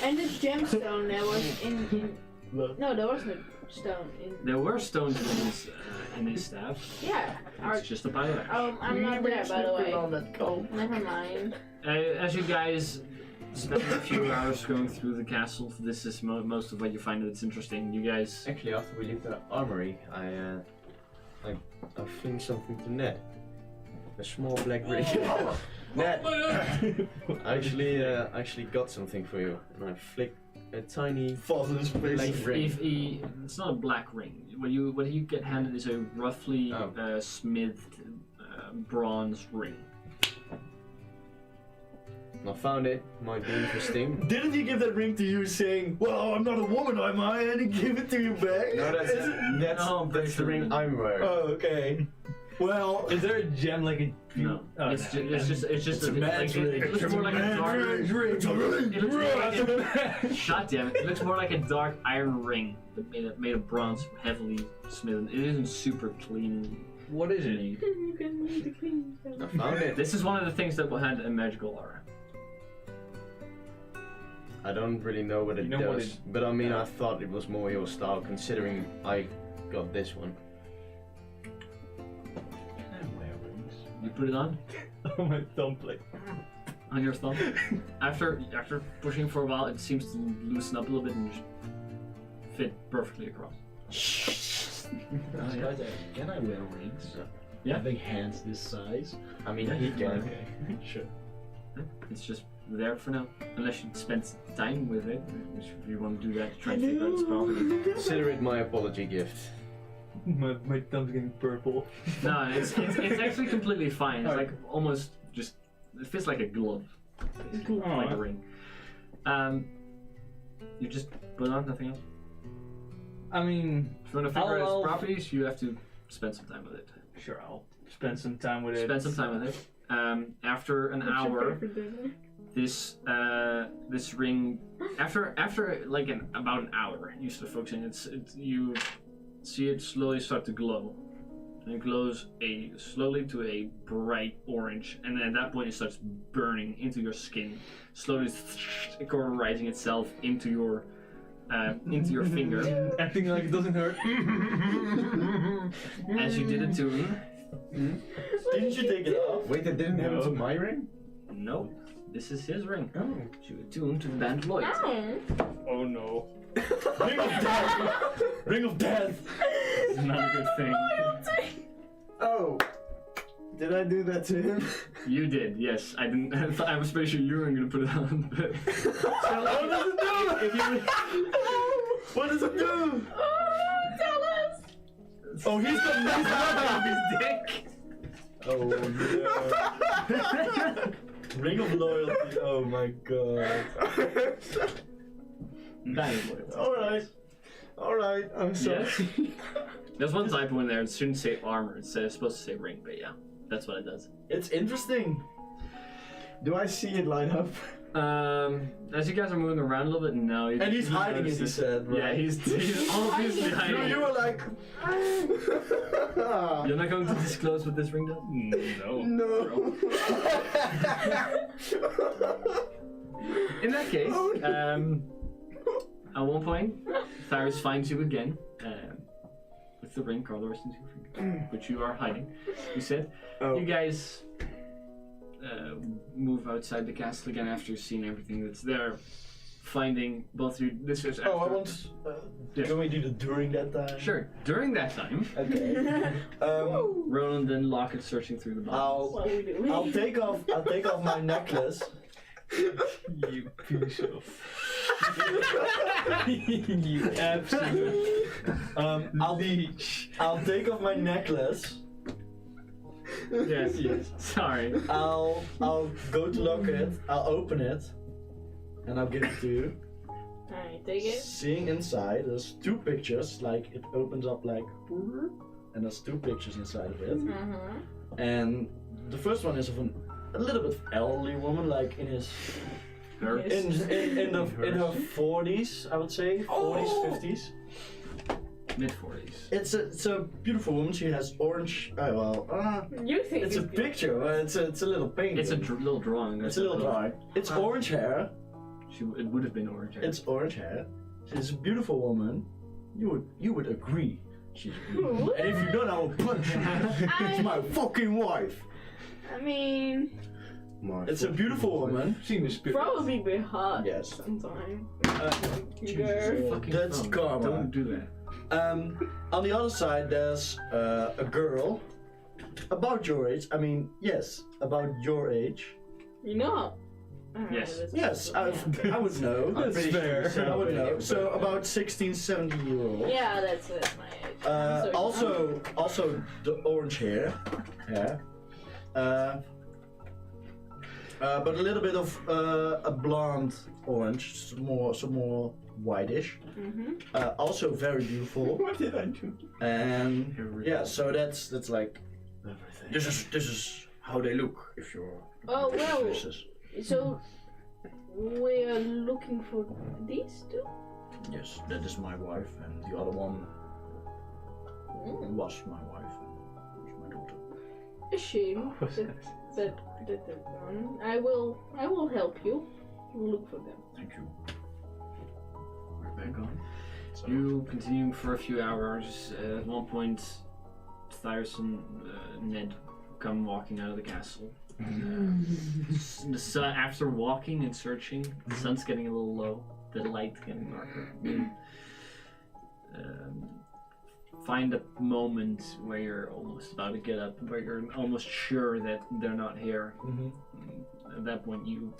And the gemstone that was in no, there was no stone in. There were stones in his staff. Yeah. It's just a pile of ash. Oh, I'm not there, by the way. On that coat. Never mind. As you guys spend a few hours going through the castle, this is most of what you find that's interesting. You guys. Actually, after we leave the armory, I think something to Ned. A small black ring. Ned, I actually got something for you, and I flicked a tiny Falls in his face. black ring. It's not a black ring. What you get handed is a roughly smithed bronze ring. I found it. Might be interesting. Didn't he give that ring to you saying, "Well, I'm not a woman, am I?" And he gave it to you back? No, that's Is it- that's the ring I'm wearing. Oh, okay. Well, Is there a gem like a? No, Oh, it's no. just It's a man's ring. It looks more like a dark. It's a ring. It looks more like a, God damn it! It looks more like a dark iron ring, but made of bronze, heavily smithed. It isn't super clean. What is it? made. You can need to clean I found it. This is one of the things that had a magical aura. I don't really know what it You know does, what it- but I mean, I thought it was more your style, considering I got this one. You put it on Oh my thumb plate. on your thumb. After pushing for a while, it seems to loosen up a little bit and just fit perfectly across. Can I wear rings? Yeah. Having hands this size? I mean, he can. Okay, sure. It's just there for now, unless you spend time with it. Which if you want to do that, to try and figure out its properties. Consider it my apology gift. My thumb's getting purple. No, it's actually completely fine. It's like almost just it fits like a glove, basically, like a ring. You just put it on, nothing else. I mean, If you want to figure out I'll- its properties, you have to spend some time with it. sure, I'll spend some time with it. Spend some time with it. After an hour, this ring after like about an hour you start focusing, you see it slowly start to glow, and it glows slowly to a bright orange, and then at that point it starts burning into your skin, slowly cauterizing itself into your finger. Acting like it doesn't hurt. As you did it to him. Didn't you take it off? Wait, that didn't happen to my ring? No, this is his ring. Oh. You attuned to the band Lloyd. Oh no. Ring of death! Ring of death! It's not a good thing. Oh. Did I do that to him? You did, yes. I didn't. I was pretty sure you were gonna put it on. But What does it do? if you, What does it do? Tell us. Oh, he's got his dick. Oh no. Ring of loyalty. Oh my god. Band Lloyd. Alright. Alright, I'm sorry. Yes. There's one typo in there. It shouldn't say armor. It's supposed to say ring, but yeah, that's what it does. It's interesting. Do I see it light up? As you guys are moving around a little bit, no. And he's hiding it, he notices- said, right? Yeah, he's obviously hiding. You were like... You're not going to disclose what this ring does? No. No. In that case, at one point, Cyrus finds you again with the ring. Carl rest into your finger, which you are hiding. You said you guys move outside the castle again after seeing everything that's there. Finding both you. This is after. Oh, I want. Yeah. Can we do the during that time? Sure. During that time, Okay. Roland and Lockett searching through the bottles. What are we doing? I'll take off my necklace. You piece of. You absolute. I'll take off my necklace. Yes. Sorry. I'll go to lock it. I'll open it, and I'll give it to you. Alright, take it. Seeing inside, there's two pictures. Like it opens up like, and there's two pictures inside of it. And the first one is of a little bit elderly woman, like in his in her 40s, I would say 40s, 50s. Mid-40s. It's a beautiful woman. She has orange. You think It's a good. picture. But it's a little painting. It's a little drawing. It's a little drawing. It's orange hair. It would have been orange. It's orange hair. She's a beautiful woman. You would agree. She's beautiful. And if you don't, I will punch you. It's my fucking wife. I mean, It's a beautiful woman. Seen the spirit. probably be hot Yes. sometime. Jesus. Fucking That's phone. karma. Don't do that. On the other side, there's a girl about your age. I mean, yes, about your age. You know? Yes. Yes, I would know. That's fair. I would know. So about 16, 17 year old. Yeah, that's my age. So Also the orange hair. Yeah. But a little bit of a blonde orange, some more whitish. Also very beautiful. What did I do? And yeah, so that's like everything. This is how they look if you're. Oh, well. Faces. So, we're looking for these two? Yes, that is my wife, and the other one was my wife and was my daughter. A shame that they're gone. I will help you. We'll look for them. Thank you. We're back on. So, You continue for a few hours. At one point, Cyrus and Ned come walking out of the castle. The sun, after walking and searching, the sun's getting a little low. The light's getting darker. Find a moment where you're almost about to get up, where you're almost sure that they're not here. At that point, you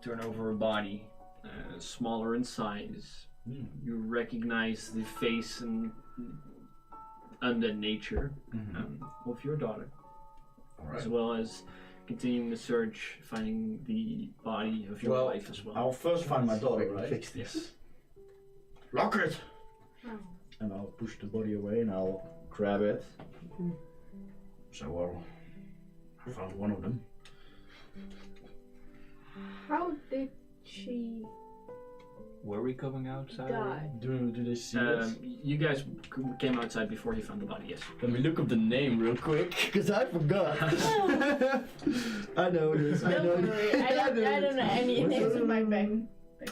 turn over a body, smaller in size. You recognize the face and undead nature of your daughter, as well as continuing the search, finding the body of your wife as well. I'll first find my daughter, right? Fix this. Lock it! Oh. And I'll push the body away and I'll grab it. so well, I found one of them. How did she Were we coming outside? die? Do they see it? You guys came outside before he found the body, yes. Let me look up the name real quick, because I forgot. I know this. I Don't know worry, this. I don't know any names in my bag.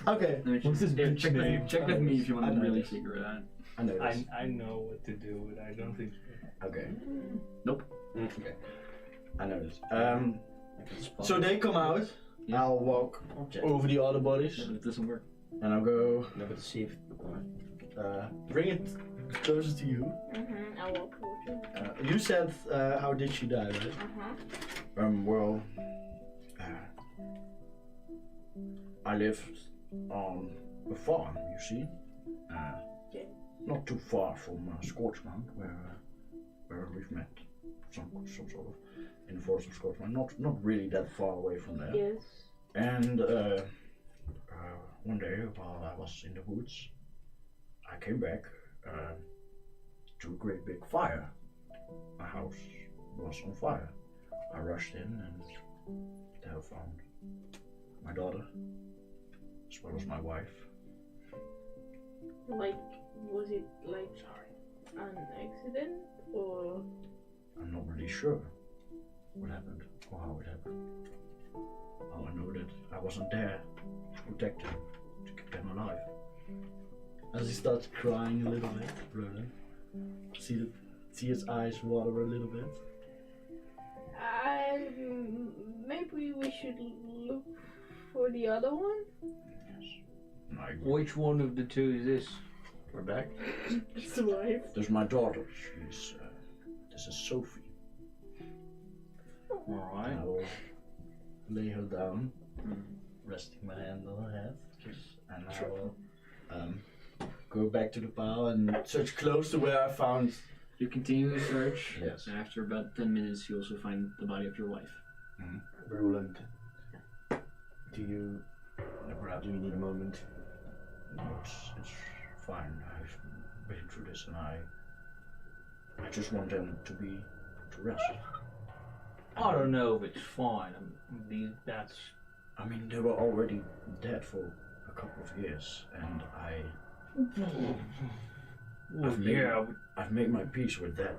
Okay, What's this bitch check name? check with me if you want I to know really this. figure it out. I know this. I know what to do, but I don't think so. Okay. Nope. Okay. I know this. So they come out. Yeah. I'll walk over the other bodies, But it doesn't work. and I'll go Never to see if bring it closer to you. I'll walk towards you. You said, how did she die, right? Well, I lived on a farm, you see. Not too far from Scorchmount, where we've met. Some sort of in the forest of Scorchmount. Not really that far away from there. Yes. And one day while I was in the woods, I came back to a great big fire. My house was on fire. I rushed in and there I found my daughter, as well as my wife. Like, was it like an accident or? I'm not really sure what happened or how it happened. All I know that I wasn't there to protect him, to keep him alive. As he starts crying a little bit, Roland, see his eyes water a little bit. Maybe we should look for the other one. Yes. And I agree. Which one of the two is this? We're back. It's the wife. There's my daughter. This is Sophie. Alright. I will lay her down, resting my hand on her head, and I will go back to the pile and search close to where I found. You continue the search. Yes. And after about 10 minutes, you also find the body of your wife. Roland, do you need a moment? No, it's fine. I've been through this, and I just want them to rest. I don't know if it's fine. That's. I mean, they were already dead for a couple of years, and I've made my peace with that.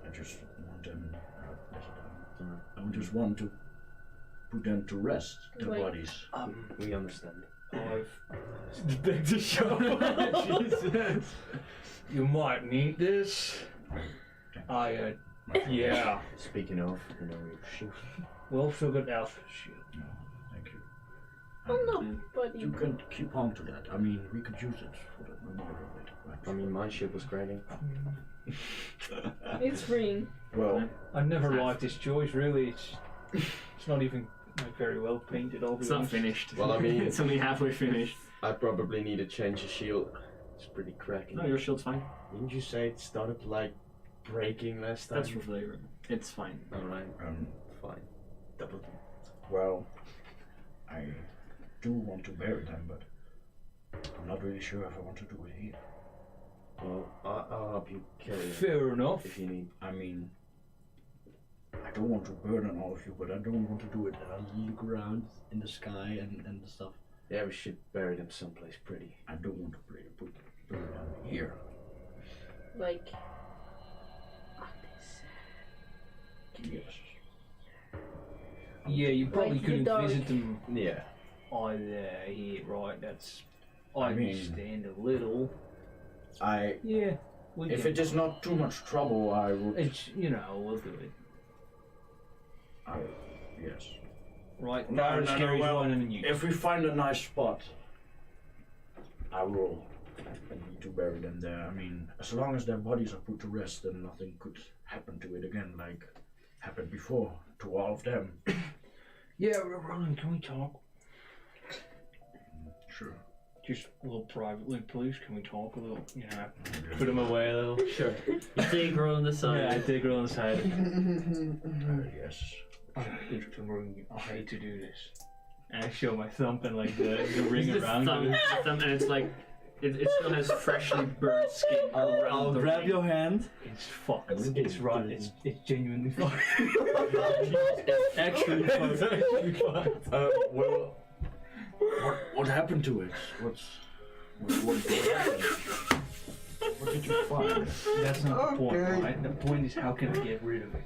I just want them. I just want to put them to rest, their bodies. We understand. It's big to show. Jesus. You might need this. Yeah. Speaking of, Well, figured out for shit. No, thank you. Oh no, buddy. You can keep on to that. I mean, we could use it for the memorial later, right? I mean, my ship was grading. It's green. Well, I never liked this choice. Really, it's not even like very well painted. I'll be It's not honest. finished. Well, I mean- it's only halfway finished. I probably need to change the shield. It's pretty cracking. No, your shield's fine. Didn't you say it started like breaking last time? That's for flavor. It's fine. Alright, fine. Double. well, I do want to bury them, but I'm not really sure if I want to do it here. Well, I'll help you carry it Fair enough. if you need. I mean, I don't want to burden all of you, but I don't want to do it. Look around in the sky and the stuff. Yeah, we should bury them someplace pretty. I don't want to bury them here. Like on this. Yes. Yeah, you probably Like couldn't the dark. visit them Yeah. either here, right? That's. I I mean- understand a little. Yeah. If it is not too much trouble, I would. It's, we'll do it. Yes. Right, No, now Scary's well, lining and you. if we find a nice spot, I will need to bury them there. I mean, as long as their bodies are put to rest, then nothing could happen to it again, like happened before to all of them. Yeah, Roland, can we talk? Sure. Just a little privately, please. Can we talk a little? Put him away a little. Sure. You take her on the side. Yeah, I take her on the side. Yes. I hate to ring. I hate to do this. And I show my thumb and like the ring It's around thumb, it. and it's like it still has freshly burnt skin around I'll the grab ring. your hand. It's fucked. It's right. It's genuinely fucked. It's actually fucked. It's actually fucked. Well, what happened to it? What happened? What did you find? That's not the point, right? The point is, how can I get rid of it?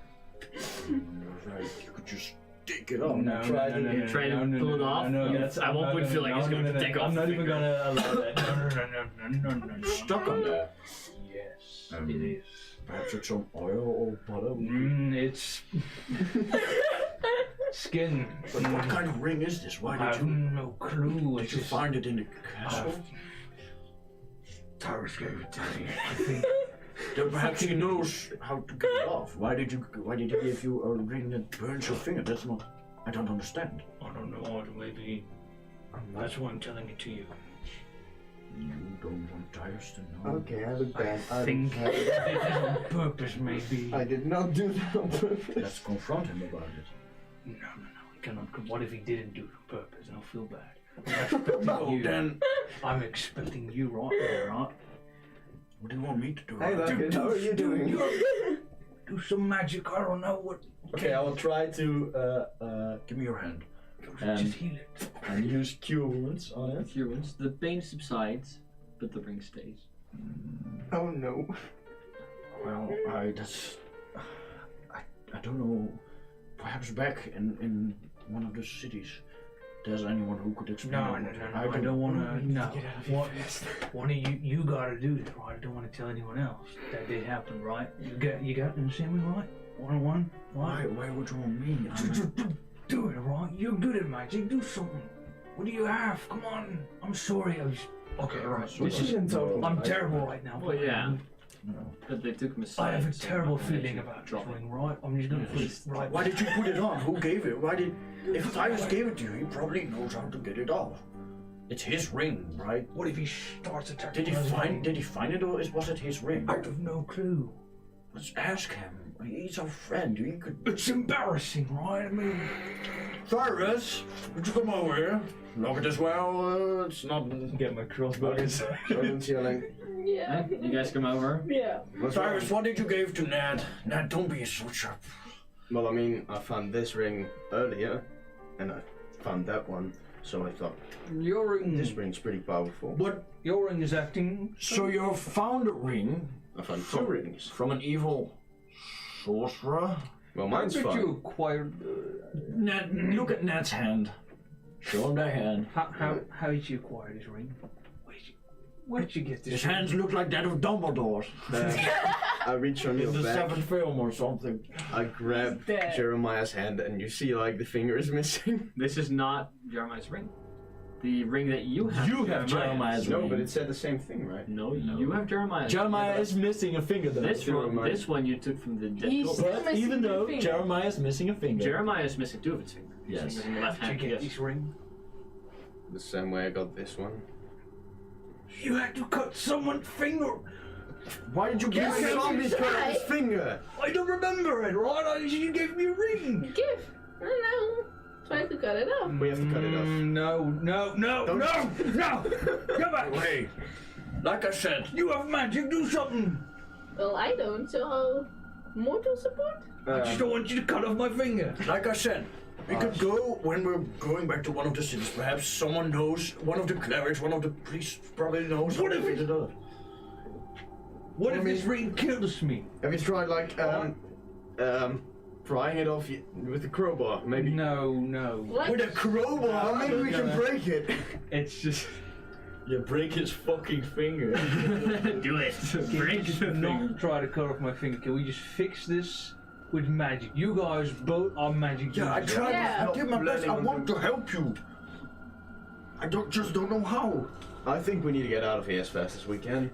Right, you could just take it off. No, try to You're trying to pull it off? At one point feel like he's going to take off I'm the not even finger. gonna allow that. No. Stuck on there. Yes, Um, it is. Perhaps it's some oil or butter. It's skin. But what kind of ring is this? Why I did have you? no clue. Did you find it in the castle? Tyrus gave it to me. I think. Then perhaps he knows how to get it off. Why did he give you a ring that burns your finger? That's not. I don't understand. I don't know. Maybe that's why I'm telling it to you. You don't want Tyrus to know. Okay, I look bad. I think he did it on purpose. Maybe. I did not do that on purpose. Let's confront him about it. No. He cannot. What if he didn't do it on purpose? I'll feel bad. I'm expecting you. Then I'm expecting you right there, right? What do you want me to do? Hey, Duncan, how are you doing? Do some magic. I don't know what. Okay, I will try to Give me your hand. Just heal it. and use cure wounds on it. Cure wounds. The pain subsides, but the ring stays. Oh no. Well, I don't know. Perhaps back in one of the cities, there's anyone who could explain. No. I don't want to. No. One of you gotta do this, right? I don't want to tell anyone else that did happen, right? You got to understand me, right? 1-on-1, right? Why would you want me? Do it, right? You're good at magic. Do something. What do you have? Come on. I'm sorry. I was. Okay, right. This isn't talking. I'm terrible right now. Well, yeah. But they took him aside. I have a so terrible I'm not gonna feeling let you about drop this it. ring, right? I'm just gonna put it right. Why did you put it on? Who gave it? If Cyrus gave it to you, he probably knows how to get it off. It's his ring, right? What if he starts attacking? Did he us? find it, or was it his ring? I have no clue. Let's ask him. He's our friend. He could. It's embarrassing, right? I mean, Cyrus, would you come over here? Look at this well. It's not. get my crossbow. Someone's yelling. Yeah. You guys come over. Yeah. Cyrus, what did you give to Ned? Ned, don't be such a. Well, I mean, I found this ring earlier, and I found that one, so I thought Your ring. this ring's pretty powerful. But Your ring is acting. so you found a ring I found two rings. from an evil sorcerer? Well, How mine's did fine. you acquire? Ned, look at Ned's hand. Show him the hand. How did you acquire this ring? Where did you get this? His ring? hands look like that of Dumbledore's I reach on your in the back, seventh film or something. I grab Dead. Jeremiah's hand, and you see like the finger is missing. This is not Jeremiah's ring. The ring that you have. You have Jeremiah's No, ring. but it said the same thing, right? No, you have Jeremiah's. Jeremiah ring. is missing a finger though. This one you took from the dead He's goat. still But even missing the though finger. Jeremiah is missing a finger. Jeremiah is missing two of its fingers. Yes. His fingers in the left Did you hand. get Yes. this ring? The same way I got this one. You had to cut someone's finger. Why did you give Yes, him? you Somebody cut tried. his finger! I don't remember it, right? You gave me a ring. Give. I don't know. Try to cut it off. We have to cut it off. No. Come back. Hey, like I said, You have magic. Do something. Well, I don't, so mortal support? I just don't want you to cut off my finger. like I said, we could go when we're going back to one of the cities. Perhaps someone knows, one of the clerics, one of the priests probably knows. What how if to it- fix up. What if this ring kills me? Have you tried like prying it off with a crowbar? Maybe. No. What? With a crowbar? Maybe we can break it. It's just You break his fucking finger. Do it. Break the finger. not try to cut off my finger. Can we just fix this with magic? You guys both are magic. Yeah, I users. tried. Yeah. I did my best. I want to help you. I just don't know how. I think we need to get out of here as fast as we can.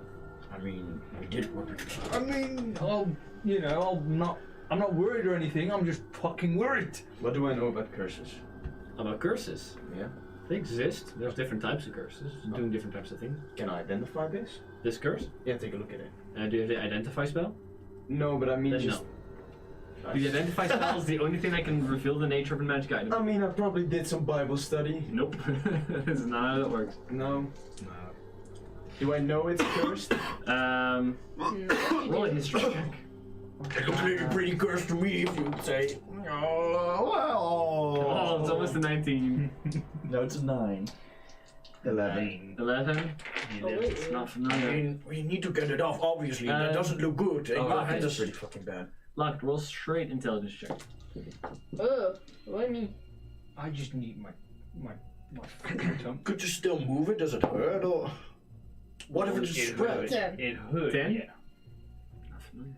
I mean, we did what we could. I mean, I'm not worried or anything. I'm just fucking worried. What do I know about curses? About curses. Yeah. They exist. There's different types of curses, doing different types of things. Can I identify this? This curse? Yeah, take a look at it. Do you have the identify spell? No, but I mean Then just. no. The identify spell is the only thing that can reveal the nature of a magic item. I mean, I probably did some Bible study. Nope. This is not how that works. No. Do I know it's cursed? No, you Roll a didn't. history check. It looks like a pretty curse to me if you would say. Oh, it's almost a 19. No, it's a 9. 11. 11? Oh, wait, It's not I familiar. mean, we need to get it off, obviously. That doesn't look good. oh, Your okay. hand is pretty fucking bad. Locked, roll straight intelligence check. Oh, why me? I just need my finger tongue. Could you still move it? Does it hurt? Or what if it's spread? 10. It hurt. 10? Yeah. Not familiar.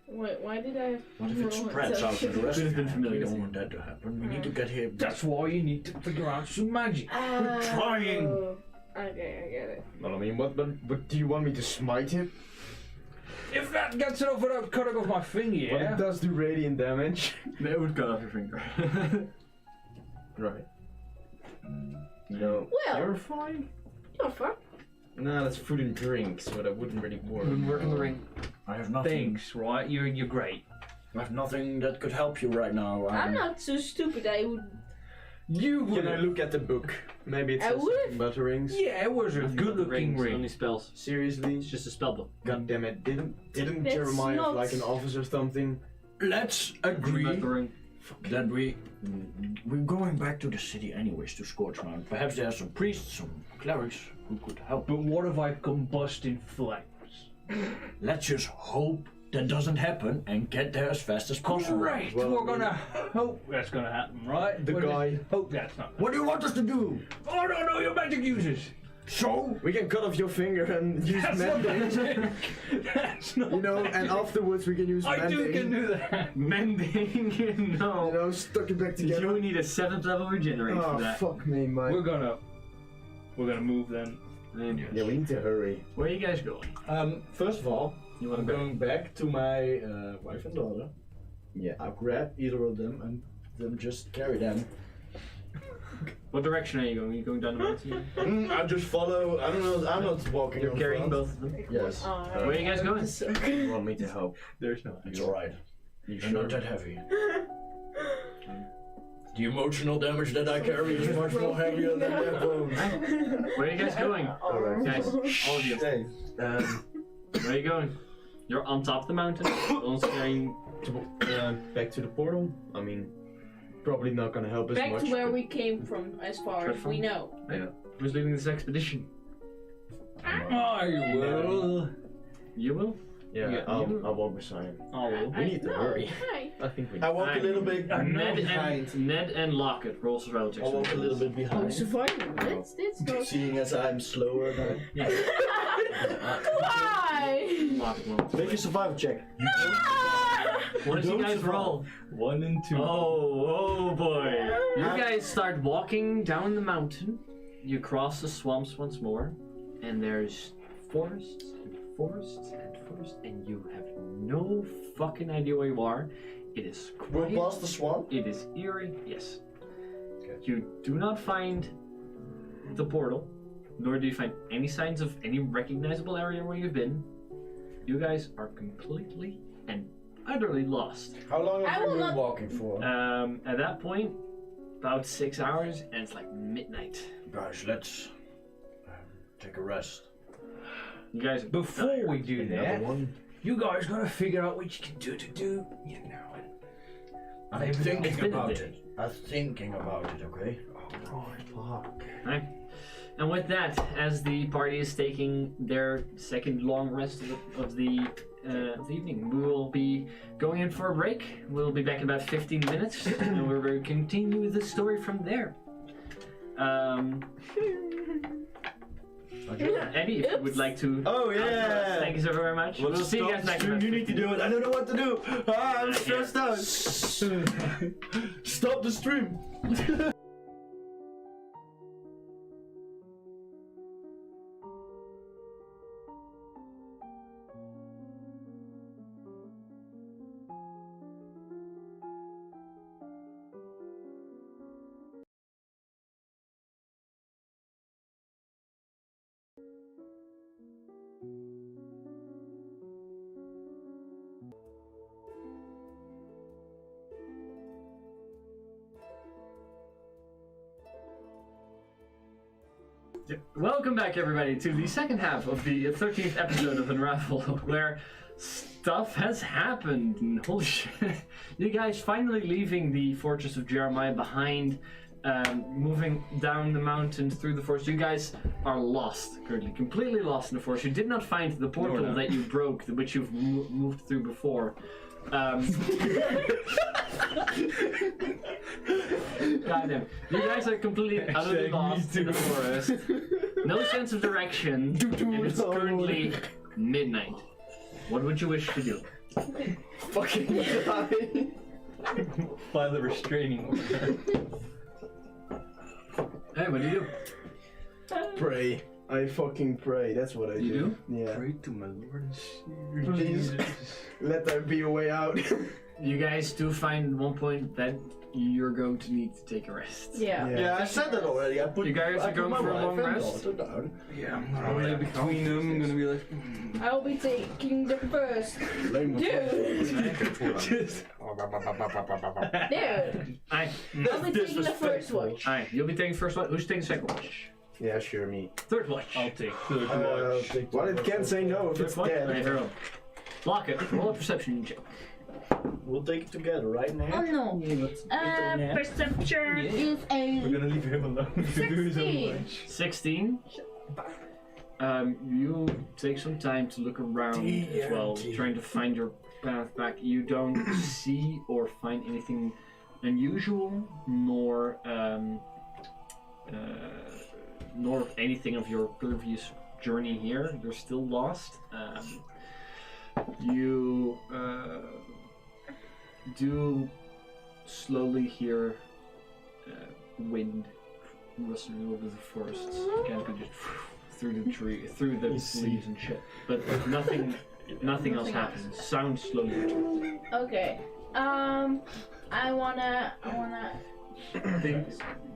Wait, why did I have What if it roll spreads out to the rest Could have of been you? familiar. We don't want that to happen. We need to get here. That's why you need to figure out some magic. trying. Oh, okay, I get it. Well, I mean, what do you want me to smite it? If that gets it off without cutting off my finger, Well, yeah. it does do radiant damage. That would cut off your finger. Right. No. Well, You're fine. you're fine. No, that's food and drink, so that wouldn't really work. Wouldn't work in the ring. I have nothing. Thanks, right? You're great. I have nothing that could help you right now. I'm not so stupid. I would. You would. Can I look at the book? Maybe it's I just would've- something about the rings. Yeah, it was a Nothing good but the looking rings, ring. Only spells. Seriously? It's just a spell book. God damn it! Didn't That's Jeremiah have not- like an office or something? Let's About agree the ring. that we're going back to the city anyways to Scorchmount. Perhaps there are some priests, some clerics who could help. But what if I combust in flames? Let's just hope that doesn't happen and get there as fast as possible. Great, Well, we're gonna hope that's gonna happen, right? The We're guy- just hope that's not. What do you want us to do? Oh no, no, your magic users. So? We can cut off your finger and use That's not mending. magic. That's not. You know, and afterwards we can use I mending. can do that. Mending? You No. know, stuck it back together. You need a 7th level regenerate Oh for that. fuck me, mate. We're gonna move then. And Yeah, we need to hurry. where are you guys going? First of all, You want I'm to go? going back to my wife and daughter. Yeah. I'll grab either of them and then just carry them. What direction are you going? Are you going down the mountain? I'll just follow. I don't know. I'm not walking. You're on carrying front. both of them. Yes, Where are you guys going? You want me to help? There's no. it's alright. You They're not sure? that heavy. The emotional damage that I carry is much more heavier than their bones. Where are you guys going? Alright. Guys, all of you. Hey, Where are you going? You're on top of the mountain. Don't carrying. back to the portal. I mean, probably not gonna help us Back much. to where but- we came from, as far as we know. Who's leading this expedition? I will. You will? Yeah, Yeah, I'll you- walk beside him. I will. We need to hurry. Hi. I think we. I walk a little bit. Ned and Lockett roll survival checks. I walk a little bit Oh, behind. surviving. That's go. Seeing as I'm slower than. Why? Lockett roll. Make a survival check. What did you Don't guys survive. roll? 1 and 2. Oh boy. You guys start walking down the mountain. You cross the swamps once more. And there's forests and forests and forests. And you have no fucking idea where you are. It is We're quiet. past the swamp. It is eerie. Yes. Okay. You do not find the portal. Nor do you find any signs of any recognizable area where you've been. You guys are completely and utterly lost. How long I have will we been not- walking for? At that point, about 6 hours, and it's like midnight. Guys, let's take a rest. You guys. Before we do Another that, one. you guys gotta figure out what you can do to do. You know. I'm It's thinking been a about day. it. I'm thinking about it. Okay. Fuck. Right. And with that, as the party is taking their second long rest of the evening, we will be going in for a break. We'll be back in about 15 minutes, and we're going to continue the story from there. Eddie, if you would like to. Oh yeah! Thank you so very much. We'll see you guys next time. You need to do it. I don't know what to do. Ah, I'm stressed out. Stop the stream. Welcome back, everybody, to the second half of the 13th episode of Unravel, where stuff has happened. And holy shit. You guys finally leaving the Fortress of Jeremiah behind, moving down the mountain through the forest. You guys are lost, currently, completely lost in the forest. You did not find the portal that you broke, which you've moved through before. Goddamn. You guys are completely utterly lost in the forest. No sense of direction. And it's currently midnight. What would you wish to do? Fucking die. By the restraining order. Hey, what do you do? Pray. I fucking pray. That's what I do. You do? Yeah. Pray to my Lord and Savior Please. Jesus. Let there be a way out. You guys do find at one point that you're going to need to take a rest. Yeah. Yeah, I said that already. I put. You guys I are put going my for a wife long and rest? daughter down. Yeah, I'm gonna lay between them. I'm gonna be like. I'll be taking the first. Lame. Dude! Just. Dude! Aye. I'll be taking the first watch. Alright, you'll be taking first watch. Who's taking second watch? Yeah, sure, me. Third watch. I'll take third watch. Well, it can't say no if Third it's watch. Alright, dead. here we go. Lock it. Roll a perception check. We'll take it together, right now. Oh no. Perception is We're a gonna leave him alone to do his own 16. watch. 16. You take some time to look around as well, trying to find your path back. You don't see or find anything unusual, nor anything of your previous journey here. You're still lost. You do slowly hear wind rustling over the forest. Again, just through the tree, through the leaves and shit. But nothing else happens. Sound slowly returns. Okay. I wanna.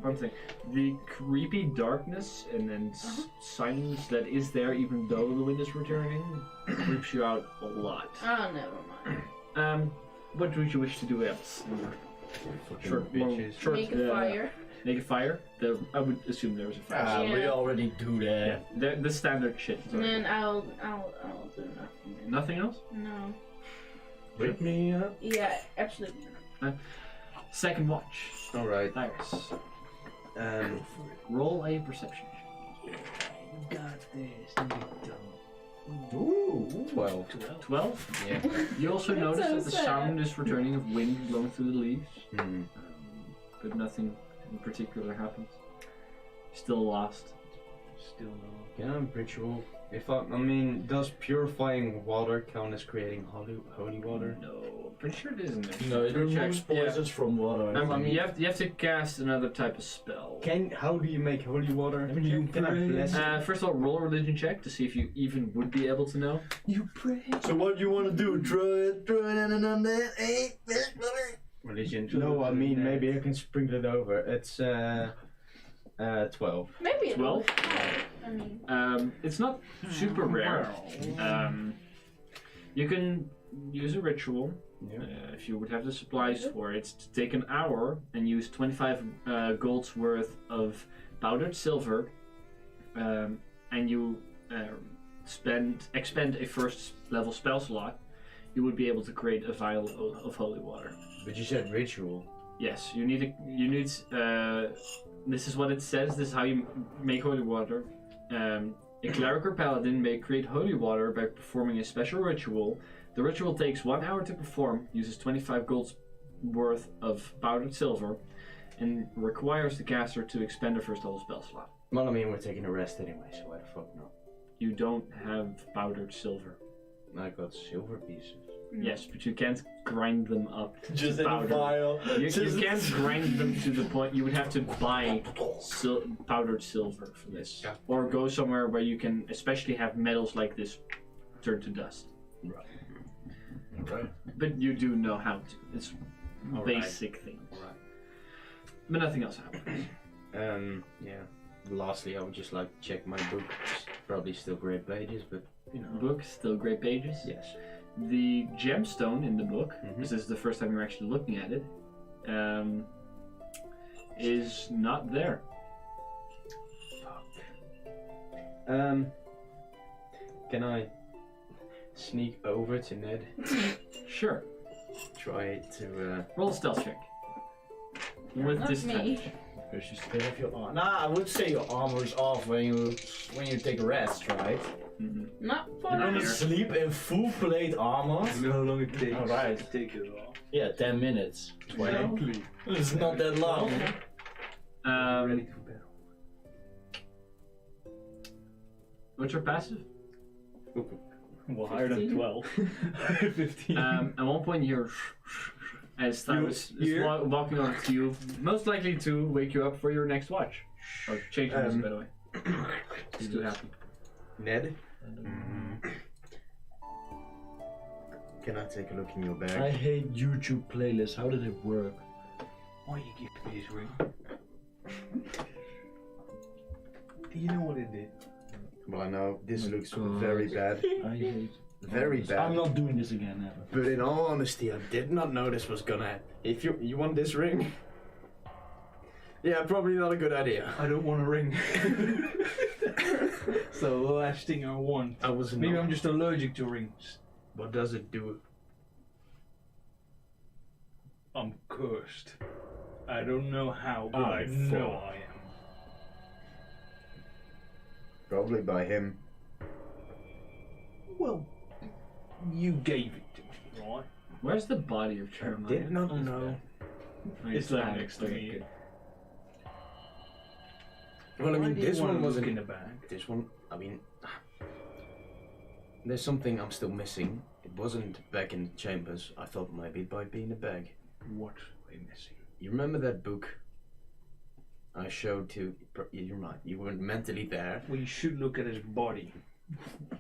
One thing, the creepy darkness and then silence that is there, even though the wind is returning, creeps you out a lot. Oh, never mind. What would you wish to do else? Short, Make a fire. Make a fire. I would assume there was a fire. Yeah. We already do that. Yeah, the standard shit. And then I'll do nothing. Nothing else? No. Wake me up. Yeah, absolutely not. Second watch. Alright. Tyrus. Roll a perception. You got this. Ooh. 12. 12? Yeah. You also That's notice so that the sad. sound is returning of wind blowing through the leaves, Hmm. but nothing in particular happens. Still lost. Still no. Yeah, I'm pretty sure. Does purifying water count as creating holy water? No, I'm pretty sure it isn't. No, it Check. removes poisons from water. You have to cast another type of spell. How do you make holy water? Can I bless it? First of all, roll a religion check to see if you even would be able to know. You pray. So what do you want to do? Throw it in on that? Religion? No, maybe I can sprinkle it over. It's 12. Maybe it 12? will. I mean, It's not super rare. You can use a ritual Yeah. if you would have the supplies for it to take an hour and use 25 gold's worth of powdered silver, and you expend a first level spell slot. You would be able to create a vial of holy water. But you said ritual. Yes, you need. This is what it says. This is how you make holy water. A cleric or paladin may create holy water by performing a special ritual. The ritual takes 1 hour to perform, uses 25 gold's worth of powdered silver, and requires the caster to expend a first level spell slot. Well, we're taking a rest anyway, so why the fuck not? You don't have powdered silver. I got silver pieces. Yes, but you can't grind them up. Just to in a powder. vial. You can't grind them to the point. You would have to buy powdered silver for this, Yeah. or go somewhere where you can, especially have metals like this, turn to dust. Right. But you do know how to. It's Alright. basic things. Alright. But nothing else happens. Yeah. Lastly, I would just like to check my book. It's probably still great pages, but you know. Book still great pages. Yes. The gemstone in the book, Mhm. because this is the first time you're actually looking at it, is not there. Can I sneak over to Ned? Sure. Try to. Roll a stealth check. With not disadvantage. me. Because you still have your armor. Nah, I would say your armor is off when you take a rest, right? Mhm. Not for You're I'm not gonna here. sleep in full plate armor. You know how long it takes Alright. to take it off. Yeah, 10 minutes. 20. Exactly. It's not that long. Ready for battle. What's your passive? Well, higher than 15. 12. 15. At one point you're as Cyrus is You're- walking over to you, most likely to wake you up for your next watch. Or change your music, by the way. Just too happy. Ned? Can I take a look in your bag? I hate YouTube playlists. How did it work? Why you give me this ring? Do you know what it did? Well, I know this Oh looks God. very bad. I hate. Very bad. I'm not doing this again ever. But in all honesty, I did not know this was gonna happen. If you want this ring, Yeah, probably not a good idea. I don't want a ring. So the last thing I want. I was Maybe not. I'm just allergic to rings. What does it do? I'm cursed. I don't know how, but I I'm know fucked. I am. Probably by him. Well, you gave it to me, right? Where's the body of Jeremiah? Did not know. It's right next to me. Good. Well, I Why mean, do you this wanna one look wasn't in the bag. This one, I mean, there's something I'm still missing. It wasn't back in the chambers. I thought maybe it might be in the bag. What are you missing? You remember that book I showed to? You're right. You weren't mentally there. Well, you should look at his body,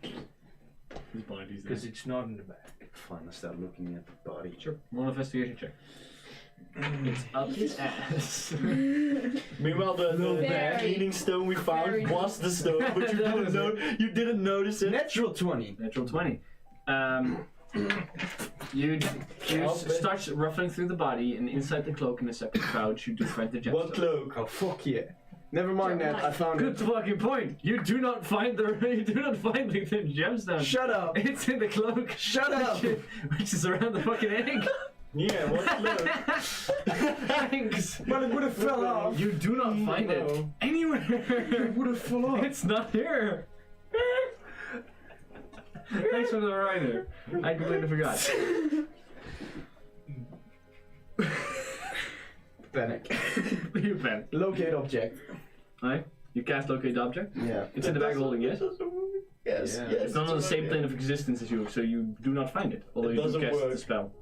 His body's because there. it's not in the bag. Fine, I start looking at the body. Sure. Roll an investigation check. It's up his ass. Meanwhile, the Very- cleaning stone we found very was the stone, but you That didn't was know. You didn't notice it. Natural 20. Natural 20. You start ruffling through the body, and inside the cloak in a separate pouch, you do find the gemstone. What cloak? Oh fuck yeah! Never mind that. I found Good it. fucking point. You do not find the the gemstone. Shut up! It's in the cloak. Shut up! Which is around the fucking egg. Yeah, what cloak? Thanks. But it would have fell off. You do not find it No. anywhere. It would have fell off. It's not here. Thanks for the reminder. I completely forgot. Panic. You pen. Locate object. Alright. You cast locate object. Yeah. It's in the bag holding, yes? Yes, Yeah. yes. It's not on the same plane of existence as you, so you do not find it. Although It you do doesn't cast work. the spell.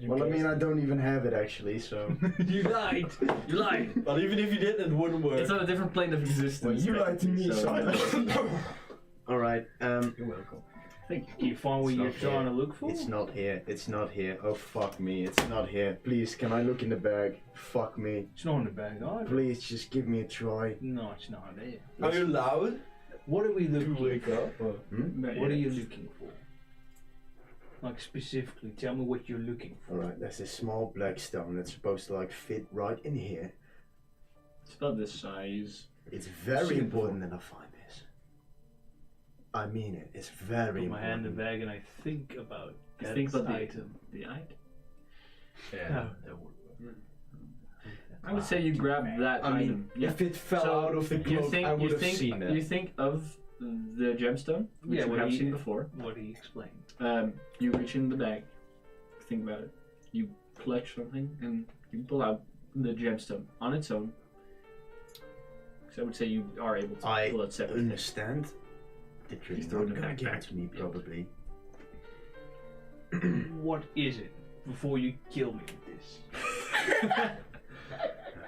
Well, I mean, I don't even have it actually, so. You lied. You lied. But even if you did, it wouldn't work. It's on a different plane of existence. Well, you lied to me, technically, so. All right. You're welcome. Thank you. You find what It's you're not trying here. to look for? It's not here. It's not here. Oh fuck me! It's not here. Please, can I look in the bag? Fuck me. It's not in the bag either. Please, just give me a try. No, it's not there. Are you loud? What are we looking To wake for? up? Or? What are you looking for? Like specifically, tell me what you're looking for. All right. There's this small black stone that's supposed to like fit right in here. It's about this size. It's very Seen it important that I find this. I mean it. It's very Put my hand in important. the bag and I think about You that think about the item. The item. No, that would work. I would say you grab that I mean, item. Yeah. if it fell So out of the you cloak, think I would you have think seen that. you think of the gemstone, which Yeah, you what have he- seen before. What he explained. You reach in the bag, think about it. You clutch something and you pull out the gemstone on its own. So I would say you are able to I pull it separately. understand that you're He's throwing not it gonna back give it back. to me, probably. What is it? Before you kill me with this.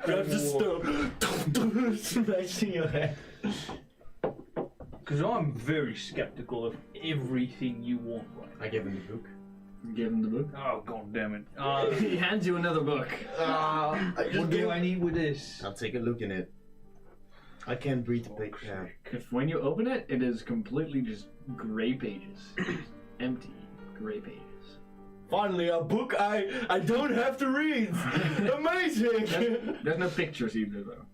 Grab the stone. Smashing your head. Because I'm very skeptical of everything you want right I gave him the book. Give him the book. now. Oh, god damn it. He hands you another book. What do I need with this? I'll take a look in it. I can't read the page. Yeah. If when you open it, it is completely just gray pages, empty gray pages. Finally, a book I don't have to read. Amazing. There's no pictures either though.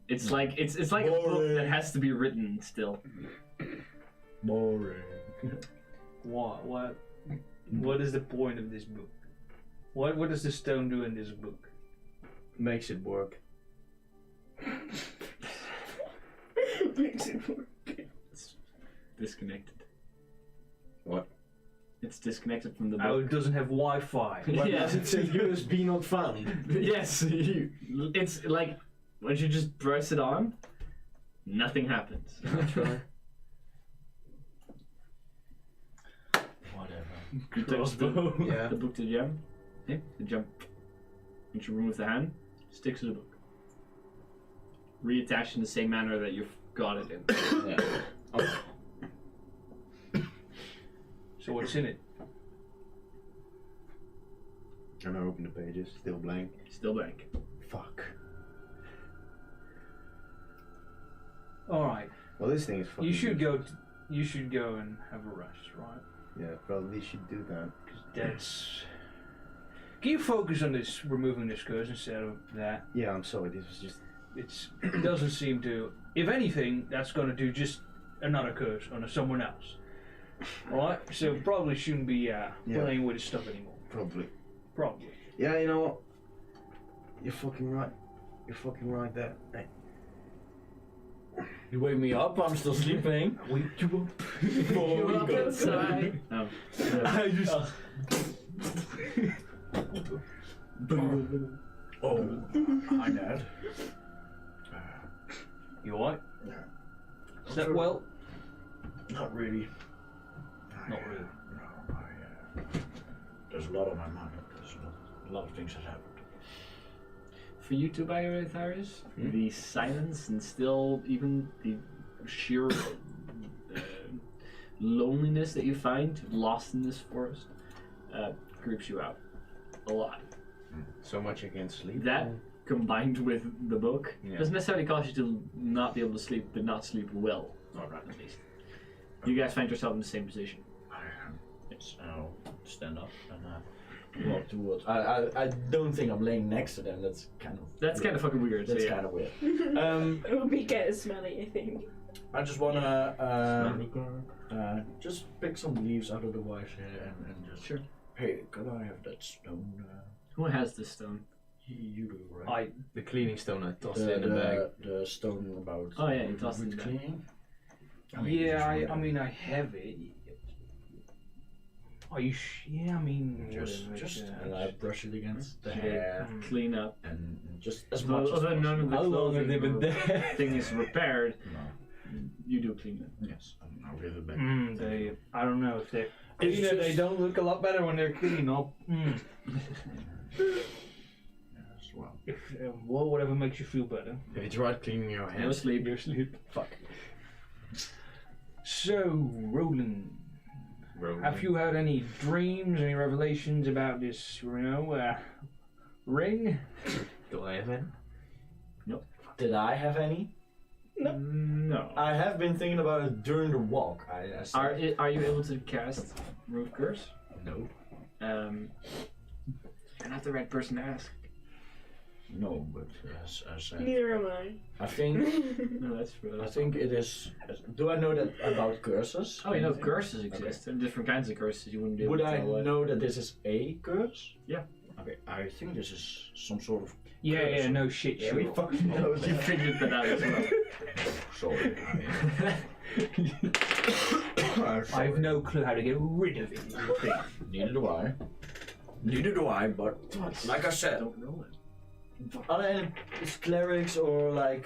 It's like it's like a book Boring. that has to be written still. Boring. What is the point of this book? What does the stone do in this book? Makes it work. It's disconnected. What? It's disconnected from the Oh, book. it doesn't have Wi-Fi. Why Yeah. does it say USB not found? Yes, it's like when you just press it on, nothing happens. Try. Whatever. You touch the, Yeah. the book to the gem. Yeah, the gem. Once you remove the hand, sticks to the book. Reattached in the same manner that you've got it in. Yeah. Oh. So what's in it? And I open the pages, still blank. Still blank. Fuck. All right. Well, this thing is fucking. You should good. go. You should go and have a rest, right? Yeah, probably should do that. Because that's. Can you focus on this, removing this curse instead of that? Yeah, I'm sorry. This was just It doesn't seem to. If anything, that's going to do just another curse on someone else. Right? So probably shouldn't be playing with his stuff anymore. Probably. Probably. Yeah, you know what? You're fucking right. You're fucking right there. Hey. You wake me up, I'm still sleeping. Wake you up. Before we go outside. No. I just. Oh, hi, Dad. You alright? Yeah. Slept well? Not really. Not really. No, there's a lot on my mind. There's a lot of things that happened. For you too, by the way, Tyrus, the silence and still even the sheer loneliness that you find lost in this forest creeps you out a lot. So much I can't sleep. That combined with the book Yeah. doesn't necessarily cause you to not be able to sleep, but not sleep well, at least. You guys find yourself in the same position. I'll stand up and walk towards. I don't think I'm laying next to them. That's kind of. That's kind of fucking weird. That's so yeah. kind of weird. It would be kind of smelly, I think. I just wanna just pick some leaves out of the wife's hair and just. Sure. Hey, could I have that stone? Who has this stone? You do, right? The cleaning stone, I tossed it in the bag. The stone about. Oh, yeah, you tossed it in the bag. cleaning. I mean, I have it. Are you yeah, I mean... Just and I brush it against the Okay. hair Clean up. and just as Well, much as although none of the possible. How long have they been or there? thing is repaired, No. you do clean it. Yes, I'll give it back. I don't know if they're... It's You know, they just- don't look a lot better when they're clean up. Yes, well. Well, whatever makes you feel better. Have you tried cleaning your No hands? sleep. Your sleep. Fuck. So, Roland, have you had any dreams, any revelations about this, ring? Do I have any? Did I have any? No. I have been thinking about it during the walk. I said, Are you able to cast Remove Curse? no. You're not the right person to ask. No, but as I said, Neither am I. I think No, that's true. I think it is. Do I know that about curses? Oh, you know curses exist. There are different kinds of curses. You wouldn't be able Would to I tell what. know that this is a curse? Yeah. Okay, I think this is some sort of. Yeah, no shit, Yeah, sure. we fucking know You that. figured that out as well. Sorry. I'm I sorry. have no clue how to get rid of it. Neither do I. Neither do I, but like I I said, don't know it. are there any clerics or like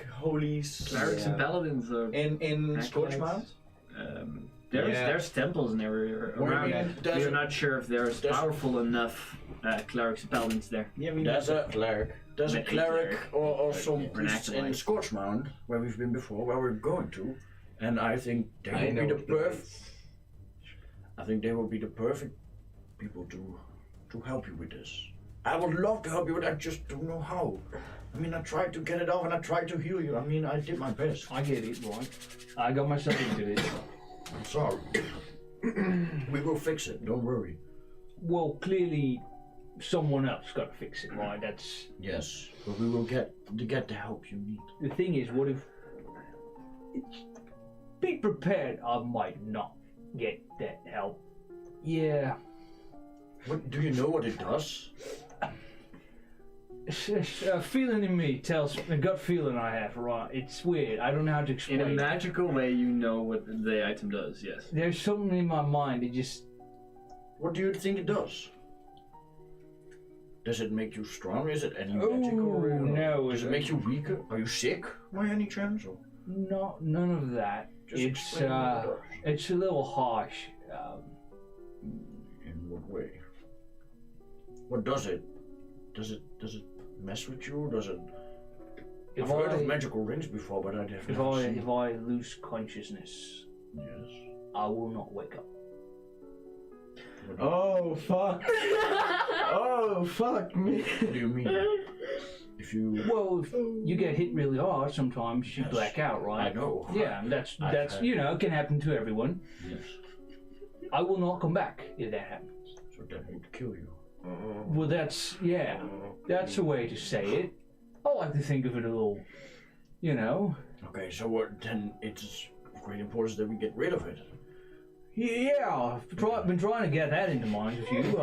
holies? Clerics and paladins are. in acolytes. Scorchmount? There's temples and everywhere around. there's We're a- not sure if there's there's- powerful enough clerics and paladins there. Yeah, I mean, There's a cleric. There's a An cleric cleric. or some Or an priests in acolyte. Scorchmount where we've been before, where we're going to, and I think they I would know be the what it perfect. is. I think they will be the perfect people to help you with this. I would love to help you, but I just don't know how. I mean, I tried to get it off and I tried to heal you. I mean, I did my best. I get it, right? I got myself into it. I'm sorry. We will fix it. Don't worry. Well, clearly, someone else got to fix it, right? That's Yes, but we will get the help you need. the thing. Is, what if? Be prepared. I might not get that help. Yeah. What do you know what it does? A feeling in me tells a gut feeling I have, right? It's weird. I don't know how to explain. In a it. magical way, you know what the item does. Yes. There's something in my mind. It just What do you think it does? Does it make you strong? Is it any magical? Oh, no, Does it make you weaker? Are you sick by any chance? Or none of that. just It's explain what it does. it's a little harsh. In what way? What does it? Does it mess with you? Does it? I've heard of magical rings before, but I have If never I seen. if I lose consciousness, Yes. I will not wake up. Oh, fuck. Oh, fuck me. What do you mean? If you, Well, if you get hit really hard, sometimes you Yes. black out, right? I know. Yeah, that's I've had- it can happen to everyone. Yes. I will not come back if that happens. So that would kill you. Well, that's a way to say it. I like to think of it a little, you know. Okay, so what, then it's of great importance that we get rid of it. Yeah, I've been trying to get that into mind with you.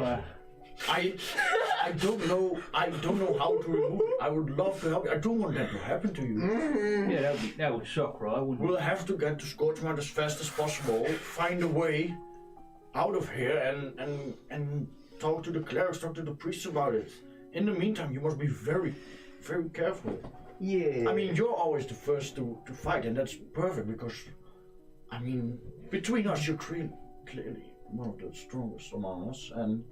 I don't know how to remove it. I would love to help you. I don't want that to happen to you. Yeah, that would suck, right? Wouldn't We'll have to get to Scorchmount as fast as possible, find a way out of here and talk to the clerics, talk to the priests about it. In the meantime, you must be very, very careful. Yeah. I mean, you're always the first to fight, and that's perfect because, I mean, between us, you're clearly one of the strongest among us, and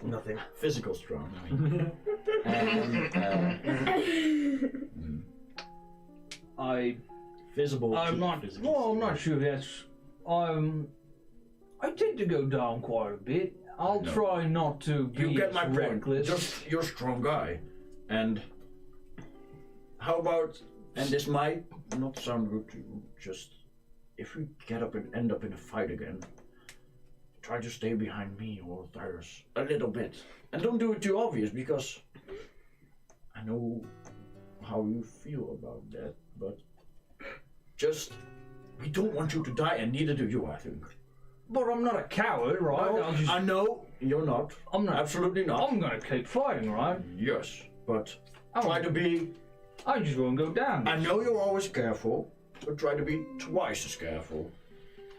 Nothing. physical strong. I mean. And visible. I'm not. physical Well, I'm strong. not sure. That's. I tend to go down quite a bit. I'll No. try not to be You get my point. reckless. You're a strong guy, and how about? And this might not sound good to you. Just if we get up and end up in a fight again, try to stay behind me or Tyrus a little bit, and don't do it too obvious because I know how you feel about that. But just we don't want you to die, and neither do you. I think. But I'm not a coward, right? No, I'll just, I know you're not. I'm not. Absolutely not. I'm gonna keep fighting, right? Yes, but I try won't- to be. I just won't go down. I know you're always careful, but try to be twice as careful.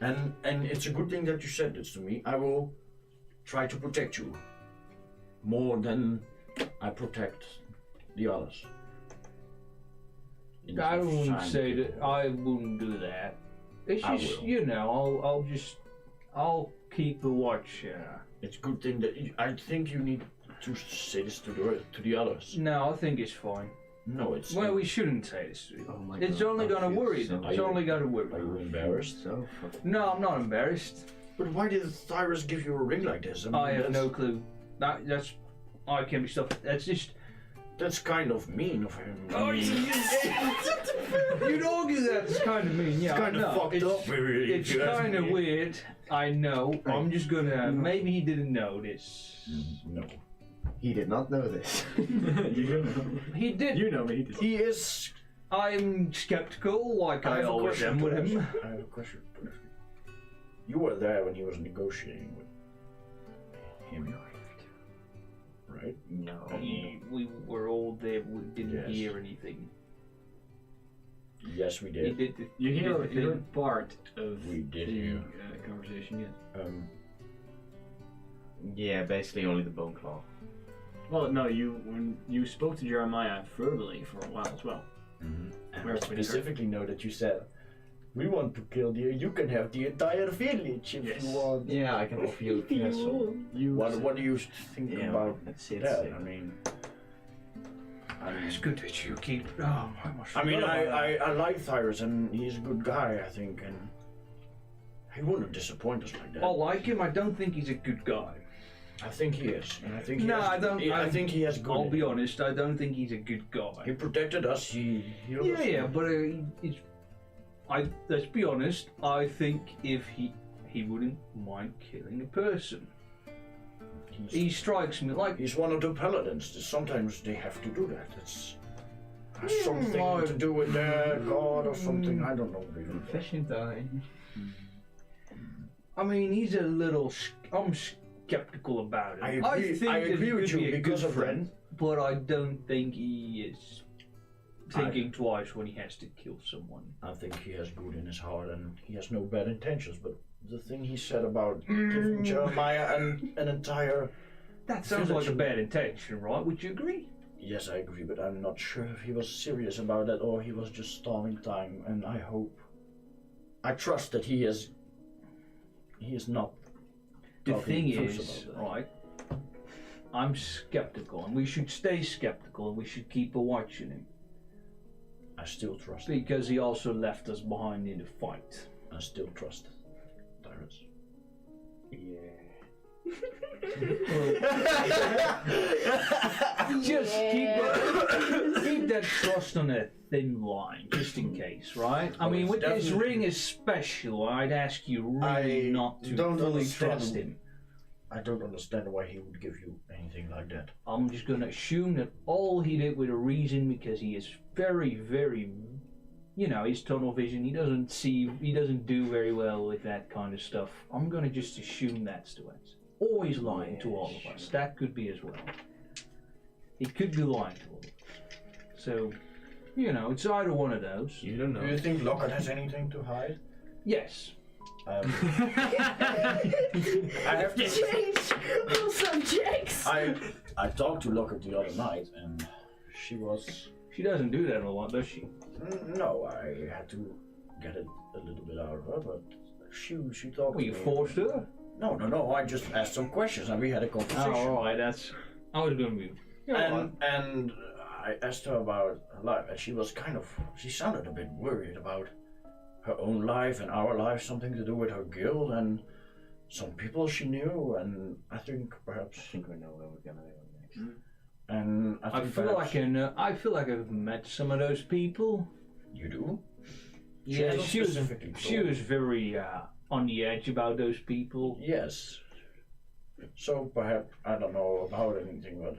And it's a good thing that you said this to me. I will try to protect you more than I protect the others. In I the wouldn't sign say of that. it. I wouldn't do that. It's I just, will. you know, I'll keep a watch. It's a good thing that I think you need to say this to the others. No, I think it's fine. No, it's. Well, we shouldn't say this to you. Oh my It's God, only I gonna feel worry so them. Are It's you- only gonna worry Are you them. embarrassed? So fucking. No, I'm not embarrassed. But why did Cyrus give you a ring like this? I have that's- no clue. That's. I can be stuff. That's just. That's kind of mean of him. Oh, I mean, You'd argue that's kind of mean, yeah. it's kind of no, fucked it's, up, really. It's if you ask kind of me. weird. I know. I'm just gonna. Maybe he didn't notice. No. He did not know this. He did. You know me. He is. I'm skeptical, like I have a always question am to with ask. him. I have a question to ask you. You were there when he was negotiating with him, right? No. We were all there. We didn't Yes. hear anything. Yes, we He did. did. You he hear did the you thing. heard part of We did the hear. conversation, yes. Yeah, basically only the bone claw. Well, no, when you spoke to Jeremiah verbally for a while as well. And Where I it's been heard. specifically know that you said, "We want to kill the. You can have the entire village if Yes. you want." Yeah, I can offer you a castle. You What do you think Yeah, about that's it. that? I mean, It's good that you keep. Oh, I mean, I like Cyrus, and he's a good guy, I think, and he wouldn't disappoint us like that. I like him. I don't think he's a good guy. I think he is, and I think he No, has, I don't. I think he has good. I'll be honest. I don't think he's a good He guy. protected us. He healed us. Yeah, but it's. Let's be honest. I think if he wouldn't mind killing a person. He strikes me like. He's one of the paladins. Sometimes they have to do that. It's has something I- to do with their god or something. I don't know really. Confession time. I mean, he's a little. I'm skeptical about it. I agree- think I that agree he with could you be a because good of that. friend, but I don't think he is thinking twice when he has to kill someone. I think he has good in his heart and he has no bad intentions. But the thing he said about giving Jeremiah an entire. That sounds like a Village. bad intention, right? Would you agree? Yes, I agree, but I'm not sure if he was serious about that or he was just stalling time. And I hope, I trust that he is not. The talking thing truth is, about that. right? I'm skeptical, and we should stay skeptical, and we should keep a watch on him I still trust. Him. because he also left us behind in the fight. I still trust Tyrus. Just keep that trust on a thin line, just in case, right? I Oh, mean, it's with this definitely- ring is special. I'd ask you really I not to don't fully understand. trust him. I don't understand why he would give you anything like that. I'm just gonna assume that all he did with a reason because he is very, very, his tunnel vision. He doesn't do very well with that kind of stuff. I'm gonna just assume that's the answer. Always lying to all of us. That could be as well. He could be lying to all of us. So, it's either one of those. You don't know. Do you think Lockhart has anything to hide? Yes. I have to. Change all subjects. I talked to Lockhart the other night, and she was. She doesn't do that a lot, does she? No, I had to get it a little bit out of her, but she talked. Well, you forced her? No. I just asked some questions, and we had a conversation. Oh, alright, I was gonna be. And I asked her about her life, and she sounded a bit worried about her own life and our life, something to do with her guild and some people she knew, and I think perhaps. I think we know where we're gonna go next. And I feel like I've met some of those people. You do? Yeah, she was specifically very on the edge about those people. Yes. So perhaps I don't know about anything, but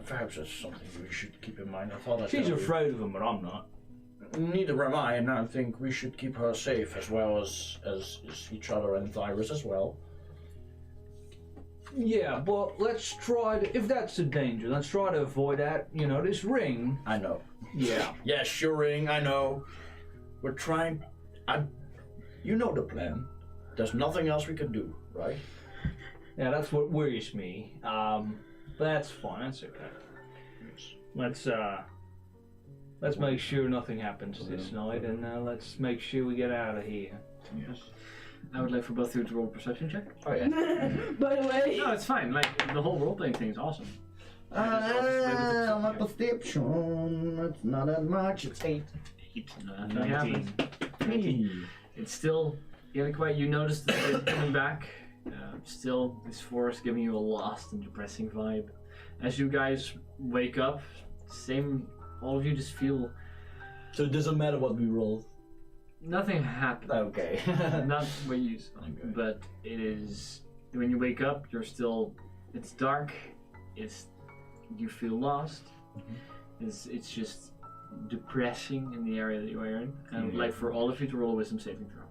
perhaps that's something we should keep in mind. I thought She's afraid of them, but I'm not. Neither am I, and I think we should keep her safe as well as each other and Tyrus as well. Yeah, but let's try to, if that's the danger, let's try to avoid that. This ring. I know. Yeah. Yes, your ring, I know. We're trying. You know the plan. There's nothing else we can do, right? Yeah, that's what worries me. But that's fine. That's okay. Let's make sure nothing happens this night, and let's make sure we get out of here. Yes. I would like for both of you to roll a perception check. Oh yeah. By the way. No, it's fine. Like, the whole role-playing thing is awesome. My perception. It's not that much. It's 8. 8. Nothing happens. It's still getting quiet. You notice the wind coming back. Still, this forest giving you a lost and depressing vibe. As you guys wake up, all of you just feel So it doesn't matter what we roll. nothing happened. Okay. Not what you saw. Okay. But it is, when you wake up, it's dark, you feel lost. It's just depressing in the area that you are in. And I would like for all of you to roll a wisdom saving throw.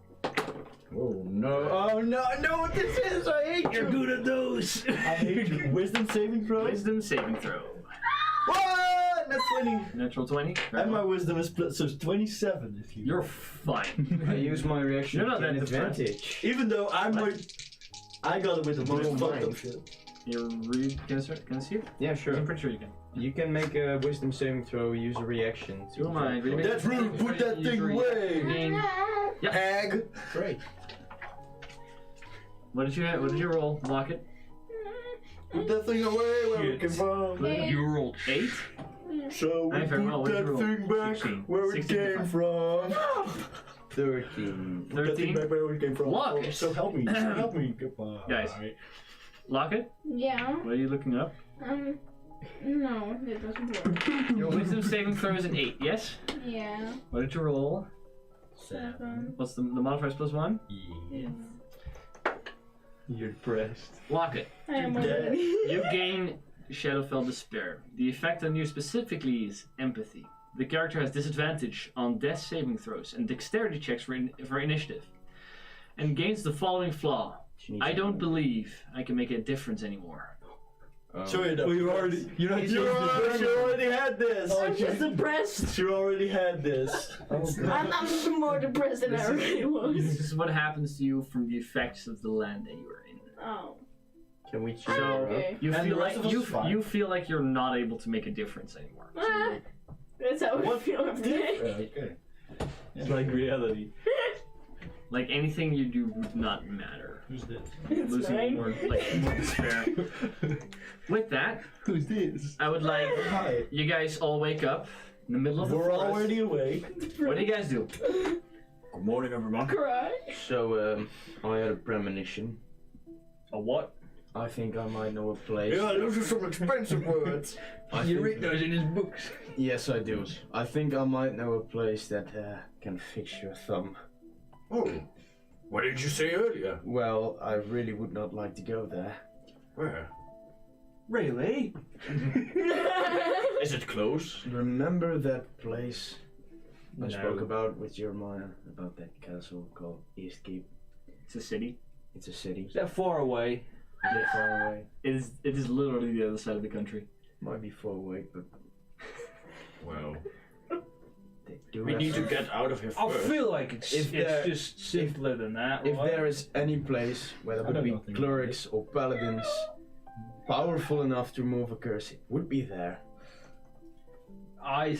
Oh no! Oh no! I know what this is. I hate you. You're good at those. I hate you. Wisdom saving throw. Wisdom saving throw. What? That's 20. Natural 20. And my wisdom is split, so it's 27. If you. You're fine. I use my reaction You're not to an that depressed. advantage. Even though I got it with the most fucked mind. up shit. Can I see it? Yeah, sure. I'm pretty sure you can. You can make a wisdom saving throw, use a reaction. Do you mind? Will you make- That's rude. Put that thing away. Gain- Yeah. Hag. Great. What did you roll? Lock it. Put that thing away where it came from. You rolled 8. So we Hey, very well. put What did you that roll? thing back 16. where it 16 came from. 13. Put that thing 13. back where it came from. Lock Oh, it. so help me. So help me. Goodbye. Guys. Lock it. Yeah. What are you looking up? No, it doesn't work. Your wisdom saving throw is an 8. Yes. Yeah. What did you roll? 7. What's the modifiers plus 1? Yes. You're depressed. Lock it. I am Dead. already. You gain Shadowfell Despair. The effect on you specifically is empathy. The character has disadvantage on death saving throws and dexterity checks for initiative. And gains the following flaw. I don't believe I can make a difference anymore. Sorry, Well, you already had this. I'm just depressed. You already had this. I'm more depressed than I already was. This is what happens to you from the effects of the land that you are in. Oh. Can we choose? So Okay. you And feel the rest like of us is fine. you feel like you're not able to make a difference anymore. So Ah. That's how I feel every day. Okay. It's like reality. like anything you do would not matter. Who's this? It's Losing mine. more despair. With that, Who's this? I would like Hi. you guys all wake up in the middle of the We're forest. already awake. What do you guys do? Good morning, everyone. Cry. So, I had a premonition. A what? I think I might know a place. Yeah, those are some expensive words. I You think- read those in his books. Yes, I do. I think I might know a place that can fix your thumb. Oh, What did you say earlier? Well, I really would not like to go there. Where? Really? Is it close? Remember that place I No. spoke about with Jeremiah? About that castle called Eastkeep? It's a city. It's a city. Is that far away? Is it far away? It is literally the other side of the country. Might be far away, but Well, they do we have need to some- get out of here I first. feel like it's If there- just simpler than that. If right? there is any place where there I would don't be know things clerics or paladins powerful enough to remove a curse, it would be there. I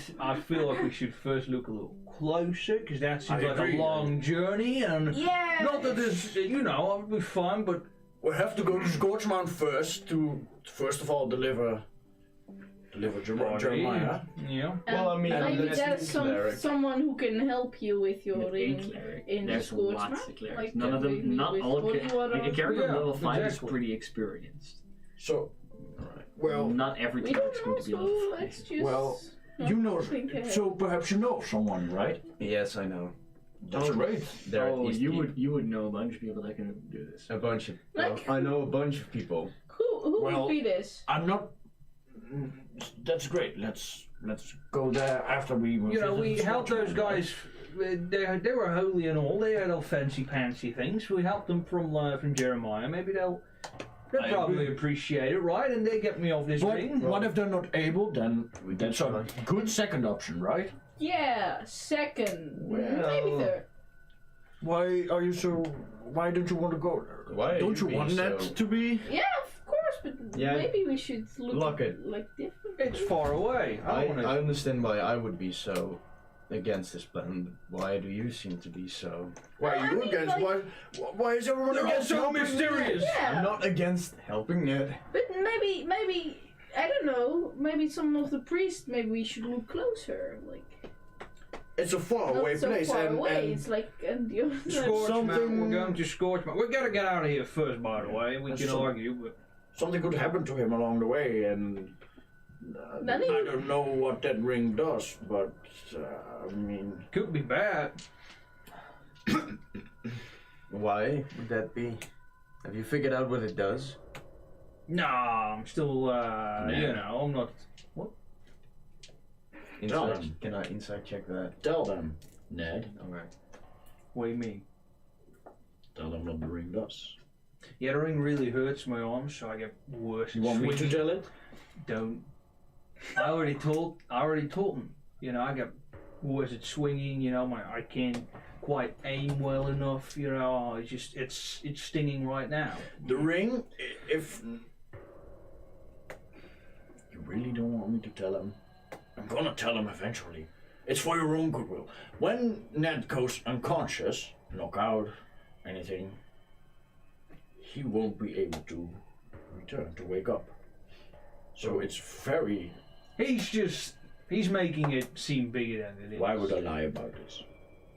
feel like we should first look a little closer because that seems I like agree. a long journey and Yeah. not that there's it would be fun, but We have to go to Scorchmount first to, first of all, deliver Jeremiah. yeah. Well, I mean, maybe let's there's be cleric. someone who can help you with your A ring cleric. in the There's Scorch lots map, of clerics. like, None of them, maybe not with all. holy water. A character Yeah, level 5 exactly. is pretty experienced. So, well, Not every We cleric's don't going know, to be so level 5. let's just. Well, not you know, think ahead. so perhaps you know someone, right? Yes, I know. That's great. There at Oh, Eastkeep. you would know a bunch of people that can do this. A bunch of. Like- I know a bunch of people. Who Well, would be this? I'm not. That's great. Let's go there after we. We helped those guys. They were holy and all. They had all fancy things. We helped them from Jeremiah. Maybe they'll I probably agree. appreciate it, right? And they get me off this But ring. what if they're not able? Then We that's can a good second option, right? Yeah, second. Well- Maybe third. Why are you so? Why don't you want to go there? Why are don't you you want being that so- to be? Yeah, of course, but Yeah. maybe we should look Lock at it. like different. It's far away. I I don't want to. understand why I would be so against this plan, but why do you seem to be so? Why I are you mean, against? like- Why is everyone They're all against so helping? mysterious. Yeah, I'm not against helping Ned. but maybe I don't know. Maybe some of the priests. Maybe we should look closer. Like It's a faraway not so place, far and, away. It's like and the other. Scorchmount. something- We're going to Scorchmount. We gotta get out of here first, by the way. We That's can some- argue, but something could happen to him along the way, and Then he I would- don't know what that ring does, but I mean, could be bad. Why would that be? Have you figured out what it does? Nah, I'm still. I'm not. Tell Inside, him. can I inside check that? tell them, Ned. Alright. What do you mean? Tell them what the ring does. Yeah, the ring really hurts my arms, so I get worse. You want me to swinging. tell it? Don't. I already told them. I get worse at swinging. I can't quite aim well enough. It's stinging right now. The ring, if you really don't want me to tell him, I'm gonna tell him eventually. It's for your own goodwill. When Ned goes unconscious, knock out, anything, he won't be able to return, to wake up. So it's very... He's making it seem bigger than it is. Why would I lie about this?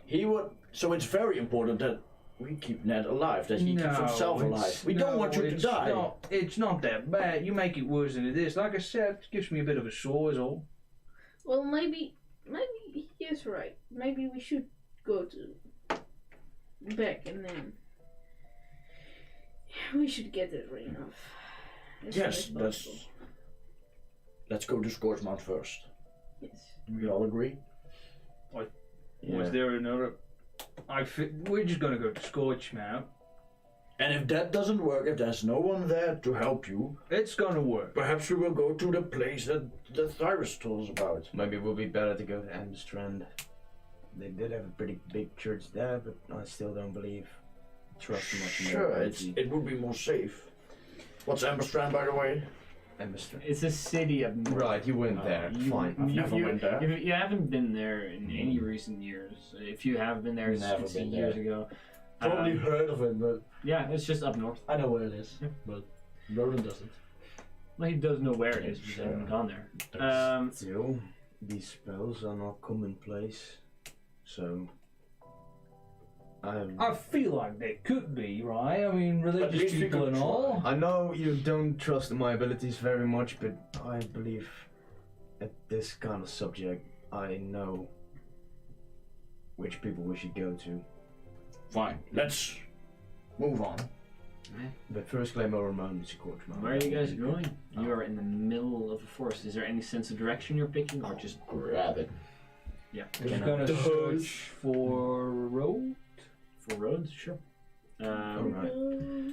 He would... So it's very important that we keep Ned alive, that he keeps himself alive. We don't want you to die. It's not that bad. You make it worse than it is. Like I said, it gives me a bit of a sore is all. Well, maybe he is right. Maybe we should go to back and then we should get the ring off. as soon Yes, as that's... possible. Let's go to Scorchmount first. Yes. We all agree? Was there another? We're just gonna go to Scorchmount. And if that doesn't work, if there's no one there to help you, It's gonna work. perhaps we will go to the place that Thyros told us about. Maybe it would be better to go to Amstrand. They did have a pretty big church there, but I still don't trust much in their Sure, ability. it would be more safe. What's Amberstrand, by the way? Amstrand. It's a city up north. Right, you went there. Fine. I've never went there. If you haven't been there in any recent years, if you have been there Never since been years there. ago, Probably heard of it, but yeah, it's just up north. I know where it is. But Roland doesn't. Well, he does know where it is, but he Sure. hasn't gone there. Still, these spells are not commonplace, so I feel like they could be, right? I mean, religious least we people could and try. all. I know you don't trust my abilities very much, but I believe at this kind of subject, I know which people we should go to. Fine. Let's move on. But first claim our mountains, Gorge Mountain. Where are you guys going? You are in the middle of the forest. Is there any sense of direction you're picking, or just grab it? Yeah. We're just gonna search for a road. For roads? Sure. Alright.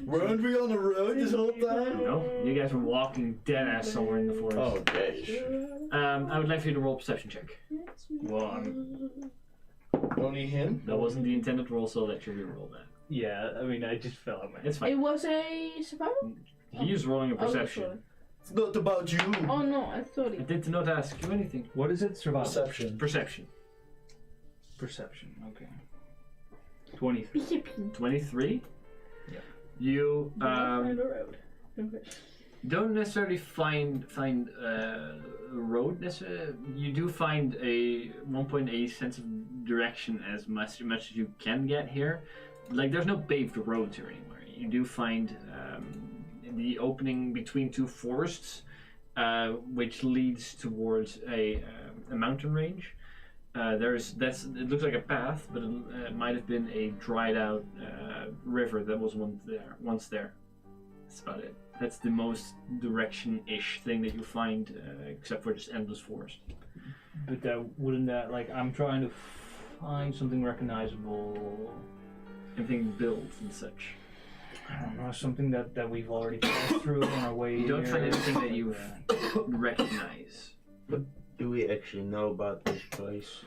Weren't we on the road this whole time? No, you guys were walking dead ass somewhere in the forest. Okay, sure. I would like for you to roll a perception check. 1. Only him? That wasn't the intended roll, so I'll let you re-roll that. Yeah, I mean, I just fell on my. It's It fine. was a survival? He's rolling a Oh, perception. sorry. It's not about you. Oh no, I thought I it. did not ask you anything. What is it? Survival. Perception. Perception. Perception. Okay. 23. 23? Yeah. You Find a road. Okay. don't necessarily find a road necessarily. You do find a 1.8 sense of direction as much as you can get here. Like there's no paved roads here anywhere. You do find the opening between two forests, which leads towards a mountain range. It looks like a path, but it might have been a dried out river that was once there. That's about it. That's the most direction-ish thing that you find, except for just endless forest. But wouldn't that, like, I'm trying to find something recognizable. Everything built and such. I don't know, something that we've already passed through on our way You don't here, find anything that like you recognize. Do we actually know about this place?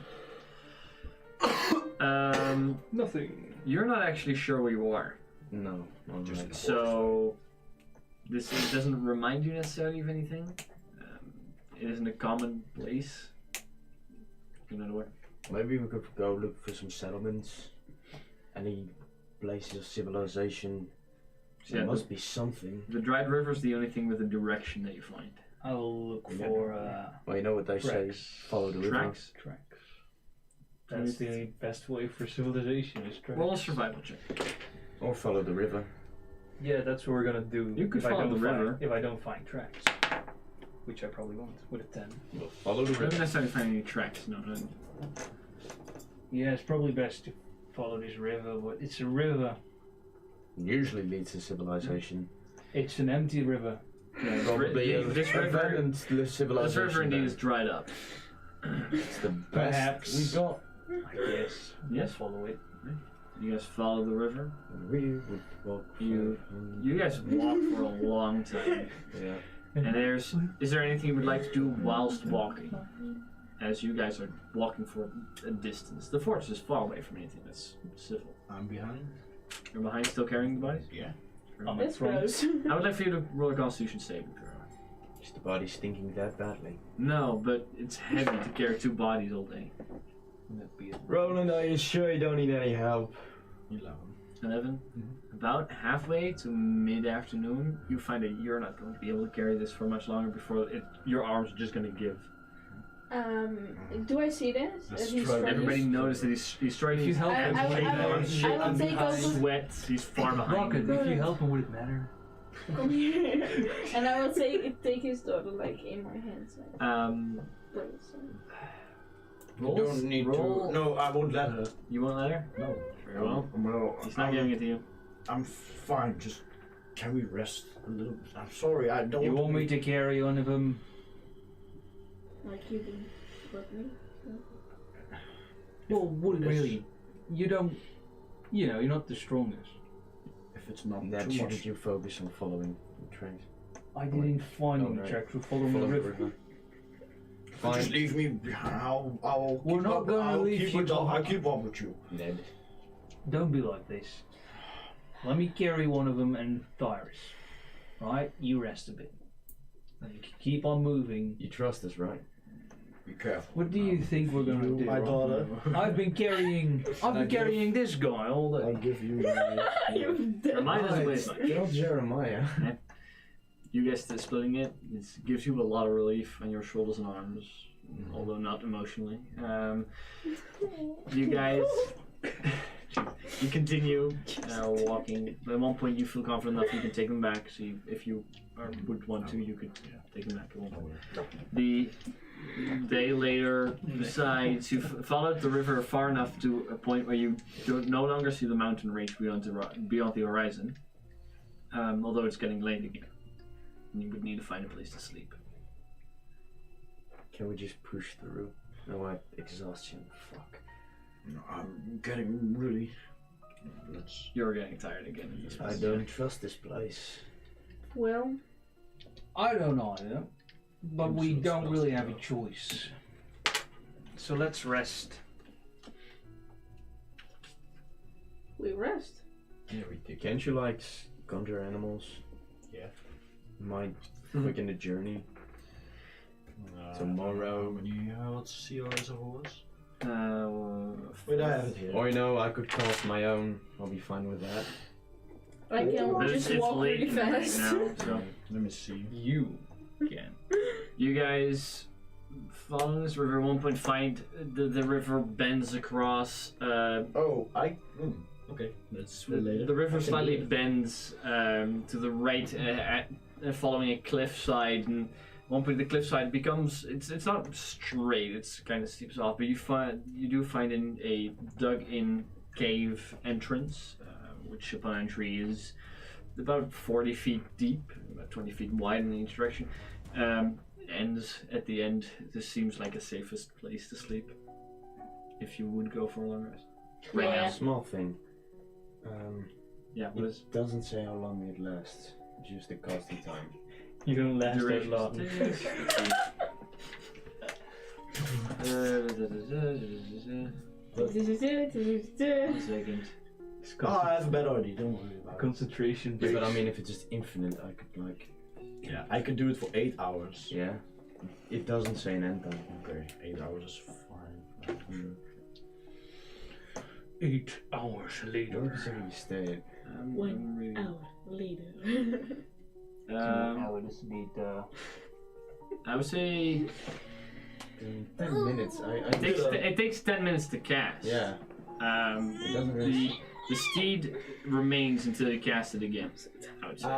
Nothing. You're not actually sure where you are. No. So, this doesn't remind you necessarily of anything. It isn't a common place. You know where? Maybe we could go look for some settlements. Any places of civilization. Yeah, There must be something. The dried river is the only thing with a direction that you find. I'll look Yeah. for Well, you know what they say. tracks. Follow the river. Tracks. Tracks. That's the best way for civilization is tracks. Roll a survival check. Or follow the river. Yeah, that's what we're gonna do. You could if I follow don't the find- river. If I don't find tracks, which I probably won't with a 10. We'll follow the You don't river. necessarily find any tracks. No. Yeah, it's probably best to follow this river, but it's a river. Usually leads to civilization. It's an empty river. Yeah, Probably this river. abandoned civilization. This river indeed then. is dried up. It's the best Perhaps. we got. I guess. Yes. Follow it. You guys follow the river. We would walk. You guys walk for a long time. Yeah. And is there anything you would like to do whilst walking? As you guys are walking for a distance. The fortress is far away from anything that's civil. I'm behind. You're behind, still carrying the bodies? Yeah. I'm That's at front. gross. I would like for you to roll a Constitution saving throw. Is the body stinking that badly? No, but it's heavy to carry two bodies all day. That'd be it. Roland, are you sure you don't need any help? 11. About halfway to mid-afternoon, you find that you're not going to be able to carry this for much longer before your arms are just going to give. Do I see this? Let's As he's try struggling? Everybody noticed that he's struggling. If you help him, I will take over. Sweat. He's far behind. Rocket, if you help him, would it matter? Come here. And I will take his daughter like in my hands. Like, Roll. You don't need roll. to. No, I won't let her. You won't let her? No. Very well. No, He's not giving it to you. I'm fine. Just can we rest a little? I'm sorry. I don't. You want me to carry one of them? like you did with me. Well, would it It's- really? You don't. You know, you're not the strongest. If it's not Then too shouldn't much. you focus on following the tracks? I didn't find Oh, any right. tracks. We're following Follow the river. Fine. Just leave me behind. I'll We're keep not up, gonna I'll leave keep you it up. I'll behind. keep up with you. Ned. Don't be like this. Let me carry one of them and Tyrus. Right? You rest a bit. And you can keep on moving. You trust us, right? Be careful. What do you think we're gonna do? my daughter. I've been carrying this guy all I'll day. give you my. You've done. Remind us with Not Jeremiah. you guys splitting it. It gives you a lot of relief on your shoulders and arms, although not emotionally. You guys You continue walking. At one point, you feel confident enough you can take them back. So if you would want to, you could take them back at one point. The day later, you decide to follow the river far enough to a point where you no longer see the mountain range beyond the horizon. Although it's getting late again, and you would need to find a place to sleep. Can we just push through? No, what exhaustion? Fuck. No, I'm getting really. You're getting tired again. At this I point. don't trust this place. Well, I don't either, but we don't really have a choice. So let's rest. we rest. Yeah, we do. Can't you like conjure animals? Yeah. Might quicken the journey. Tomorrow. How many CRs a horse? Wait, I have it here. Or I could cast my own. I'll be fine with that. I can But just it's walk late really in the night fast. now, so Let me see. you can. You guys following this river. At one point, find the river bends across. Okay, that's related. The river I can slightly do it. bends to the right, following a cliffside, and at one point the cliffside becomes it's not straight. It's kind of steeps off, but you do find a dug-in cave entrance, which upon entry is about 40 feet deep, about 20 feet wide in each direction. Ends at the end. This seems like a safest place to sleep if you would go for a long rest. Right Yeah. now. Small thing. Yeah, what is It doesn't say how long it lasts. Just the casting time. You don't last that duration? long. One second. I have a better idea. Don't worry about it. Concentration. Yeah, but I mean, if it's just infinite, I could like. Yeah, I can do it for 8 hours. Yeah. It doesn't say an end time. Okay, 8 hours is fine. 8 hours later. So you stayed. I'm 1 reading. hour later. Hours need. I would say 10 minutes. it takes 10 minutes to cast. Yeah. It doesn't really. The steed remains until you cast it again. I would say.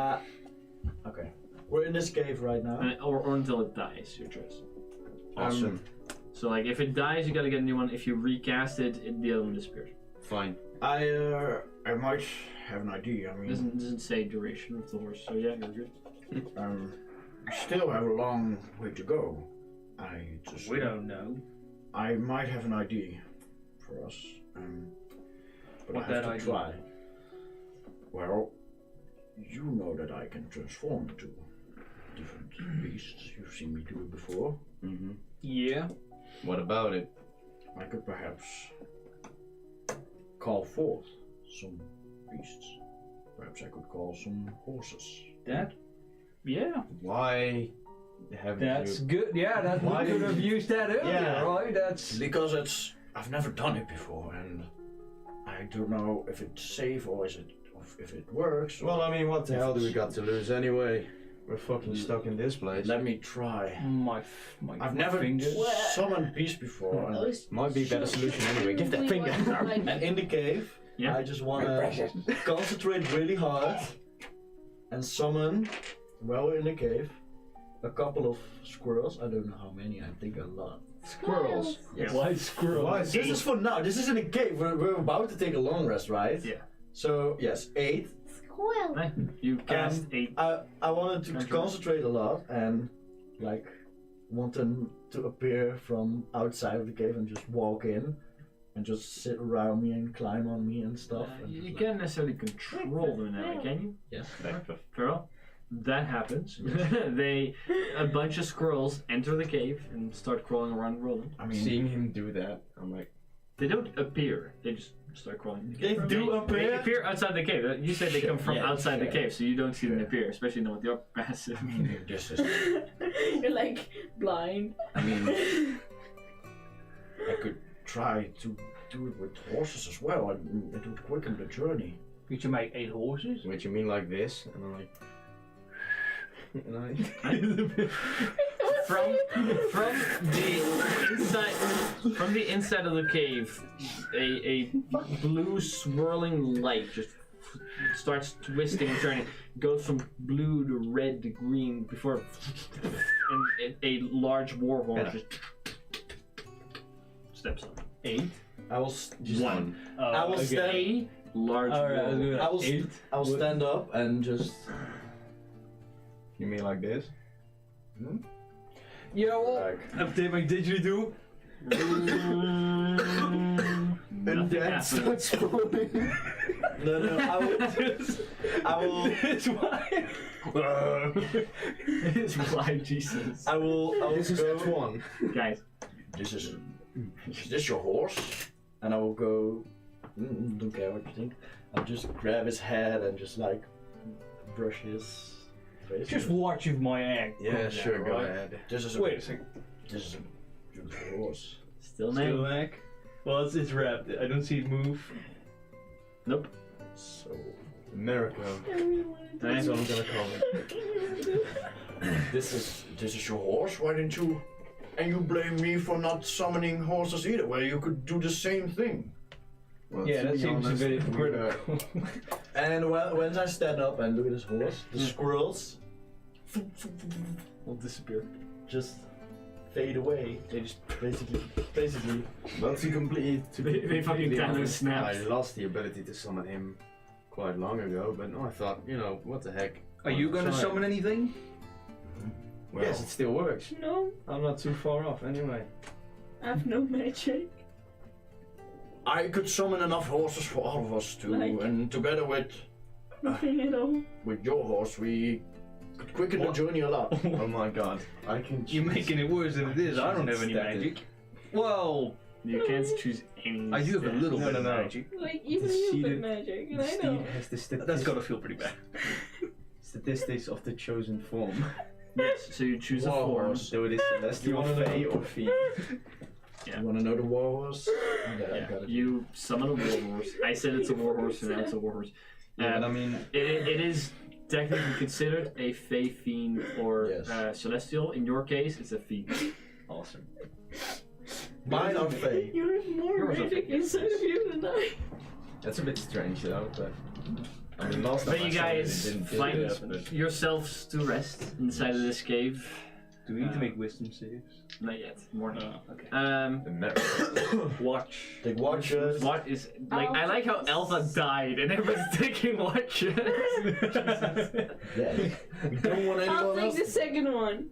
Okay. We're in this cave right now. Or until it dies, your choice. Awesome. So like if it dies, you gotta get a new one. If you recast it, the other one disappears. Fine. I might have an idea. I It mean, doesn't say duration of the horse, so yeah, you're good. we still have a long way to go. We don't know. I might have an idea for us. But What I have that to idea? try. Well, you know that I can transform into different beasts. You've seen me do it before. Mm-hmm. Yeah. What about it? I could perhaps call forth some beasts. Perhaps I could call some horses. That. Yeah. Why haven't That's you? good. Yeah, that we Why could have used that earlier, Yeah. right? That's. Because I've never done it before, and I don't know if it's safe or if it works. Well, I mean, what the hell do we got to lose anyway? We're fucking Mm. stuck in this place. Let me try. My I've never fingers. summoned beasts before, and, Might be a better solution anyway. Give that finger. and in the cave, Yeah. I just want to concentrate really hard and summon, while we're in the cave, a couple of squirrels. I don't know how many. I think a lot. Squirrels. Yes. Why squirrel? Why This is for now. This is in a cave. We're about to take a long rest, right? Yeah. So yes, 8. Right. You cast 8. I wanted to Conjure. concentrate a lot and like want them to appear from outside of the cave and just walk in and just sit around me and climb on me and stuff. and You just, like- can't necessarily control them in that way, can you? Yes. Farrell? That happens. A bunch of squirrels enter the cave and start crawling around Roland. I mean, Seeing him do that, I'm like, They don't appear. They just start crawling. They do appear? They appear outside the cave. You said they come from Yeah, outside the sure. cave, so you don't see them Sure. appear, especially not with your passive. this is. You're like blind. I mean, I could try to do it with horses as well. It would quicken the journey. Could you make 8 horses? what you mean like this? And I'm like, from the inside of the cave, a blue swirling light just starts twisting and turning, goes from blue to red to green before, and a large war horse just steps up. 8. I will Just one. I will stand. A large Alright, war horse. I will. I will stand up and just. You mean like this? Yo, update my didgeridoo. Nothing happens. starts falling. No, I will. I will. It's why. It's why Jesus. I will This is go. F1. Guys, Is this your horse? And I will go. Don't care what you think. I'll just grab his head and just like brush his face. Just watch if my egg. Yeah, comes sure, out, go right? ahead. This is a Wait a second. This is a beautiful horse. still Still name. egg. Well, it's wrapped. I don't see it move. Nope. So America. That's what I'm gonna call it. This is your horse. Why didn't you? And you blame me for not summoning horses either. Well, you could do the same thing. Well, Yeah, to that be seems honest, a bit we're, critical. and when I stand up and look at his horse, the squirrels Will disappear. just fade away. They just basically. Well, to complete, They fucking completely Thanos honest, snaps. I lost the ability to summon him quite long ago, but no, I thought, what the heck? Are you gonna Try. summon anything? Well, yes, it still works. No, I'm not too far off anyway. I have no magic. I could summon enough horses for all of us to, Like- and together Nothing at all. with your horse, we could quicken the journey a lot. Oh my god, I can. You're making it worse than it is. I don't have any Static. magic. Well, You can't choose any. I do have a stat. little No, bit no, of no. magic. Like, even The you seeded- put magic, and The I steed know. has the That's gotta feel pretty bad. statistics of the chosen form. Yes, so you choose a War form. horse. So it is celestial, wanna know? fey, or fiend. Yeah. You want to know the war horse? Yeah, I Yeah, got it. you summon a war horse. I said it's a war horse, and now it's a war horse. Yeah, but I mean, It is technically considered a fey, fiend, or Yes. celestial. In your case, it's a fiend. awesome. Mine are fey. You have more Yours are magic fake. inside of you than I. That's a bit strange though, but I mean, last time But I you saw it, guys it didn't find it, but yourselves to rest inside of this cave. Do we need to make wisdom saves? Not yet. Morning. Okay. the Watch. Take watches. What is like? I like how Alpha died and everyone's taking watches. Yeah. We don't want I'll anyone take else. the second one.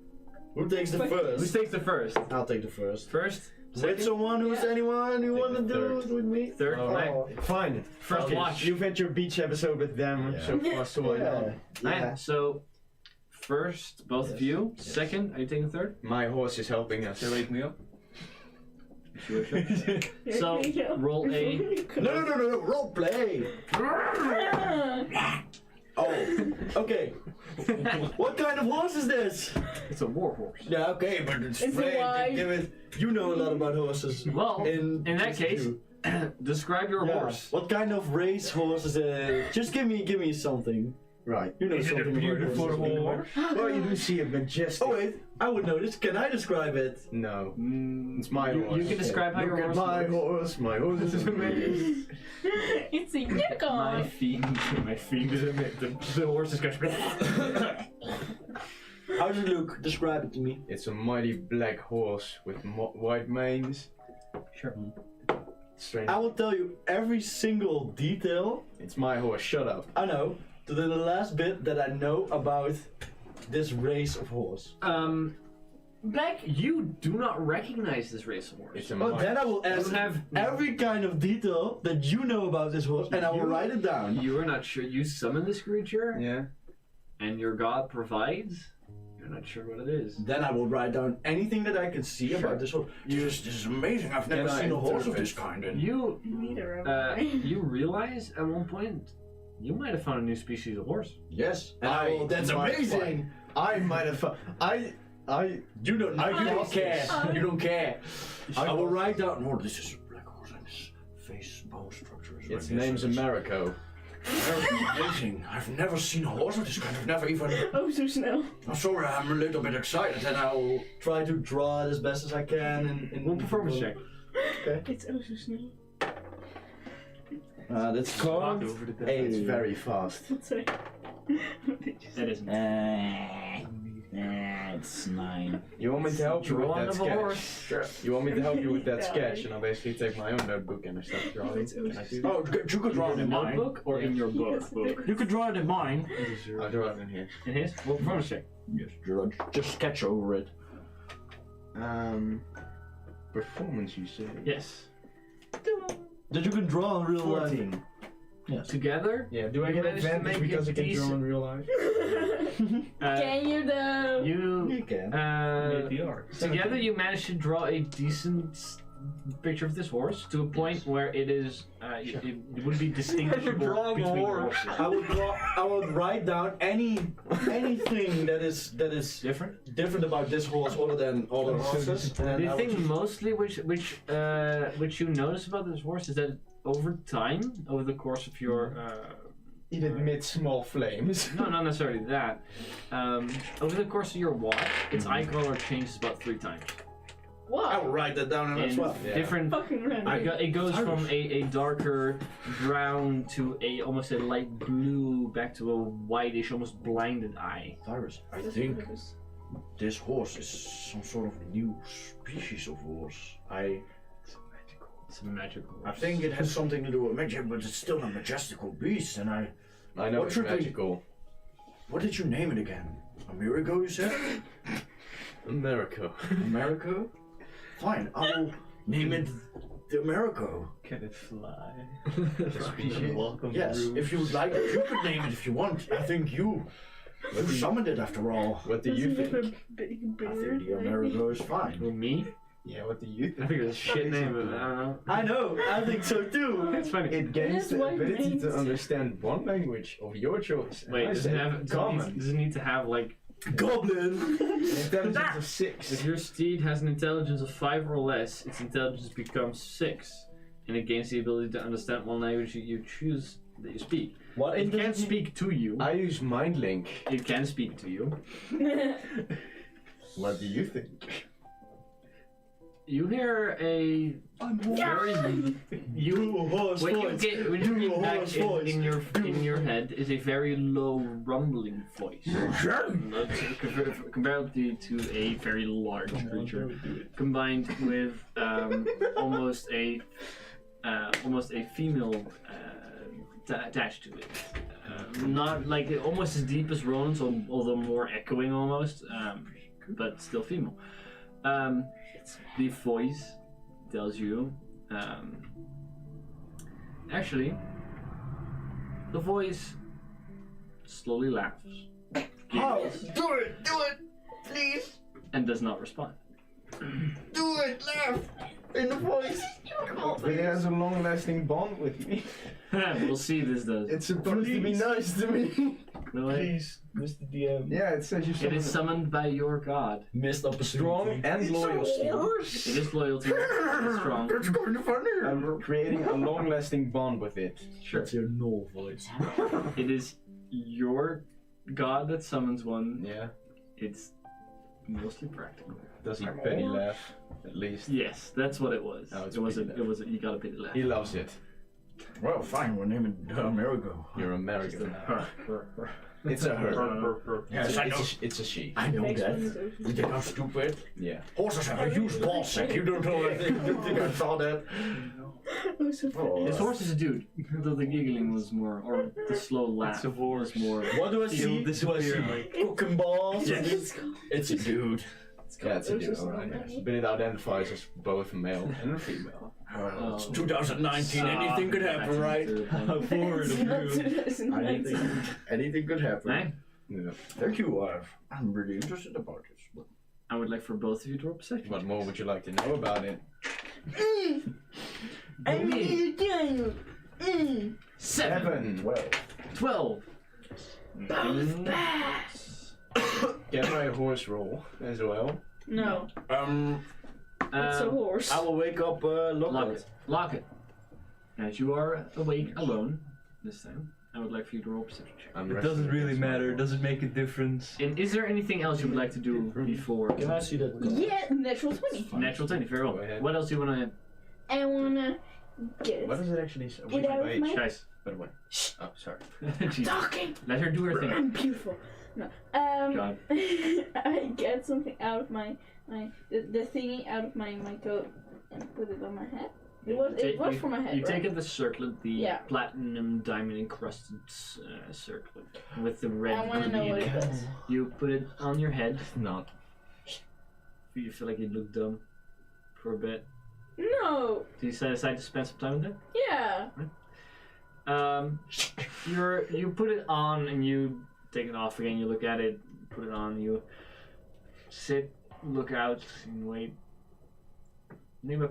Who takes the Who first? takes the first? I'll take the first. First, With second, someone who's Yeah. anyone who Take want to the do third. it with me? third. Oh. Right. Fine. First Okay, watch. You've had your beach episode with them Yeah. so far, so I know. Right, so first, both of Yes. you. Yes. Second, are you taking third? My horse is helping us. Shall I wake me up? Sure. Here So, you go. roll a- No, role play! Oh, okay. What kind of horse is this? It's a war horse. Yeah, okay, but it's It's a Frank, wide- give it. You know a lot about horses. Well, in that just case, you. describe your Yeah. horse. What kind of race horse is it? Just give me something. Right. You know Is it a something about beautiful horses. horse? Well, you do see a majestic. Oh wait, I would know this. Can I describe it? No. Mm, It's my you, horse. You can describe how your Look horse at my looks. horse. My horse is amazing. It's a My unicorn. fiend. My fiend is the horse is going. How does it look? Describe it to me. It's a mighty black horse with white manes. Sure. Strange. I will tell you every single detail. It's my horse. Shut up. I know. To the last bit that I know about this race of horse. Black, you do not recognize this race of horse. It's a But mighty. then I will You ask have every kind of detail that you know about this horse, and I will You- write it down. You are not sure. You summon this creature, Yeah. and your god provides. You're not sure what it is. Then I will write down anything that I can see about this horse. This is amazing. I've never Can I seen a horse of interpret? this kind. And You Neither am I. you realize at one point you might have found a new species of horse. Yes, and I will. That's might amazing. I might have. You don't. I You don't lost care. this. You don't care. I will write down. oh, this is a black horse, and his face bone structure is. Its like this, name's and it's Americo. amazing. I've never seen a horse of this kind. I've never even. Oh, so snel. I'm sorry. I'm a little bit excited, and I will try to draw it as best as I can. One performance check. It's oh so snel. That's Walk called over the It's very fast. Sorry. What did you say? That isn't. It's 9. You want me to help you with Draw that of a sketch? horse. Sure. You want me to help you with that Yeah. sketch, and I'll basically take my own notebook and I start drawing. Can I do that? Oh, you could draw it In a in mine. notebook or in your book? Yes. book? You could draw it in mine. I'll draw it in here. In his? Well, performance check. Yes, just sketch over it. Performance, you say? Yes. That you can draw in real life. 14. Together, Yeah, do I You get managed to advantage make because it I can draw decent. in real life? Can you though? You can. The art. together you managed to draw a decent picture of this horse to a point where it is it would be distinguishable Drawing a between horse. horses. I would write down anything that is different about this horse other than other horses. And The I thing would just- mostly which you notice about this horse is that over time, over the course of your It emits small flames. no, not necessarily that. Over the course of your walk, its eye color changes about 3 times. I Wow. will write that down as In well. Yeah. different. Fucking random. It goes from a darker brown to almost a light blue back to a whitish, almost blinded eye. Cyrus, I think this horse is some sort of new species of horse. It's magical. I think it has something to do with magic, but it's still a majestical beast. And I know What it's should we- magical. what did you name it again? Amerigo, you said? America. Americo? Fine, I will name it the Americo. Can it fly? Species. Yes, if you would like, you could name it if you want. I think you summoned it after all. What do you think? I think the Americo is fine. Who, me? Yeah, what do you I think? think it's a shit name, but I don't know. I know, I think so too. It's funny. It gains That's the what it ability means. to understand one language of your choice. And Wait, I does it say have common? does it need to have like Goblin. An intelligence of 6. if your steed has an intelligence of 5 or less, its intelligence becomes 6, and it gains the ability to understand one language you choose that you speak. What It can't speak to you. I use mind link. It can speak to you. What do you think? You hear a very when you get back in your head is a very low rumbling voice. Comparatively to a very large creature, combined with almost a female attached to it. Not like almost as deep as Ronan's, although more echoing almost, but still female. The voice tells you, actually, the voice slowly laughs, giggles, Do it, please. and does not respond. Do it, laugh in the voice. But it has a long-lasting bond with me. We'll see if this does. It's supposed to be nice to me. Really? Please, Mr. DM. Yeah, it says you It summon is summoned by your god. Missed opportunity. strong and loyal steed. It is loyalty. It is strong. That's kind of funny. I'm creating a long-lasting bond with it. Sure. That's your null voice. It is your god that summons one. Yeah. It's mostly practical. Does he petty laugh? At least. Yes, that's what it was. Oh, it's it was a, pity it was a, you got a pity laugh. He loves it. Well, fine, we'll name it Amerigo. You're American. Huh. It's a her. Yes, I know. It's a she. I know that. You think I'm stupid? Yeah. Horses have a huge ball sack. You don't know anything. You think I saw that? This horse is a dude. The giggling was more, or the slow laugh It's a horse. was more. What do I see? Do I see cooking balls? Yes. It's a dude. Yeah, it's a dude, alright. But it identifies as both a male and a female. It's 2019. Anything could happen, right? Forward of you. Anything could happen. Hey, Yeah. Thank you. I'm really interested about this. But I would like for both of you to roll perception. What more would you like to know about it? I need you. 7, 12. Get my horse roll as well. No, it's a horse. I will wake up Lockett. Lock it. As you are awake alone this time, I would like for you to roll a perception check. I'm It resting doesn't really against my matter. horse. Does it make a difference? And is there anything else you would like to do before? Can I see that? Yeah, natural 20. Natural 20, very Go well. ahead. What else do you want to I wanna Get What it. does it actually say? Get out of my. Guys, By the way. Oh, sorry. jeez. Talking. Let her do her thing. I'm beautiful. No. God. I get something out of the thingy out of my coat and put it on my head. It was for my head. You right? take the circlet, the Yeah. platinum diamond encrusted circlet with the red I want to know ruby what in it it. does. You put it on your head. Not. You feel like you look dumb for a bit. No. Do you decide to spend some time with it? Yeah. You put it on and you take it off again. You look at it, put it on. You sit, look out, and wait. Name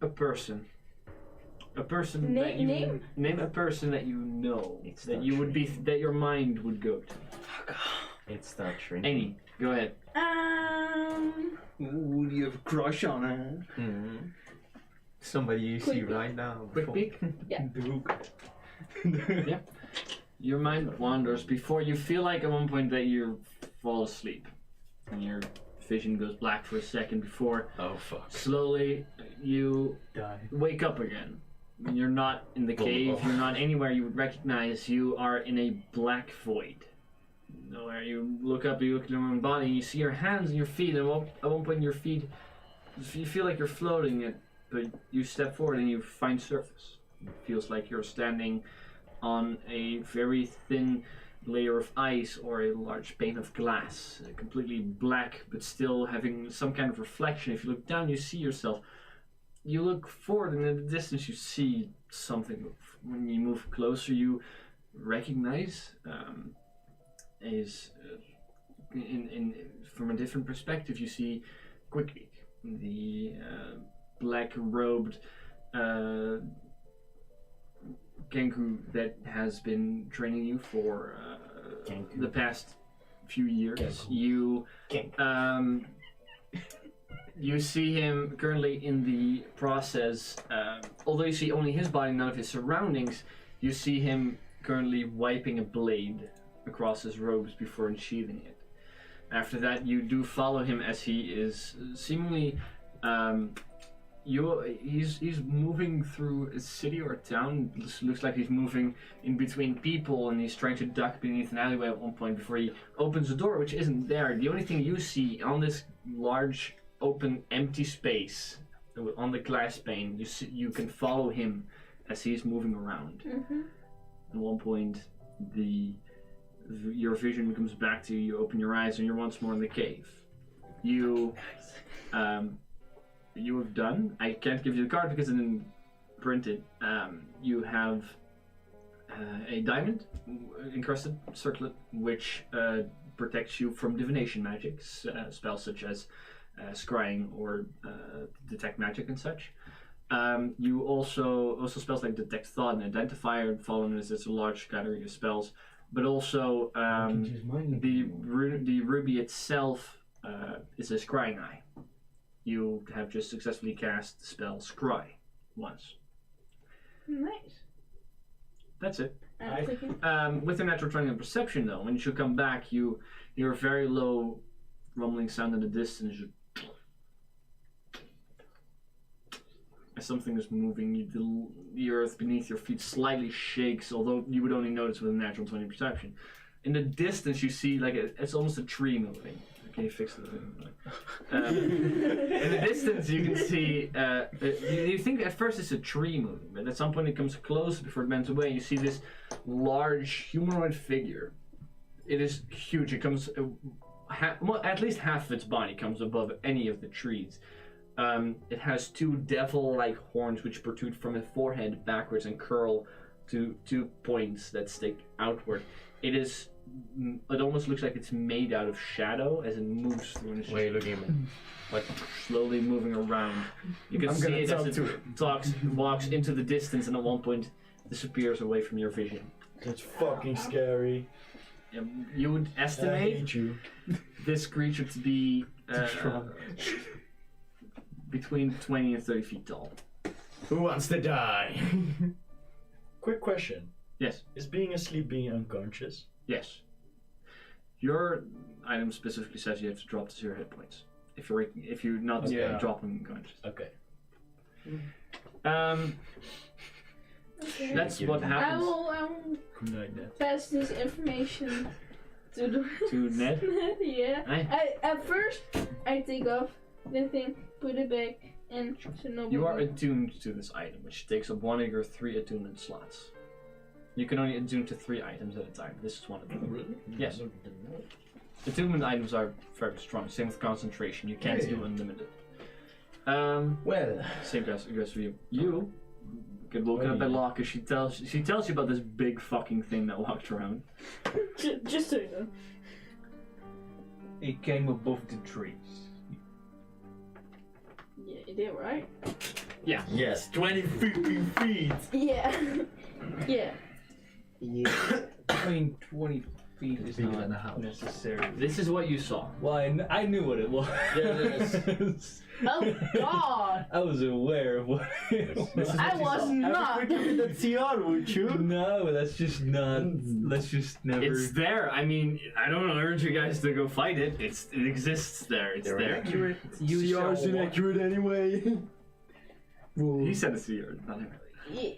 a person. A person that you Name? a person that you know It's that not you would be true. that your mind would go to. It starts shrinking. Any. Go ahead. Ooh, do you have a crush on her? Mm-hmm. Somebody you Quick see peek. right now. Quick peek. Yeah. Your mind wanders before you feel like at one point that you fall asleep, and your vision goes black for a second before Oh fuck. slowly you Die. wake up again. You're not in the cave. You're not anywhere you would recognize. You are in a black void. Nowhere. You look up. You look at your own body. And you see your hands and your feet. And at one point, your feet, you feel like you're floating. But you step forward and you find surface. It feels like you're standing on a very thin layer of ice or a large pane of glass, completely black, but still having some kind of reflection. If you look down, you see yourself. You look forward, and in the distance, you see something move. When you move closer, you recognize from a different perspective. You see Quickbeak, the black-robed Kenku that has been training you for the past few years. Kenku. You see him currently in the process, although you see only his body, none of his surroundings, you see him currently wiping a blade across his robes before unsheathing it. After that, you do follow him as he is seemingly he's moving through a city or a town. Looks like he's moving in between people, and he's trying to duck beneath an alleyway at one point before he opens the door, which isn't there. The only thing you see on this large, open, empty space on the glass pane, you can follow him as he's moving around. Mm-hmm. At one point, your vision comes back to you. You open your eyes, and you're once more in the cave. You have done. I can't give you the card because it didn't print it. You have a diamond encrusted circlet, which protects you from divination magic, spells such as scrying or detect magic and such. You also spells like detect thought and identifier. Fallen is a large category of spells, but also the ruby itself is a scrying eye. You have just successfully cast the spell Scry once. Nice. That's it. I'm thinking. With your natural 20 and perception, though, when you come back, you hear a very low rumbling sound in the distance. As something is moving, the earth beneath your feet slightly shakes, although you would only notice with a natural 20 perception. In the distance, you see it's almost a tree moving. Can you fix the thing? In the distance, you can see. You think at first it's a tree moving, but at some point it comes close before it bends away. You see this large humanoid figure. It is huge. It comes, at least half of its body comes above any of the trees. It has two devil-like horns which protrude from its forehead backwards and curl to 2 points that stick outward. It almost looks like it's made out of shadow as it moves through, and it's Why are you looking at me? like slowly moving around. You can see it as it walks into the distance, and at one point disappears away from your vision. That's fucking scary. You would I estimate hate you. this creature to be between 20 and 30 feet tall. Who wants to die? Quick question. Yes. Is being asleep being unconscious? Yes. Your item specifically says you have to drop to 0 hit points. If you're not dropping unconscious. Okay. Okay. That's what I happens will Good night, Ned. pass this information to the to Ned. yeah. Aye. At first, I take off the thing, put it back, and so nobody. You are attuned to this item, which takes up one of your 3 attunement slots. You can only attune to 3 items at a time. This is one of them. Really? Yes. Attunement items are very strong. Same with concentration. You can't do unlimited. Well, Same goes for you. You get woken up by Locke. She tells you about this big fucking thing that walked around. Just so you know. It came above the trees. Yeah, you did right. Yes, 20 freaking feet. Yeah. Yeah. I mean, 20 feet is Bigger not than a house. necessary. This is what you saw. Well, I knew what it was. Yeah, it is. Oh God! I was aware of what it was. I was not. That CR, would you? No, that's just not. Let's just never. It's there. I mean, I don't urge you guys to go fight it. It exists there. It's there. inaccurate. CR's inaccurate anyway. He said it's here. Not him. Yeah.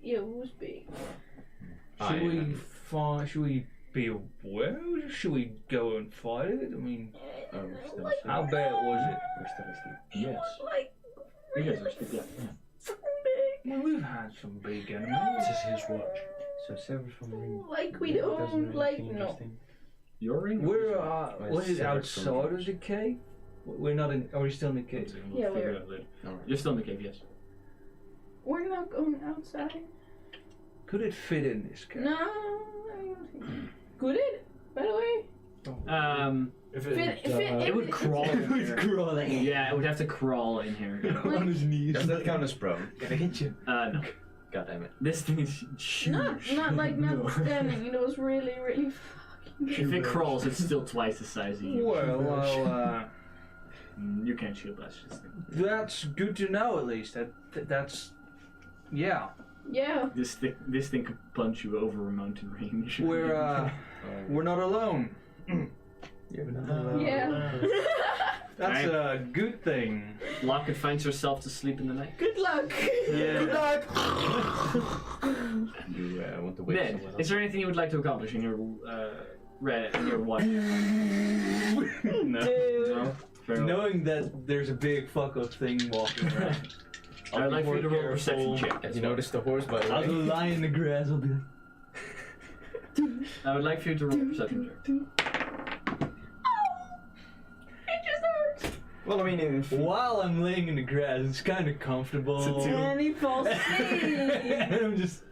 Yeah, who's big? Should we be aware? Or should we go and fight it? I mean, Like, how bad was it? Yes. like, You guys are asleep, yeah. fucking big. Well, we've had some big enemies. This is his watch. So severed from the ring. Like we Doesn't don't really like seem no. interesting. Your ring? We're Well, was it separate outside from of the cave? We're not in. Are we still in the cave? Yeah, We'll figure we're- it out later. Alright. You're still in the cave, yes. We're not going outside. Could it fit in this cave? No, I don't think. Could it? By the way, If It would crawl in here. crawling. Yeah, it would have to crawl in here. On his knees. Does that count as prone? Gotta hit you. No. God damn it. This thing is huge. not like not standing. It was really, really fucking. If it crawls, it's still twice the size of you. Well, You can't shield blast this thing. that's good to know at least. That's yeah. Yeah. This thing could punch you over a mountain range. We're not alone. Yeah. That's a good thing. Lockett finds herself to sleep in the night. Good luck. Yeah. You want to wait Ned, someone else? is there anything you would like to accomplish in your what? No. Dude. No. Fair enough. Knowing that there's a big fuck up thing walking around. I would like for you to roll a Careful. perception check. Have you noticed the horse, by the I'll way? go lie in the grass. I'll be like, I would like for you to roll a perception check. It just hurts. Well, I mean, in while I'm laying in the grass, it's kind of comfortable. And he falls asleep. and I'm just.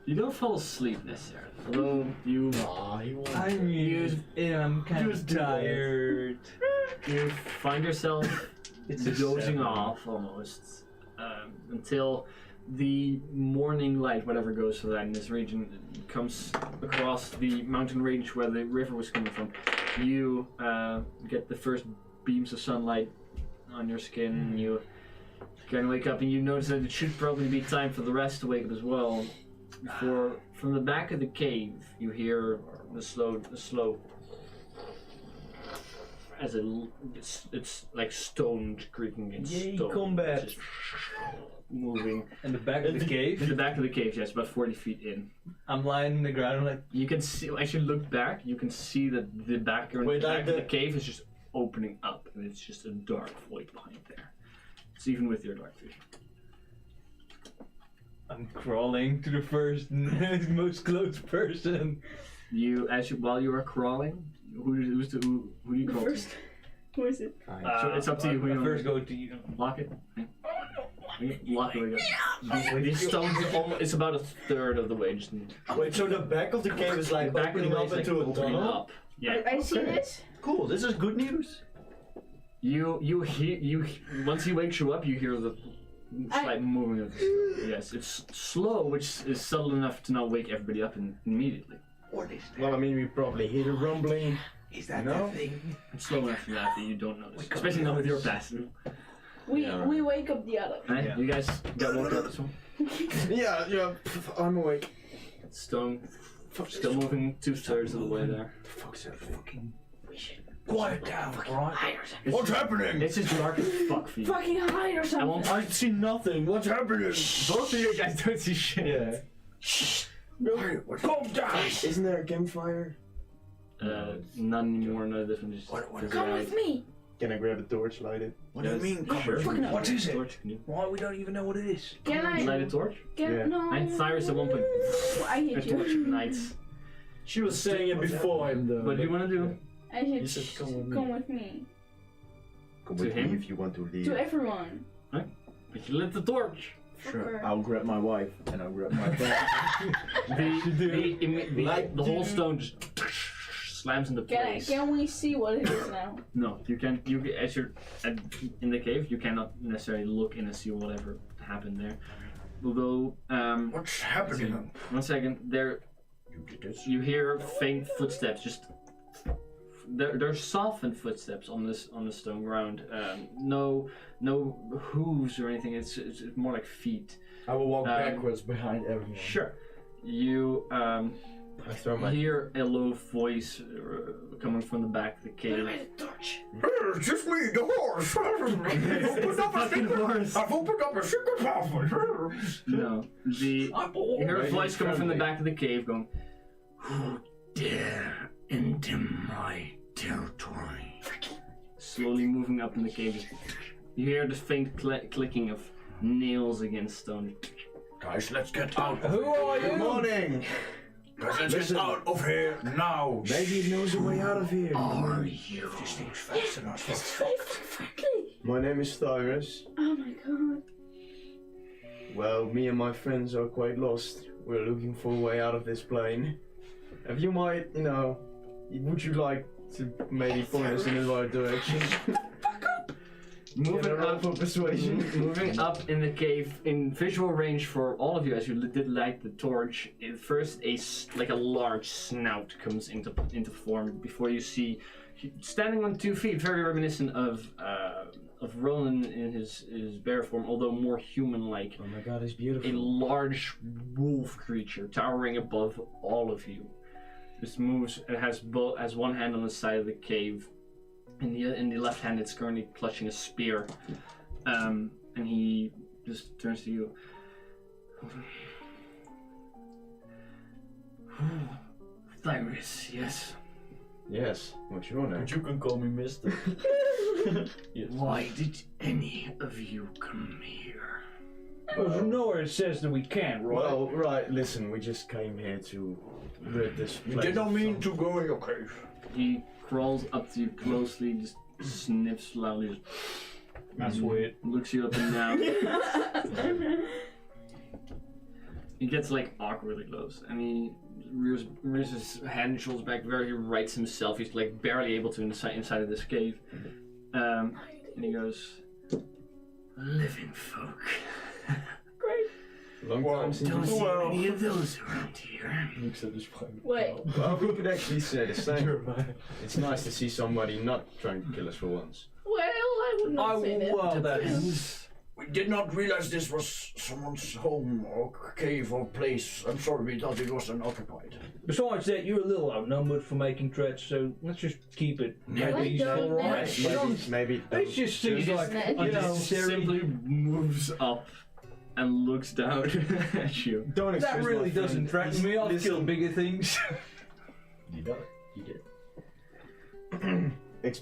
You don't fall asleep necessarily, although you I mean, I'm kind of Just do that. tired. you find yourself It's a dozing 7. off almost until the morning light, whatever goes for that in this region, comes across the mountain range where the river was coming from. You get the first beams of sunlight on your skin, and you kind of wake up, and you notice that it should probably be time for the rest to wake up as well. Before, from the back of the cave, you hear the slow, as it's like stone creaking against Yay, stone. combat. Just moving. In the back of the In cave, the back of the cave, yes, about 40 feet in. I'm lying in the ground. I'm like, You can see, as you look back, you can see that the back of the cave is just opening up, and it's just a dark void behind there. It's even with your dark vision. I'm crawling to the first, most close person. While you are crawling, who do you crawl First. Who is it? So it's up to you who you I want first to go to you. lock it. Lock it. These stones, it's about a third of the way. Just Wait, so the back of the cave is like the back of the opening way up is like into a opening tunnel? up. Yeah. I see Okay. this. Cool, this is good news. You hear once he wakes you up, you hear the slight moving of the stone. Yes, it's slow, which is subtle enough to not wake everybody up immediately. What is that? Well, I mean, we probably hear the rumbling. Is that No. the thing? It's slow enough for that you don't notice, especially not with your passive. We wake up the other. Right? Yeah. You guys got woken up this one? Yeah, I'm awake. Stone still moving 2/3 of the way there. Fuck's that fucking. Quiet down, alright? What's happening? It's just dark as fuck for you. Fucking hide or I something. won't. I see nothing. What's happening? Both of you guys don't see shit. Yeah. Calm down. Isn't there a campfire? None anymore. No, this one just. Come with me. Can I grab a torch, light it? What do you mean? Sure. What is it? Torch, can you Why we don't even know what it is? Can I? light a torch? Yeah. No. And Cyrus at one point. I A hate torch you. ignites. She was saying it before him though. What do you want to do? I hate You said come with me. Come with me. Come To with him? me if you want to leave. To everyone. But you lit the torch. Sure. Fucker. I'll grab my wife and I'll grab my dog. The whole stone just slams into place. Can we see what it is now? No, you can't. As you're in the cave, you cannot necessarily look in and see whatever happened there. Although, What's happening? 1 second, there You did this? you hear faint footsteps. Just they're softened footsteps on the stone ground. No hooves or anything. It's more like feet. I will walk backwards behind everyone. Sure. You I throw my. hear a low voice coming from the back of the cave. It's just me, the horse. I've opened up a secret password. No, you hear a voice coming from the back of the cave going, "Who dare enter my territory?" Slowly moving up in the cave. You hear the faint clicking of nails against stone. Guys, let's get out. Who are Good you? morning. Guys, let's get out of here now. Maybe he knows a way out of here. Are you? This thing's fast enough. It's very friendly. My name is Cyrus. Oh my god. Well, me and my friends are quite lost. We're looking for a way out of this plane. If you might, would you like to maybe point us in the right direction? Moving up, for persuasion. moving up in the cave in visual range for all of you as you did light the torch. First, like a large snout comes into form before you see, standing on 2 feet, very reminiscent of Ronan in his bear form, although more human-like. Oh my god, it's A beautiful. large wolf creature towering above all of you. This moves. It has one hand on the side of the cave. In the left hand, it's currently clutching a spear, and he just turns to you. Thyris, yes. Yes, what's your name? But you can call me Mister. Yes. Why did any of you come here? Well, nowhere it says that we can't, right? Well, right, listen, we just came here to rid this You place did not of mean some- to go in your cave. He crawls up to you closely, just sniffs loudly, just That's weird. looks you up and down. He gets like awkwardly close, and he rears his head and shoulders back, very rights himself. He's like barely able to inside of this cave. And he goes, "Living folk. Long time since Don't we- see any of those around here." Looks at this private. Wait. Well, we could actually say the same. It's nice to see somebody not trying to kill us for once. Well, I would not say that. well, that's... We did not realize this was someone's home or cave or place. I'm sorry, we thought it was unoccupied. Besides that, you're a little outnumbered for making threats, so let's just keep it Like peaceful, don't right? let- Maybe. It just seems He like, just- you He know, just simply moves up and looks down at you. Don't that excuse really my friend. doesn't threaten me. I've Listen. killed bigger things. You got it. You did.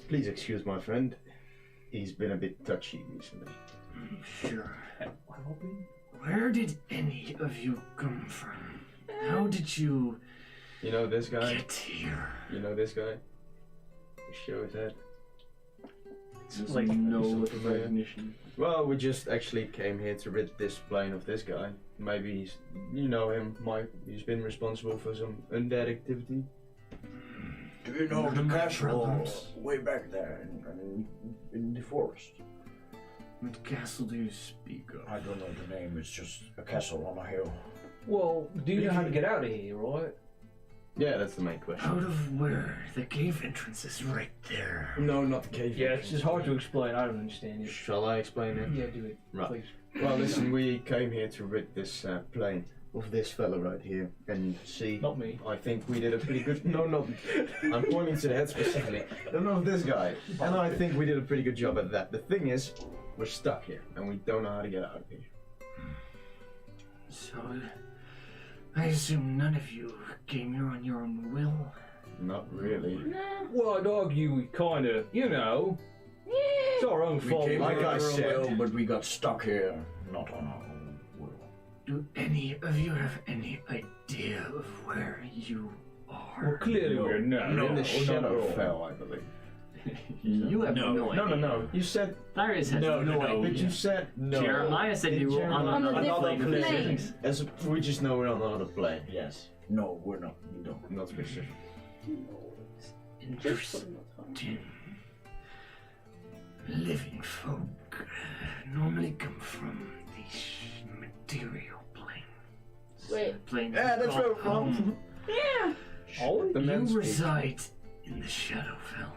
Please excuse my friend. He's been a bit touchy recently. Sure. Where did any of you come from? How did you You know this guy? get here? You know this guy? Show his head. It's like no something familiar. recognition. Well, we just actually came here to rid this plane of this guy. Maybe he's, you know him, he's been responsible for some undead activity. Do you know the My castle brothers. way back there in the forest? What castle do you speak of? I don't know the name, it's just a castle on a hill. Well, do you know how to get out of here, right? Yeah, that's the main question. Out of where? The cave entrance is right there. No, not the cave. Yeah, it's just hard to explain. I don't understand it. Shall I explain it? Yeah, do it, Right. please. Well, listen, we came here to rid this plane of this fella right here and see. Not me. I think we did a pretty good. No, not. I'm pointing to the head specifically. No, this guy. And I think we did a pretty good job at that. The thing is, we're stuck here and we don't know how to get out of here. So, I assume none of you came here on your own will? Not really. Nah. Well, I'd argue we kind of, it's our own We fault. came like here I on our said. will, but we got stuck here, not on our own will. Do any of you have any idea of where you Well, are? clearly No. we're not. We're in the no, Shadowfell, I believe. You have no idea. No. You said. Darius has No, no no, idea. But you said no. Jeremiah said you were on On a another different plane of plane. physics. As we just know we're on another plane. Yes. No, we're not. We don't. Not specific. Just for not fun. Interesting. Living folk normally come from these material planes. Wait. Planes Yeah, that's called where we're from. home. Yeah. Oh, The men You speak. reside in the Shadowfell,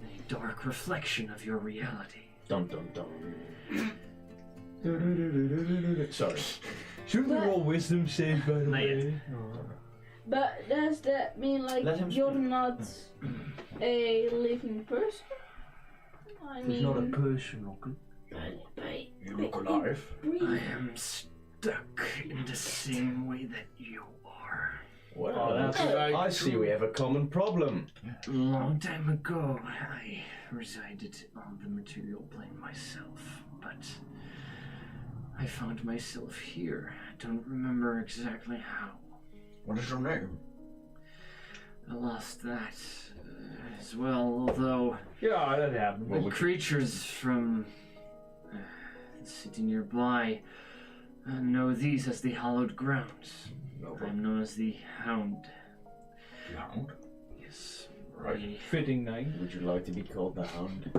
a dark reflection of your reality. Dum dum dum. Sorry. Shouldn't we But- roll wisdom save, by the Not yet. way? But does that mean like Let him you're speak. not a living person? I mean, He's not a person, okay? You look alive. breathe. I am stuck in the same way that you are. Well, that's I see we have a common problem. A long time ago, I resided on the material plane myself, but I found myself here. I don't remember exactly how. What is your name? I lost that as well, although Yeah, that happened. the creatures from the city nearby know these as the hallowed grounds. I'm known as the Hound. The Hound. Yes. Right. Fitting name. Would you like to be called the Hound?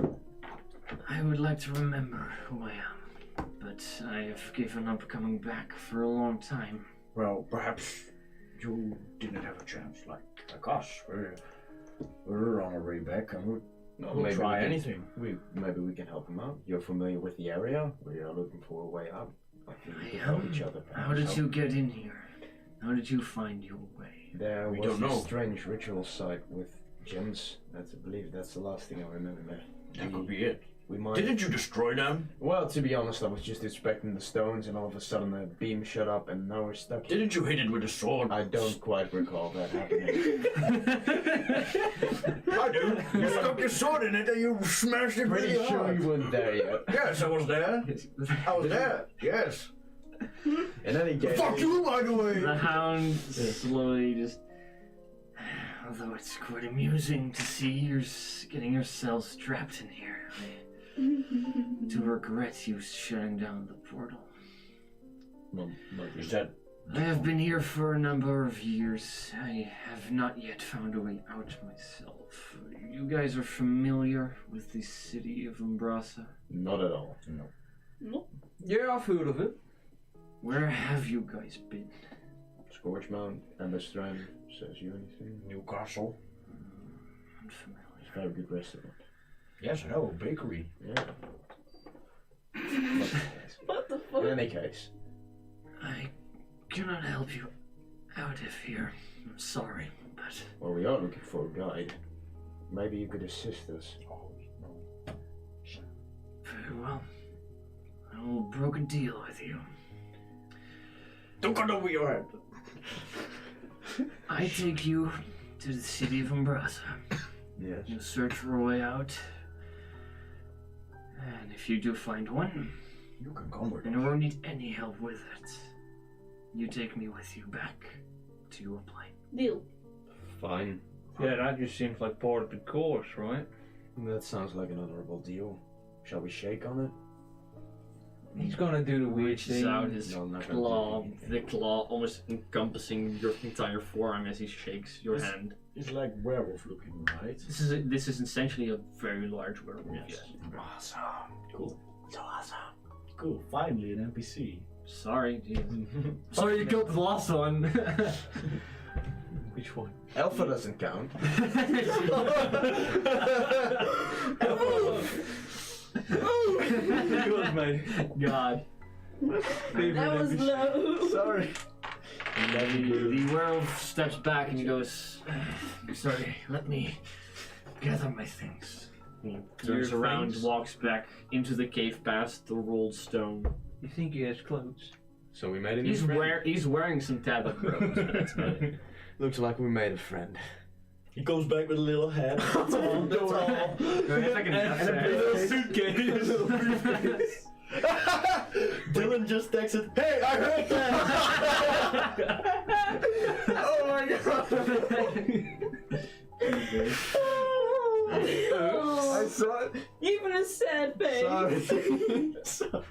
I would like to remember who I am, but I have given up coming back for a long time. Well, perhaps you didn't have a chance, like us. We're on our way back, and we'll Maybe try we can- anything. Maybe we can help him out. You're familiar with the area. We are looking for a way out. I think we I can help am. each other. How did you get in here? How did you find your way? There We was don't a know. strange ritual site with gems. I believe that's the last thing I remember there. That could be it. We might. Didn't you destroy them? Well, to be honest, I was just inspecting the stones, and all of a sudden a beam shut up, and now we're stuck. Didn't you hit it with a sword? I don't quite recall that happening. I do. You stuck your sword in it and you smashed it Pretty really sure hard. you weren't there yet. Yes, I was there. I was there. Yes. In any case, Fuck you, by the way. The Hound slowly just. Although it's quite amusing to see you getting yourselves trapped in here. I do regret you shutting down the portal. Is that I have been here for a number of years. I have not yet found a way out myself. You guys are familiar with the city of Umbrasa? Not at all. no? Yeah, I've heard of it. Where have you guys been? Scorch Mount, Ember Strand, says you anything? Newcastle. Unfamiliar. Very good restaurant. Yes, I know. Bakery. Yeah. What the fuck? In any case, I cannot help you out of here. I'm sorry, but well, we are looking for a guide. Maybe you could assist us. Oh, no. very well. I will broker a deal with you. Don't cut over your head. I take you to the city of Umbrasa. Yes. You search for a way out. And if you do find one, You can come with and I us. won't need any help with it, you take me with you back to your plane. Deal. Fine. Yeah, that just seems like part of the course, right? That sounds like an honorable deal. Shall we shake on it? He's gonna do the weird Reaches thing. out his No, I'm not gonna claw, do anything. the claw almost encompassing your entire forearm as he shakes your Yes. hand. It's like werewolf looking, right? This is essentially a very large werewolf. Yes. Awesome. Cool. So awesome. Cool. Finally, an NPC. Sorry, dude. Sorry you killed the last one. Which one? Alpha doesn't count. Good, mate. God. That was low. Sorry. The werewolf steps back and he goes, sorry, let me gather my things. He turns around, walks back into the cave past the rolled stone. You think he has clothes? So we made a new friend. He's wearing some tattered robes, but that's about it. Looks like we made a friend. He comes back with a little hat. That's all. That's all. It's like And a little suitcase. Dylan just texted, "Hey, I heard that!" Oh my god! I saw it. Even a sad face. Sorry.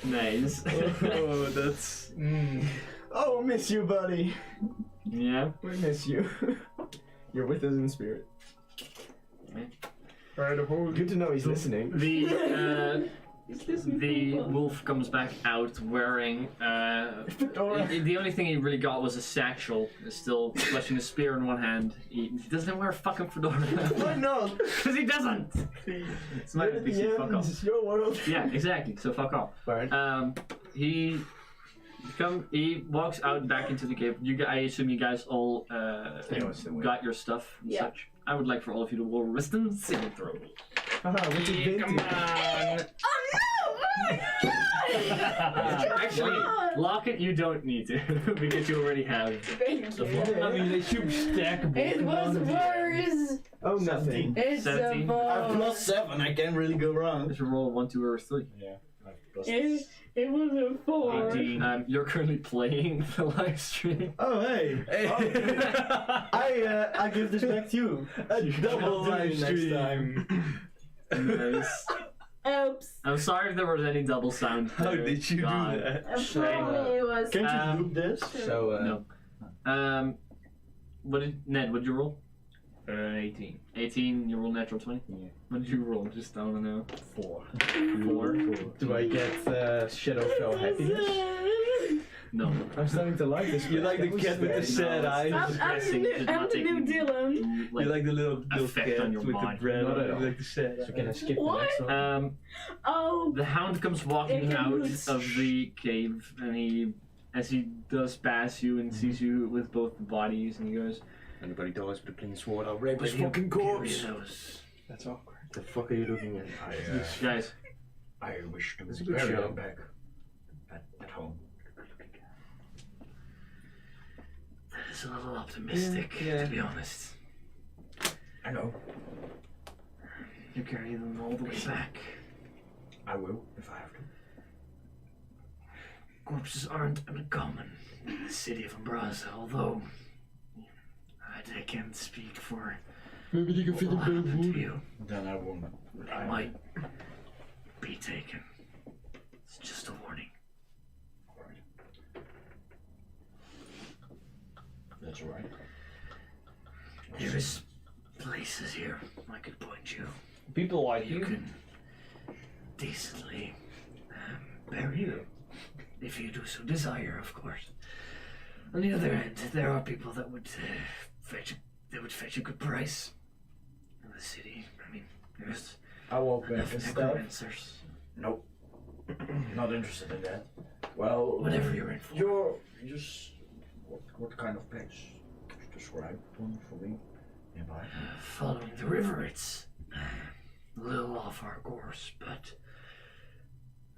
Nice. Oh, that's. Oh, miss you, buddy. Yeah. We miss you. You're with us in spirit. Good to know he's listening. The wolf comes back out wearing. The only thing he really got was a satchel. He's still clutching a spear in one hand. He doesn't wear a fucking fedora. Why not? Because he doesn't. It's my NPC. Fuck off. This is your world. Yeah, exactly. So fuck off. Right. He walks out back into the cave. I assume you guys all got your stuff and Yeah. such. I would like for all of you to roll wisdom saving throw. What's it Come on. Oh no! Actually, Locket, you don't need to because you already have. Thank you. I mean, they should be stackable. It was worse. Oh, nothing. It's 17. a ball. +7, I can't really go wrong. Just roll 1, 2, or 3. Yeah. It was a 4. 18. You're currently playing the live stream. Oh, hey. I give this back to you. A double live stream. Nice. Oops. I'm sorry if there was any double sound. How there. did you do God. that? Probably it was. Can't you loop this? So, No. What did you roll? 18. 18. You roll natural 20. Yeah. What did you roll? Just I wanna know. 4. 4. do I get Shadowfell happiness? No. I'm starting to like this. You like the cat with the sad eyes? I'm the new Dylan. You like the little effect cat on your with mind. the bread? Not at all. You like the sad So can I eyes? skip the What? next one? Oh, The hound comes walking It out moves. of the cave, and as he does pass you and sees you with both the bodies, and he goes, Anybody dies with a clean sword, I'll rape his "Will you fucking corpse. carry those?" That's awkward. The fuck are you looking at? Guys, I wish to It's a good bury show. them back at home. that is a little optimistic, Yeah. to be honest. I know. You carry them all the way back. I will if I have to. Corpses aren't uncommon in the city of Umbraza, although I can't speak for Maybe you can what will happen to you. Then I won't. I might be taken. It's just a warning. That's alright. There's places here I could point you. People like You you. can decently bury you. If you do so desire, of course. On the other hand, there are people that would fetch a good price in the city. I mean, there's I walk back enough and stuff. necromancers. Nope. Not interested in that. Well, Whatever you're in for. You're just. What kind of place? Describe one for me. Nearby. Following the river, it's a little off our course, but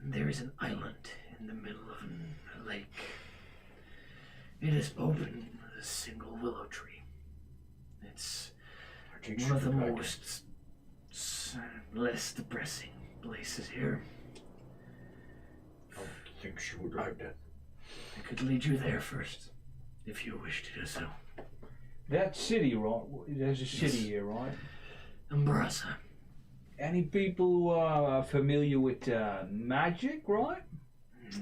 there is an island in the middle of a lake. It is open with a single willow tree. It's I think one she of the would like it. most less depressing places here. I think she would like that. I could lead you there first, if you wish to do so. That city, right? There's a city Yes. here, right? Umbraza. Any people who are familiar with magic, right?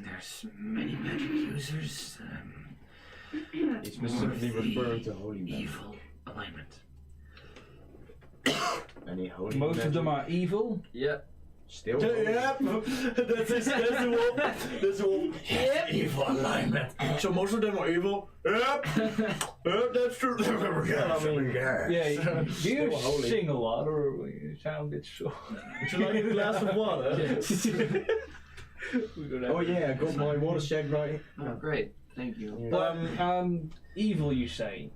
There's many magic users. He's specifically more of the referring to holy magic. evil alignment. Any holy Most magic? of them are evil. Yep. Still Yep, that's the wolf. That's the wolf. Yep. Evil alignment. So most of them are evil. Yep, yep, that's true. Yeah, do you Still holy. sing a lot or you sound a bit short? Would you like a glass of water? We don't have Oh yeah, I got my water check right. Oh, great. Thank you. Evil, you say?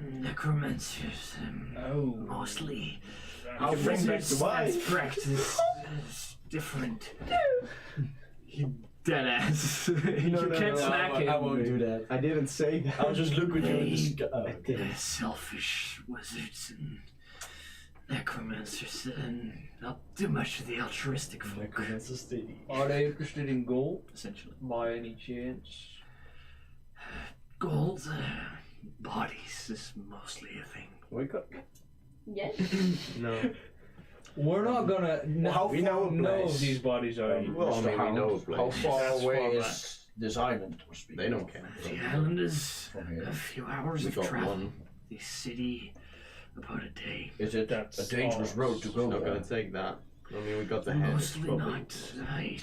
Necromancers, Oh. mostly. I'll bring back the wife. That's practice is different. You dead ass. You can't snack it. I won't do that. I didn't say that. I'll just look at you in the sky. Oh, They're okay. selfish wizards and necromancers, and not too much of the altruistic folk, Necromancer City. Are they interested in gold essentially. by any chance? Gold, bodies is mostly a thing. Wake up. Yes. No. We're not gonna We know a know place. if these bodies are. Well, I mean, we know a How place. far That's away far is this island? we're speaking They don't of? care. The island is From here. a few hours We of got travel. one. The city, about a day. Is it That's a dangerous ours. road to go Not there? gonna take that. I mean, we got the head. Mostly Probably. not. I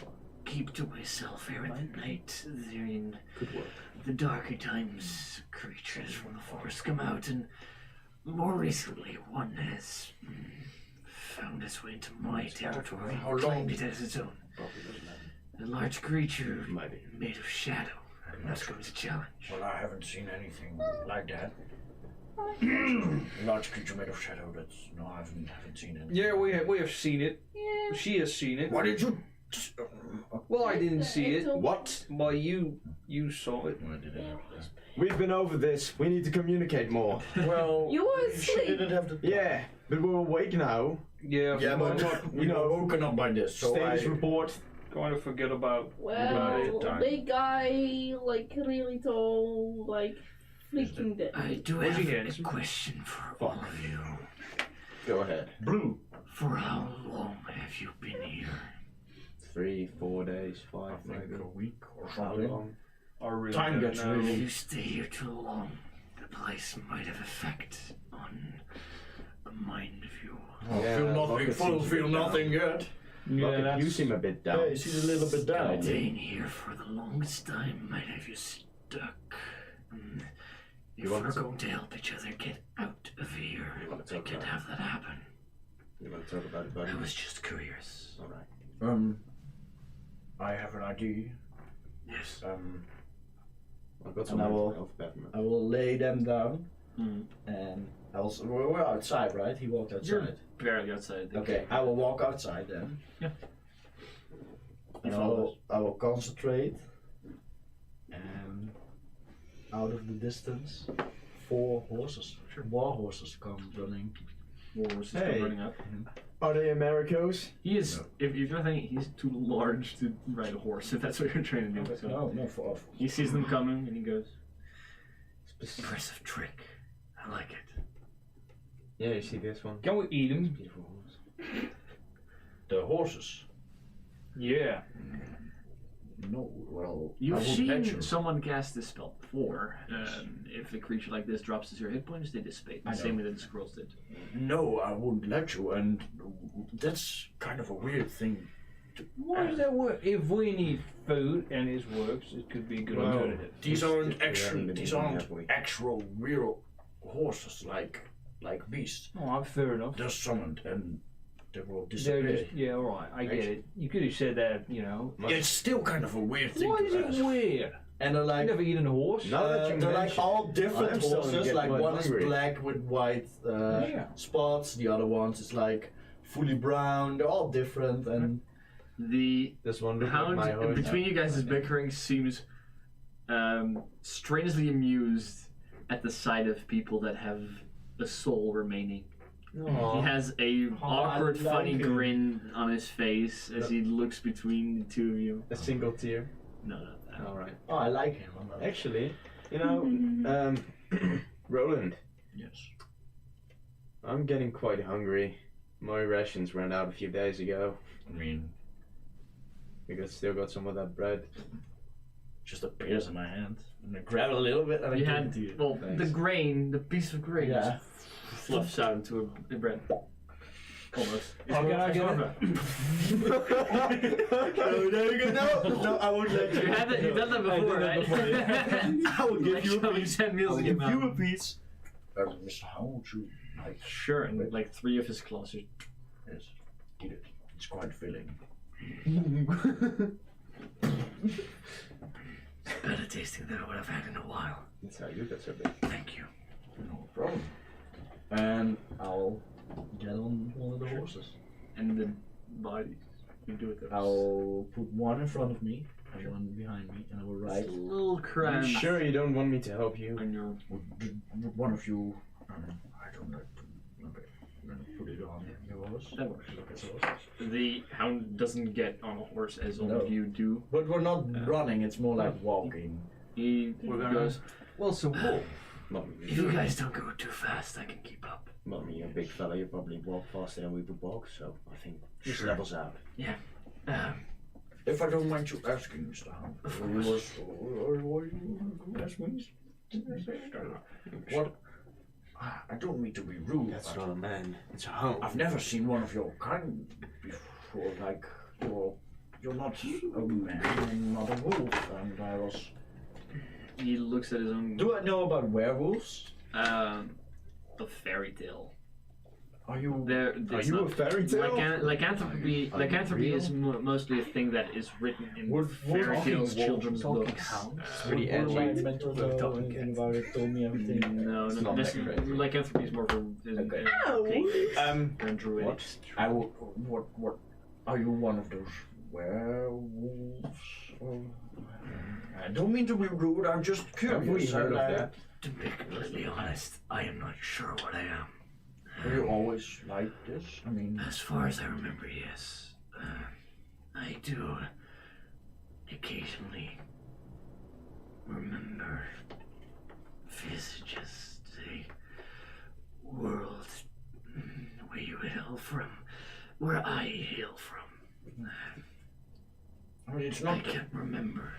keep to myself here at the night. During Could work. the darker times, creatures from the forest come out, and more recently, one has found its way into my territory How and long? claimed it as its own. Probably doesn't matter. A large creature Might be. made of shadow. And that's going to challenge. Well, I haven't seen anything like that. A large creature made of shadow. That's no, I haven't seen anything. Yeah, we have seen it. Yeah. She has seen it. Why did you? Well, I didn't see it. What? Well, you saw it. Why did I? We've been over this. We need to communicate more. Well, You were she asleep. didn't have to. Yeah, but we're awake now. Yeah, Yeah, I'm but not, we know woken up by this, so Status I. report. going to forget about. Well, Time. big guy, like really tall, like freaking dead. I do Where's have he a at? question for all of you. Go ahead. Blue. For how long have you been here? 3, 4 days, 5 I think maybe. a week or How something. long? I really Time don't gets know. really- If you stay here too long, the place might have effect on the mind of you. Oh, Yeah, feel nothing. Rocket Full seems feel a bit nothing yet. Yeah, Rocket, that's, you seem a bit down. Yeah, he's a little bit down. Staying here for the longest time might have you stuck. Mm. If You want we're to- going to help each other get out of here, You want to I talk can't about have that happen. You want to talk about it, buddy? I was just curious. Alright. I have an idea. Yes. I've got some And I will- alphabet. Man. I will lay them down, Mm. and I will. We're outside, right? He walked outside. Barely outside. Okay, I will walk outside then. Yeah. And I will concentrate. And out of the distance, 4 horses, war horses come running. Wars is Hey. still running up. Are they Americos? He is, No. if you're thinking, he's too large to ride a horse, if that's what you're trying to do. So No, 4. he sees them coming and he goes, impressive trick. I like it. Yeah, you see this one? Can we eat him? Beautiful horse. The horses. Yeah. No, well, I You've would seen let you. someone cast this spell before. If a creature like this drops to 0 hit points, they dissipate. The I same know. way that the scrolls did. No, I wouldn't let you, and that's kind of a weird thing. Why does that work? If we need food and it works, it could be a good Well, alternative. these aren't We haven't been these eating, aren't have we? actual real horses like beasts. Oh, fair enough. They're summoned and they will They're disappear. just, yeah, alright, I get it. You could have said that, you know. It's still kind of a weird thing Why to is it ask. weird? And they're I've like never eaten a horse. Now that you they're like mention all it, different I'm starting to horses. get Like quite one hungry. is black with white Yeah. spots. The other ones is like fully brown. They're all different and The This one looks hound like my horse. between you guys' bickering seems strangely amused at the sight of people that have a soul remaining. He has a awkward, I like funny him. grin on his face as he looks between the two of you. A single tear. No, not that. Alright. oh, I like him. I'm not- Actually, you know, Roland, Yes. I'm getting quite hungry. My rations ran out a few days ago. I mean, Still got some of that bread. just appears in my hand. And I grab a little bit and I You give had, it to you. well, Thanks. the grain, the piece of grain, Yeah. just fluffs out into a bread. Almost. How can I get it? No, I won't let You had that, you've done that before, right? I will give you a Shoving piece. 10 meals I'll in give your you a mouth. piece. Mr. How would you like? Sure, and like 3 of his claws are Yes, eat it. It's quite filling. better tasting than I would have had in a while. That's how you got so big. Thank you. No problem. And I'll get on one of the horses. And the bodies. You do it. I'll put one in front of me and one behind me, and I will ride. A little You cramped. sure you don't want me to help you? On your. Would one of you, I don't know, put it on your horse? That works. Look at horses. The hound doesn't get on a horse as all No. of you do. But we're not running, it's more like walking. He goes, Well, so Wolf. Mummy, if you guys don't go too fast, I can keep up. Mummy, you're a big fella. You probably walk faster than we would walk, so I think this Sure. levels out. If I don't mind you asking, Mr. Hound, what you ask me? What? I don't mean to be rude. That's but not a man. It's a hound. I've never seen one of your kind before. Like you're not a man and not a wolf. And I was. He looks at his own. Do I know about werewolves? The fairy tale. Are you? There, Are you a fairy tale? Lycanthropy real? is mostly a thing that is written in Would fairy talking tales, wolf, children's talking books. hound? pretty Would my edgy. mentor Talking know anything cat. about it? Told me everything. No, It's no, not this, that crazy. lycanthropy is more for Okay. and druid. What? I will. What? Are you one of those werewolves? Or, I don't mean to be rude. I'm just curious. Have we heard of and that? To be completely honest, I am not sure what I am. Are you always like this? I mean, As far as I remember, yes. I do occasionally remember visages, the world where you hail from, where I hail from. I mean, it's I not. can't remember.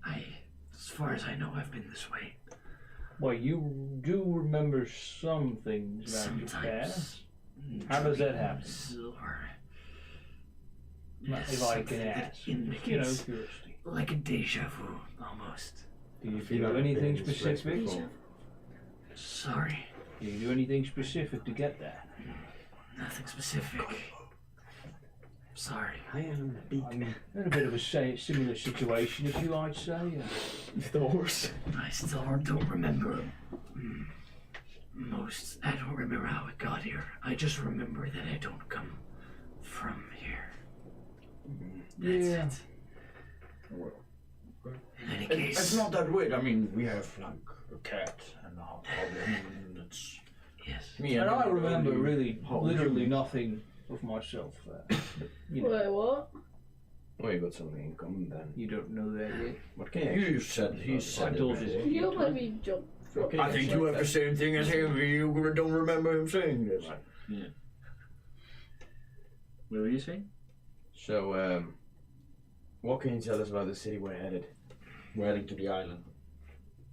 As far as I know, I've been this way. Well, you do remember some things about your past. Sometimes. How does that happen? Or If I can something that ask. You know, indicates curiosity. like a deja vu, almost. Do you feel do like anything being this way specific? before. Sorry, Do you do anything specific to get that? nothing specific. Sorry. I am big. I'm in a bit of a similar situation, if you like to say. With the horse. I still don't remember most. I don't remember how it got here. I just remember that I don't come from here. That's Yeah. it. Well, In any case, it's not that weird. I mean, we have like a cat and a goblin, and it's yes. me And I the remember only really, whole literally human. nothing of myself. You know, Wait, what? Well, you got something in common then. you don't know that yet. What can you You said he said told it. you. You let me jump. Okay, I think you have the same thing as him. You don't remember him saying this. What were you saying? So, what can you tell us about the city we're headed? We're heading to the island.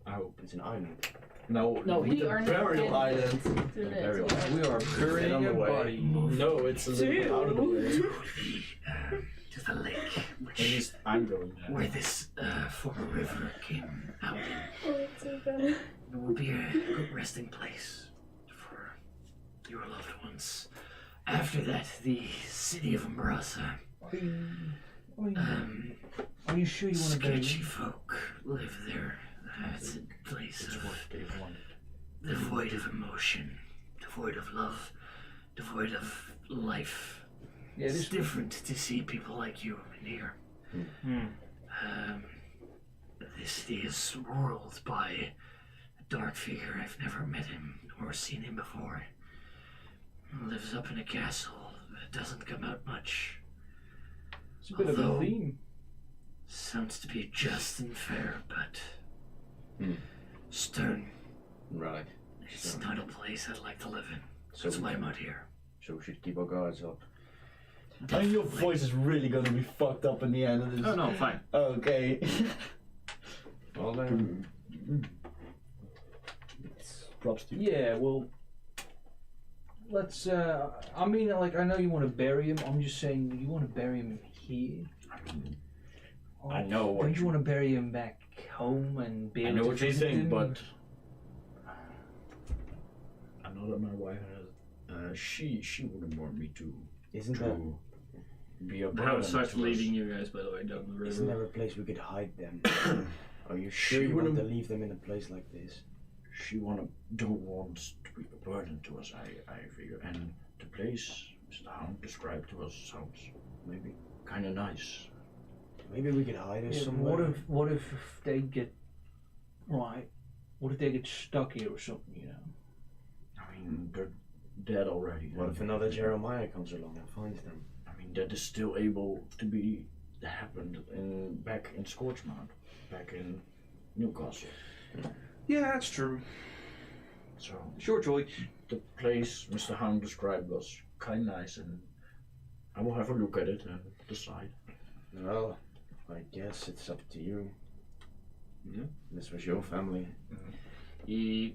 I hope. It's an island. No, We the are not burial getting island. to that. Burial. Yeah. We are burying on the a way. body. No, it's a little bit out of the way. To the lake, At which least I'm going there. where this former river came out. Oh, it's so bad. It will be a good resting place for your loved ones. After that, the city of Umbrasa. Are you sure you want to bury Sketchy folk live there. It's a place It's of what they want. devoid of emotion, devoid of love, devoid of life. Yeah, It's this different to see people like you in here. This city is ruled by a dark figure. I've never met him or seen him before. He lives up in a castle. Doesn't come out much. it's a bit of a Although- theme. Sounds to be just and fair, but Hmm. stern. Right. It's not a place I'd like to live in. So That's we, why I'm out here. so we should keep our guards up. I mean, your voice is really gonna be fucked up in the end of this. Oh no, fine. Okay. Well then. Props to you. Yeah, well, let's. I mean, like, I know you want to bury him. I'm just saying, you want to bury him here. I know what Don't you want to bury him back home and be I able know to what you visit think, him? but I know that my wife has. She wouldn't want me to Isn't there, be a The burden hound starts to us. leading you guys, by the way, down the river. isn't there a place we could hide them? Are you sure She you want to wouldn't- leave them in a place like this? She don't want to be a burden to us, I figure. And the place Mr. Hound described to us sounds maybe kind of nice. Maybe we could hide her Yeah, somewhere. what if they get right? What if they get stuck here or something? You know. I mean, they're dead already. What if another Jeremiah comes along and finds them? I mean, that is still able to be happened back in Scorchmount, back in Newcastle. Yeah, that's true. So Sure choice. the place Mr. Hound described was kind of nice, and I will have a look at it and decide. Well, I guess it's up to you. Yeah. This was your family. The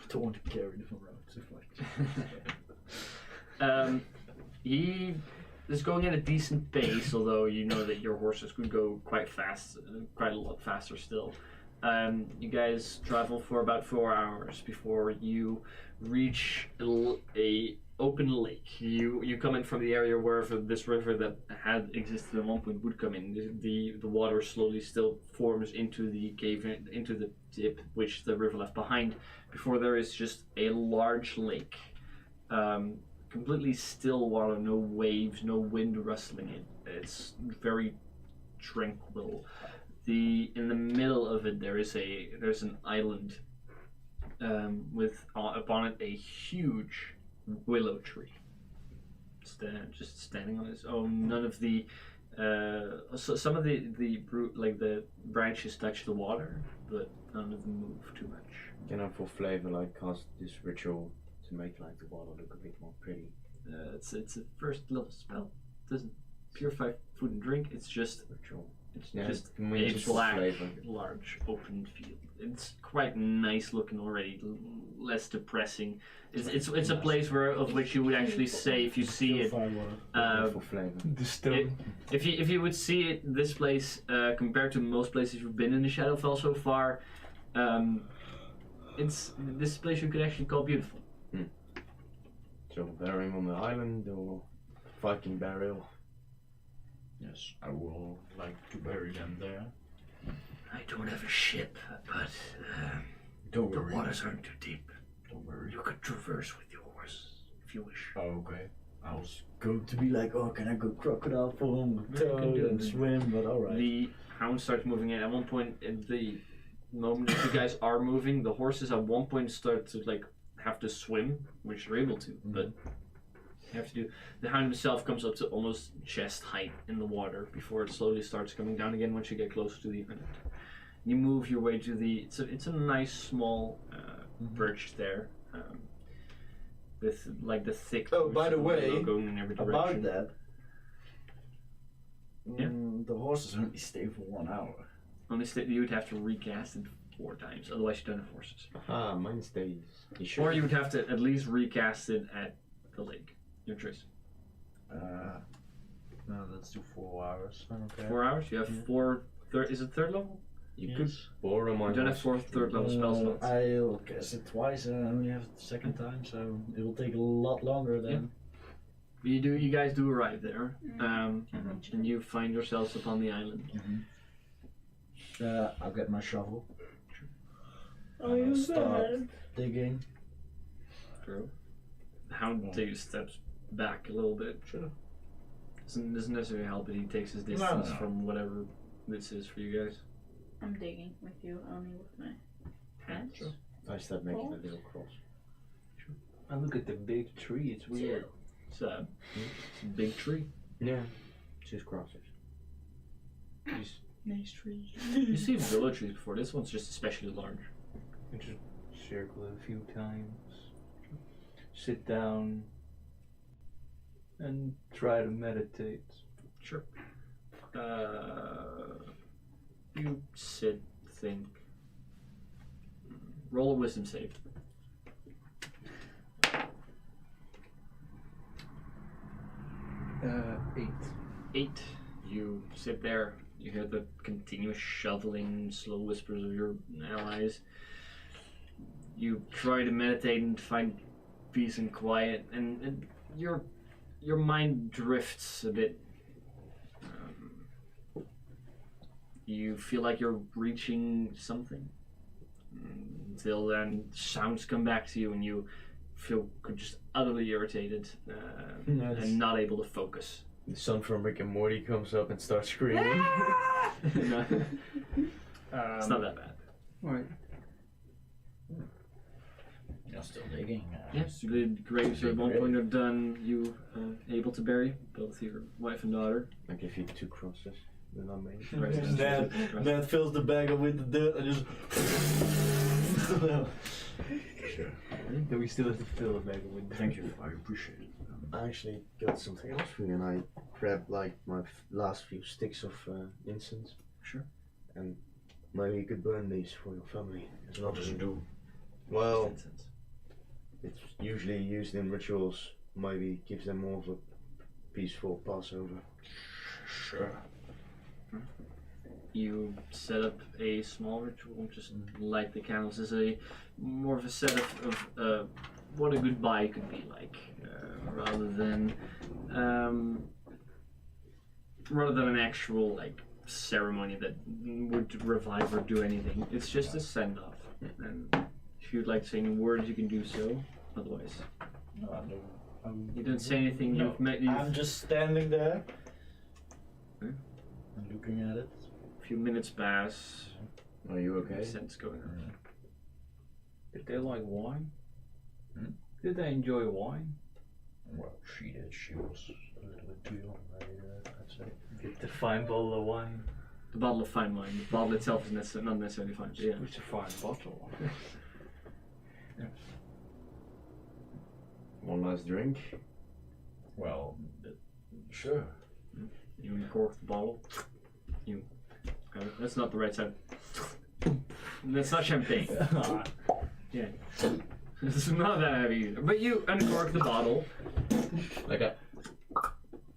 I don't want to carry them around too much. he is going at a decent pace, although you know that your horses could go quite fast, quite a lot faster still. You guys travel for about 4 hours before you reach a open lake. You come in from the area where this river that had existed at one point would come in. The water slowly still forms into the cave, into the dip which the river left behind. Before there is just a large lake, completely still water, no waves, no wind rustling it. It's very tranquil. In the middle of it there's an island with upon it a huge willow tree, just standing on its own. None of the some of the branches touch the water, but none of them move too much. Can I, for flavor, like cast this ritual to make like the water look a bit more pretty? It's a first level spell. It doesn't purify food and drink. It's just Ritual. It's Yeah, just can we a just for black, flavor? large, open field. It's quite nice looking already, less depressing. It's a place of which you would actually say if you see it. For flavor. The stone. If you would see it, this place compared to most places you've been in the Shadowfell so far, it's this place you could actually call beautiful. So burying on the island or Viking burial? Yes, I will like to bury them there. I don't have a ship, but Don't the worry. waters aren't too deep. Don't worry. You could traverse with your horse if you wish. Oh, okay. I was Going to be like, oh, can I go crocodile form, Yeah, you can do toad, and it. swim? But alright. The hound starts moving in. At one point, at the moment that you guys are moving, the horses at one point start to have to swim, which they're able to, but you have to do. The hound himself comes up to almost chest height in the water before it slowly starts coming down again once you get closer to the island. You move your way to the. It's a nice small birch there, with the thick. Oh, by the roots way, going in every direction. About that, Yeah. the horses only stay for 1 hour. Only you would have to recast it 4 times, otherwise you don't have horses. Ah, mine stays. You should. Or you would have to at least recast it at the lake. Your choice. No, let's do 4 hours. Okay. 4 hours? You have Yeah. 4. Is it third level? You could borrow my You don't have horse. 4 third level spell slots. I'll cast it twice and I only have it the second time, so it will take a lot longer than. You guys do arrive there, and you find yourselves upon the island. I'll get my shovel. Oh, you Stop. bad. Digging. True. The hound takes steps back a little bit. Sure. Doesn't necessarily help, but he takes his No, distance no. from whatever this is for you guys. I'm digging with you, only with my hands. Sure. I start making a little cross. I look at the big tree. It's weird. It's a big tree. Yeah, just crosses. Nice tree. You see willow trees before. This one's just especially large. And just circle it a few times. Sit down and try to meditate. Sure. You sit, think. Roll a wisdom save. 8. 8. You sit there. You hear the continuous shoveling, slow whispers of your allies. You try to meditate and find peace and quiet, and your mind drifts a bit. You feel like you're reaching something. Until then, sounds come back to you and you feel just utterly irritated and not able to focus. The son from Rick and Morty comes up and starts screaming. No, it's not that bad. Right. You're still digging. Yes, you did great. So at one point you're done. You able to bury both your wife and daughter. I give you 2 crosses. Then I made The rest is just- Ned fills the bag up with the dirt and just. Sure. Do we still have to fill the bag with? Thank you. I appreciate it. I actually got something else for you, and I grabbed like my last few sticks of incense. Sure. And maybe you could burn these for your family. As What does it do? Well, Incense. it's usually used in rituals. Maybe gives them more of a peaceful Passover. Sure. You set up a small ritual, just light the candles. As a more of a set of what a goodbye could be like, rather than an actual like ceremony that would revive or do anything. It's just a send off, and if you'd like to say any words, you can do so. Otherwise, No, I'm you didn't say anything. No, You've met. I'm just standing there. Hmm? And looking at it. A few minutes pass. Are you okay? Sense going on. Did they like wine? Hmm? Did they enjoy wine? Well, she did. She was a little bit too young, I'd say. Get the fine bottle of wine. The bottle of fine wine. The bottle itself is not necessarily fine. But yeah. It's a fine bottle. One last drink. Well, sure. You uncork the bottle. You. That's not the right side. That's not champagne. Yeah. It's not that heavy either. But you uncork the bottle. Like a.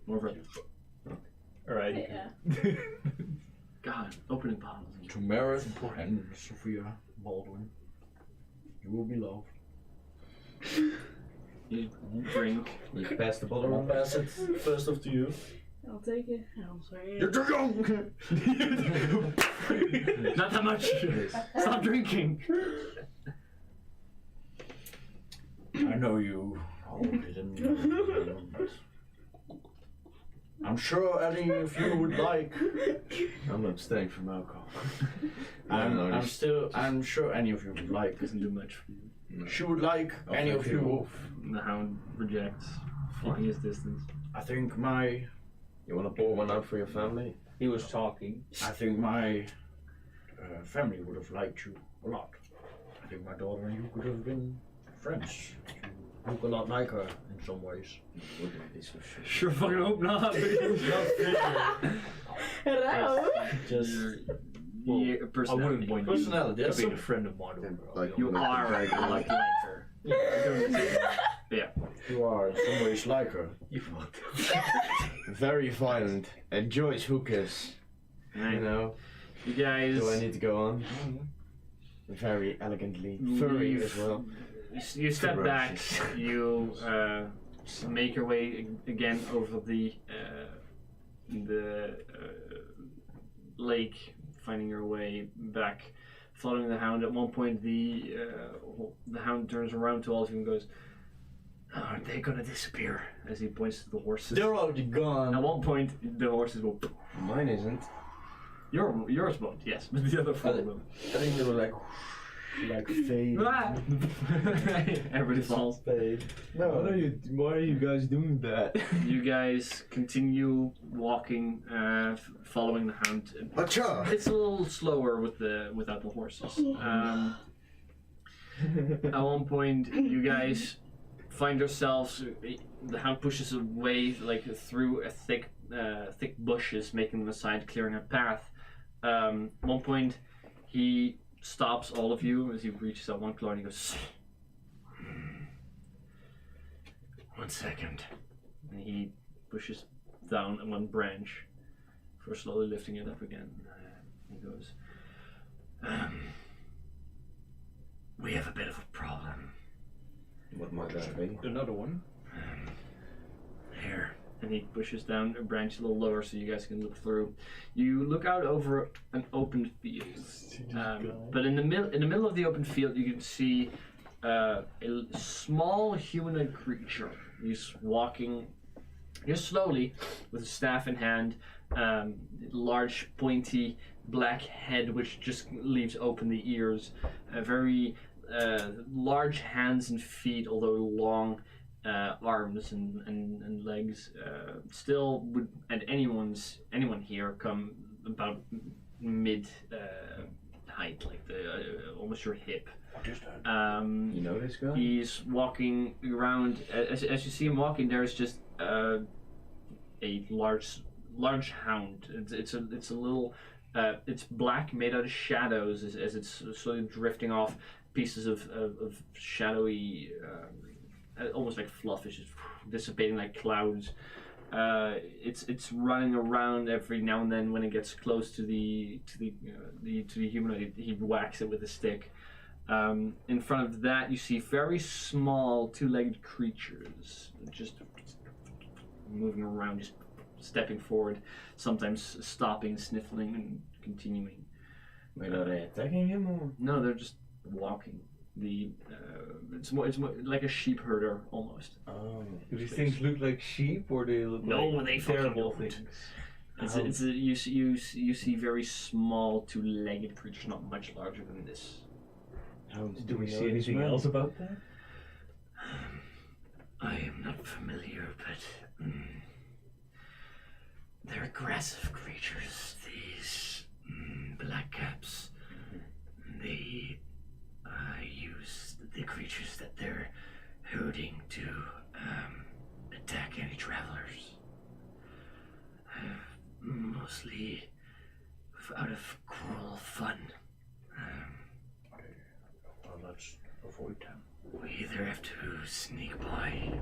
More of a. Alright. Yeah. God, opening bottles. To Meredith and Sophia Baldwin, you will be loved. You drink. You pass the bottle I'll around. pass it first off to you. I'll take it. I'm sorry. You're too young! Not that much. Stop drinking. I know you all didn't. But I'm sure any of you would like. I'm abstaining from alcohol. I'm sure any of you would like. Doesn't do much for you. She would like any of you. The hound rejects, keeping his distance. I think my You want to pour one out for your family? He was talking. my family would have liked you a lot. I think my daughter and you could have been friends. You look a lot like her in some ways. Wouldn't be so sure. Sure fucking hope not. Hello. Just Yeah, I personality. wouldn't point Personality, you that's being a- a friend of mine. And, bro. like, You are like her. Yeah. You are in some ways like her. You fucked. very violent. Enjoys hookers. You know. You guys. Do I need to go on? Very elegantly furry leave. as well. You step back. Ferocious. You make your way again over the lake, finding your way back, following the hound. At one point, the hound turns around to all of you and goes, "Are they gonna disappear?" As he points to the horses. they're already gone. At one point, the horses will. Mine isn't. Yours won't, yes, but the other four will. I think they were like fade. Everybody falls. Fade. Why are you guys doing that? You guys continue walking, following the hound. Acha! It's a little slower without the horses. At one point, you guys find yourselves. The hound pushes away, like through a thick bushes, making them aside, clearing a path. At one point, he stops all of you as he reaches out one claw and he goes, "1 second." And he pushes down one branch before slowly lifting it up again. He goes, "We have a bit of a problem. What might that be? Another one. Here, And he pushes down a branch a little lower so you guys can look through. You look out over an open field, but in the middle of the open field, you can see a small humanoid creature. He's walking just slowly with a staff in hand, large pointy black head which just leaves open the ears, very large hands and feet, although long arms and legs. Still would at anyone here come about mid height, like almost your hip. What is that? You know this guy? He's walking around. As you see him walking, there's just a large hound. It's a little. It's black, made out of shadows, as it's slowly drifting off. Pieces of shadowy, almost like fluff, is just dissipating like clouds. It's running around every now and then. When it gets close to the humanoid, he whacks it with a stick. In front of that, you see very small two-legged creatures just moving around, just stepping forward, sometimes stopping, sniffling, and continuing. Wait, are they attacking him or? No, they're just walking. It's more like a sheep herder almost. Oh. Do these things look like sheep or they look like they fucking terrible don't. things? You see very small two-legged creatures, not much larger than this. Do we see anything else about that? I am not familiar, but they're aggressive creatures. These black caps. They use the creatures that they're herding to attack any travelers. Mostly out of cruel fun. Well, let's avoid them. We either have to sneak by,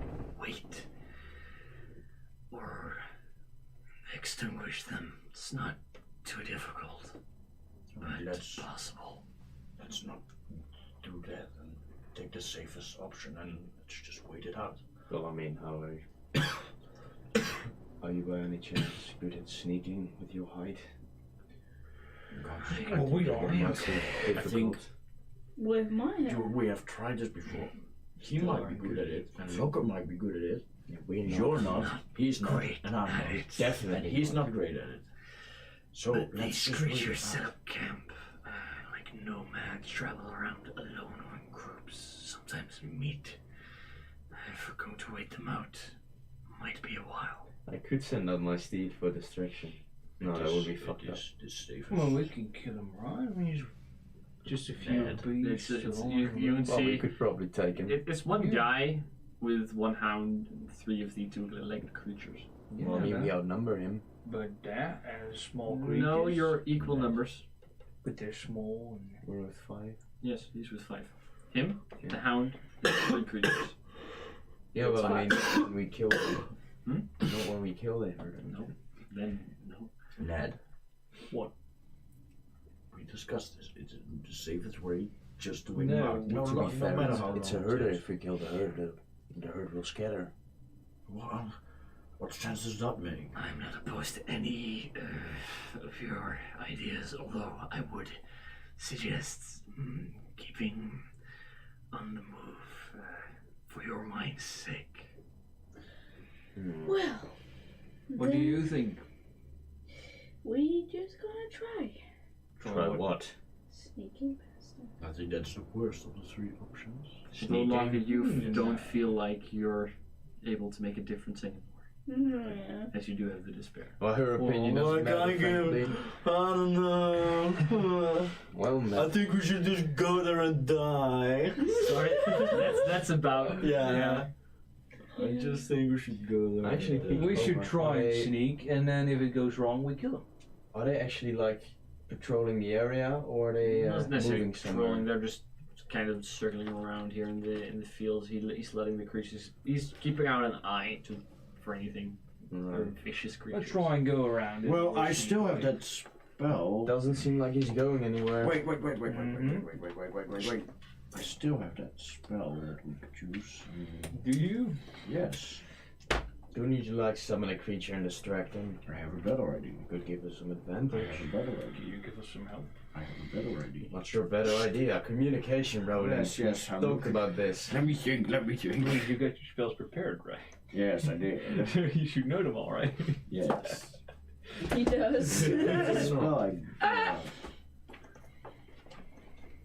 wait, or extinguish them. It's not too difficult, but it's possible. Let's not do that and take the safest option and let's just wait it out. Well, I mean, how are you by any chance good at sneaking with your height? Well, we are. I think With my hair. we have tried this before. He might be good at it, and Locker might be good at it. Yeah, we're not. You're not. He's not. great And I'm at not. it. Definitely. And he's not great at it. So But let's these just wait it creatures set out. up camp like nomads, travel around alone or in groups, sometimes meet. If we're going to wait them out, might be a while. I could send out my steed for distraction. No, that would be fucked up. This safest. Well, we can kill him, right? I mean, just a few Bad. beasts. You can Well, we see could probably take him. it's one guy with one hound and three of the two-legged creatures. Well, I mean, we outnumber him. But that and small creatures. No, you're equal numbers. But they're small. And... We're with 5. Yes, he's with 5. Him, Yeah. the hound, the three creatures. Yeah, well, I mean, when we kill them. Hmm? Not when we kill them. No. Then no. Ned. We discussed this. It's the safest way just to wait No, them out. To be No fair, matter how it's a long it herder. takes. If we kill the herd, the herd will scatter. Well, what sense does that make? I'm not opposed to any of your ideas, although I would suggest keeping on the move for your mind's sake. Well, What do then you think? we just gonna try Try what? sneaking past them. I think that's the worst of the 3 options. No longer you Hmm. don't feel like you're able to make a difference anymore, Yeah. as you do have the despair. Well, her opinion Well, doesn't I matter, can't frankly. I don't know. Well, I Matt. think we should just go there and die. Sorry, that's about. Yeah. I just think we should go there. Actually, and, think- We should Over. try and I- sneak, and then if it goes wrong, we kill him. Are they actually like patrolling the area, or are they Not necessarily moving patrolling. somewhere? They're just kind of circling around here in the fields. He's letting the creatures. He's keeping out an eye for anything or Right. vicious creatures. Let's try and go around it. Well, We'll I see. still have that spell. Doesn't seem like he's going anywhere. Wait. Mhm. Wait. I still have that spell that we could use. Do you? Yes. Don't you like summon a creature and distract them? I have a better idea. Could give us some I advantage. have a better idea. Can you give us some help? I have a better idea. What's your better idea? Communication, Roland. Yes, I'm Talk about this. Let me think. You got your spells prepared, right? Yes, I did. You should know them all, right? Yes. He does.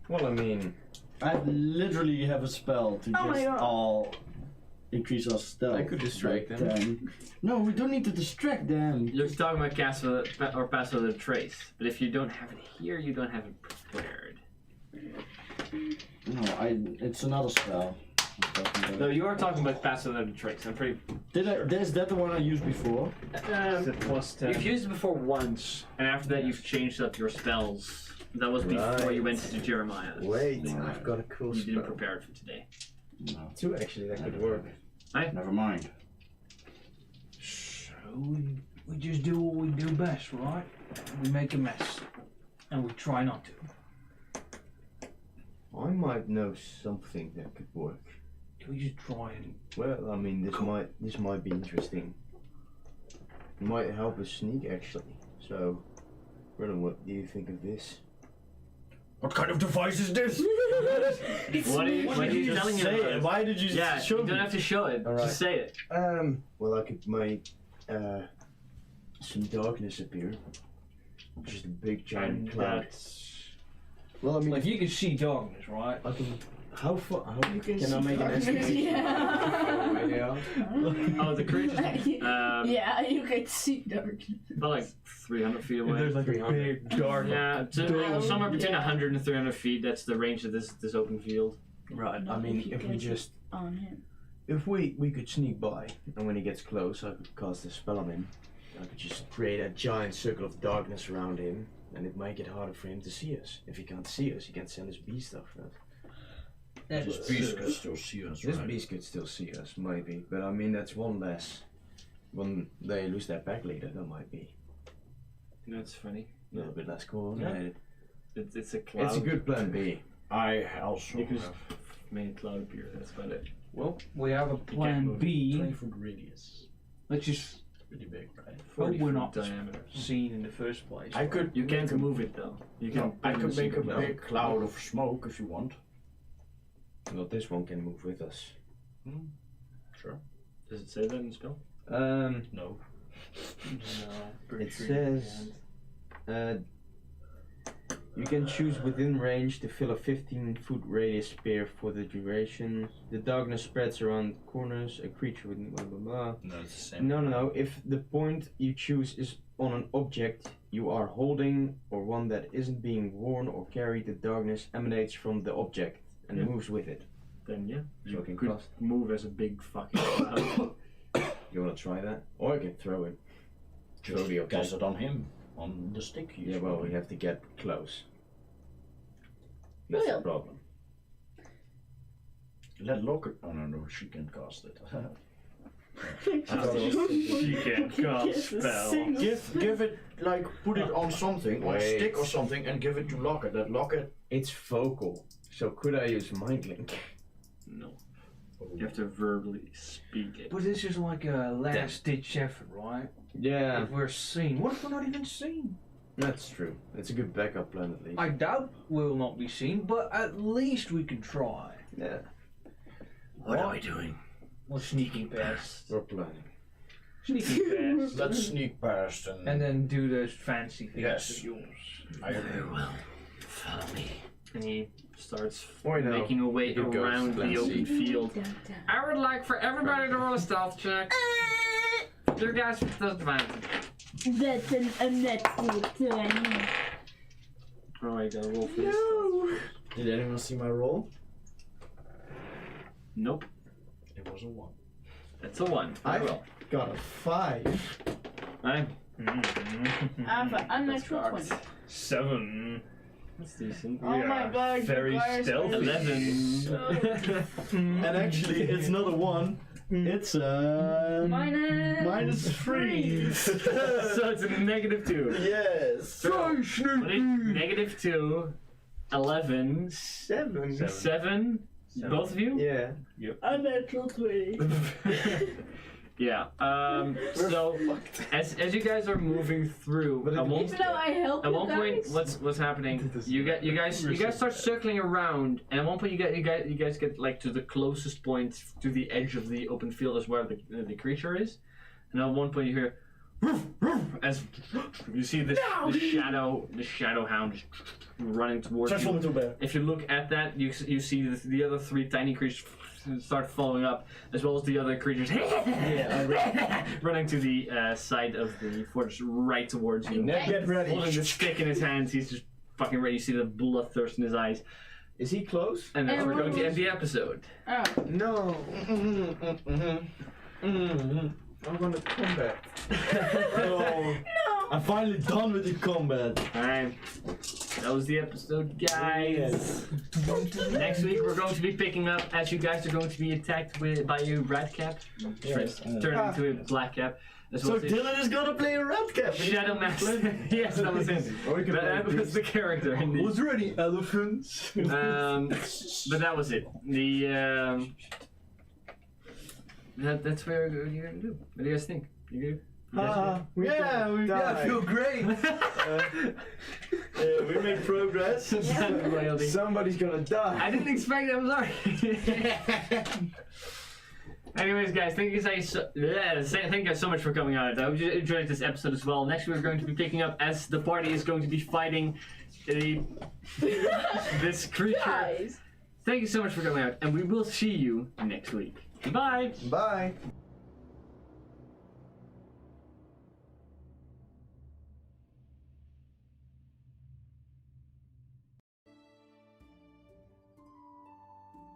Well, I mean, I literally have a spell to Oh my just God. all increase our stealth. I could distract but, them. No, we don't need to distract them. You're talking about cast with or pass with a trace, but if you don't have it here, you don't have it prepared. No, it's another spell. No, you are talking about pass with a trace. I'm pretty. Is that the one I used before? Is it plus 10? You've used it before once, and after that you've changed up your spells. That was before you went to Jeremiah. wait, I've got a cool You didn't spell. prepare it for today. No, Two, actually, that could work. never mind. So we just do what we do best, right? We make a mess, and we try not to. I might know something that could work. Can we just try and? Well, I mean, this might be interesting. It might help us sneak, actually. So, Roland, what do you think of this? What kind of device is this? What are you telling him about? Why did you Yeah, show you me? don't have to show it. All right. Just say it. Well, I could make some darkness appear. Just a big giant cloud. Well, I mean, Like you can see darkness, right? I can. How far? How You can can I see make an darkness, estimation? yeah. Where they are? Oh, the creatures. Yeah, you can see darkness. About like 300 feet away. There's like a 300. big dark. Yeah, somewhere between 100 and 300 feet. That's the range of this open field. Right. I Not mean, if you if we get just, On him. if we could sneak by, and when he gets close, I could cast a spell on him. I could just create a giant circle of darkness around him, and it might get harder for him to see us. If he can't see us, he can't send his beast after us. This beast could still see us, This right? beast could still see us, maybe, but I mean that's one less. When they lose their pack leader, that might be That's funny. a little bit less coordinated. It's a cloud. It's a good plan B. I also You can just have make a cloud appear. That's about it. Well, we have a can't plan move. B. 20-foot radius. Let's just Pretty big, right? hope 40 we're foot not diameter. seen in the first place. I could. You can't move it though. You can. No, I could make a No. big cloud of smoke if you want. Well, this one can move with us. Sure. Does it say that in the spell? Um, No. pretty It sure says- you can choose within range to fill a 15-foot radius sphere for the duration. The darkness spreads around corners. A creature with blah blah blah. No, it's the same. No. If the point you choose is on an object you are holding or one that isn't being worn or carried, the darkness emanates from the object and Yeah. moves with it. Then yeah, So you I can could cast. move as a big fucking cloud. You wanna try that? Or I can throw it. Throw the object. Cast it on him, on the stick. Yeah, well, we have to get close. That's the Well. problem. Let Locket. Oh no, she can cast it. You can cast spell. give it like put it on something, on a Wait. stick or something, and give it to Locket. Let Locket. It's vocal. So could I use mind link? No, you have to verbally speak it. But this is like a last-ditch effort, right? Yeah, If we're seen, what if we're not even seen? that's true. It's a good backup plan at least. I doubt we'll not be seen, but at least we can try. Yeah, What are we doing? We're sneaking past. we're planning. Sneaking past. Let's sneak past And then do those fancy things Yes. of yours. I agree. well. Follow me. And he starts Or no, making a way you could go around the open fancy. field. I would like for everybody to roll a stealth check. You guys with disadvantage. That's an unnatural 20. Oh, I gotta roll for this. Did anyone see my roll? Nope, It was a 1. it's a 1. I roll. got a 5. Aye. I have an unnatural 20. 7. That's decent. Oh my god, very you guys stealthy. are 11. And actually, it's not a 1. It's a -3. So it's a -2. Yes. What is -2? 11. 7. 7. Both of you? Yeah. Unnatural 20. Yeah. So as you guys are moving through, But it at one, Even though I help at you one point, guys. what's happening? You guys start circling around, and at one point you guys get like to the closest point to the edge of the open field as where the creature is, and at one point you hear. As you see the shadow hound running towards Transform you. into a bear. If you look at that, you see the other three tiny creatures start following up, as well as the other creatures running to the side of the fortress right towards you. Ned, get ready. Holding the stick in his hands, he's just fucking ready. You see the bloodthirst in his eyes. Is he close? And that's And where we're going to what end the episode. Oh. No. I'm gonna combat. No. I'm finally done with the combat. Alright. That was the episode, guys. Next week we're going to be picking up as you guys are going to be attacked by a red cap. Yes. Turn into a black cap. As So well as a Dylan is gonna play a red cap. Shadow Master. Yes, that was him. That was the character. Indeed. Was there any elephants? But that was it. The that's what you're gonna do. What do you guys think? You good? You guys Yeah, I feel great. We made progress. good? Loyalty. Somebody's gonna die. I didn't expect that. I'm sorry. Anyways, guys, thank you guys so much for coming out. I hope you enjoyed this episode as well. Next, we're going to be picking up as the party is going to be fighting this creature. Guys. Thank you so much for coming out, and we will see you next week. Goodbye. Bye.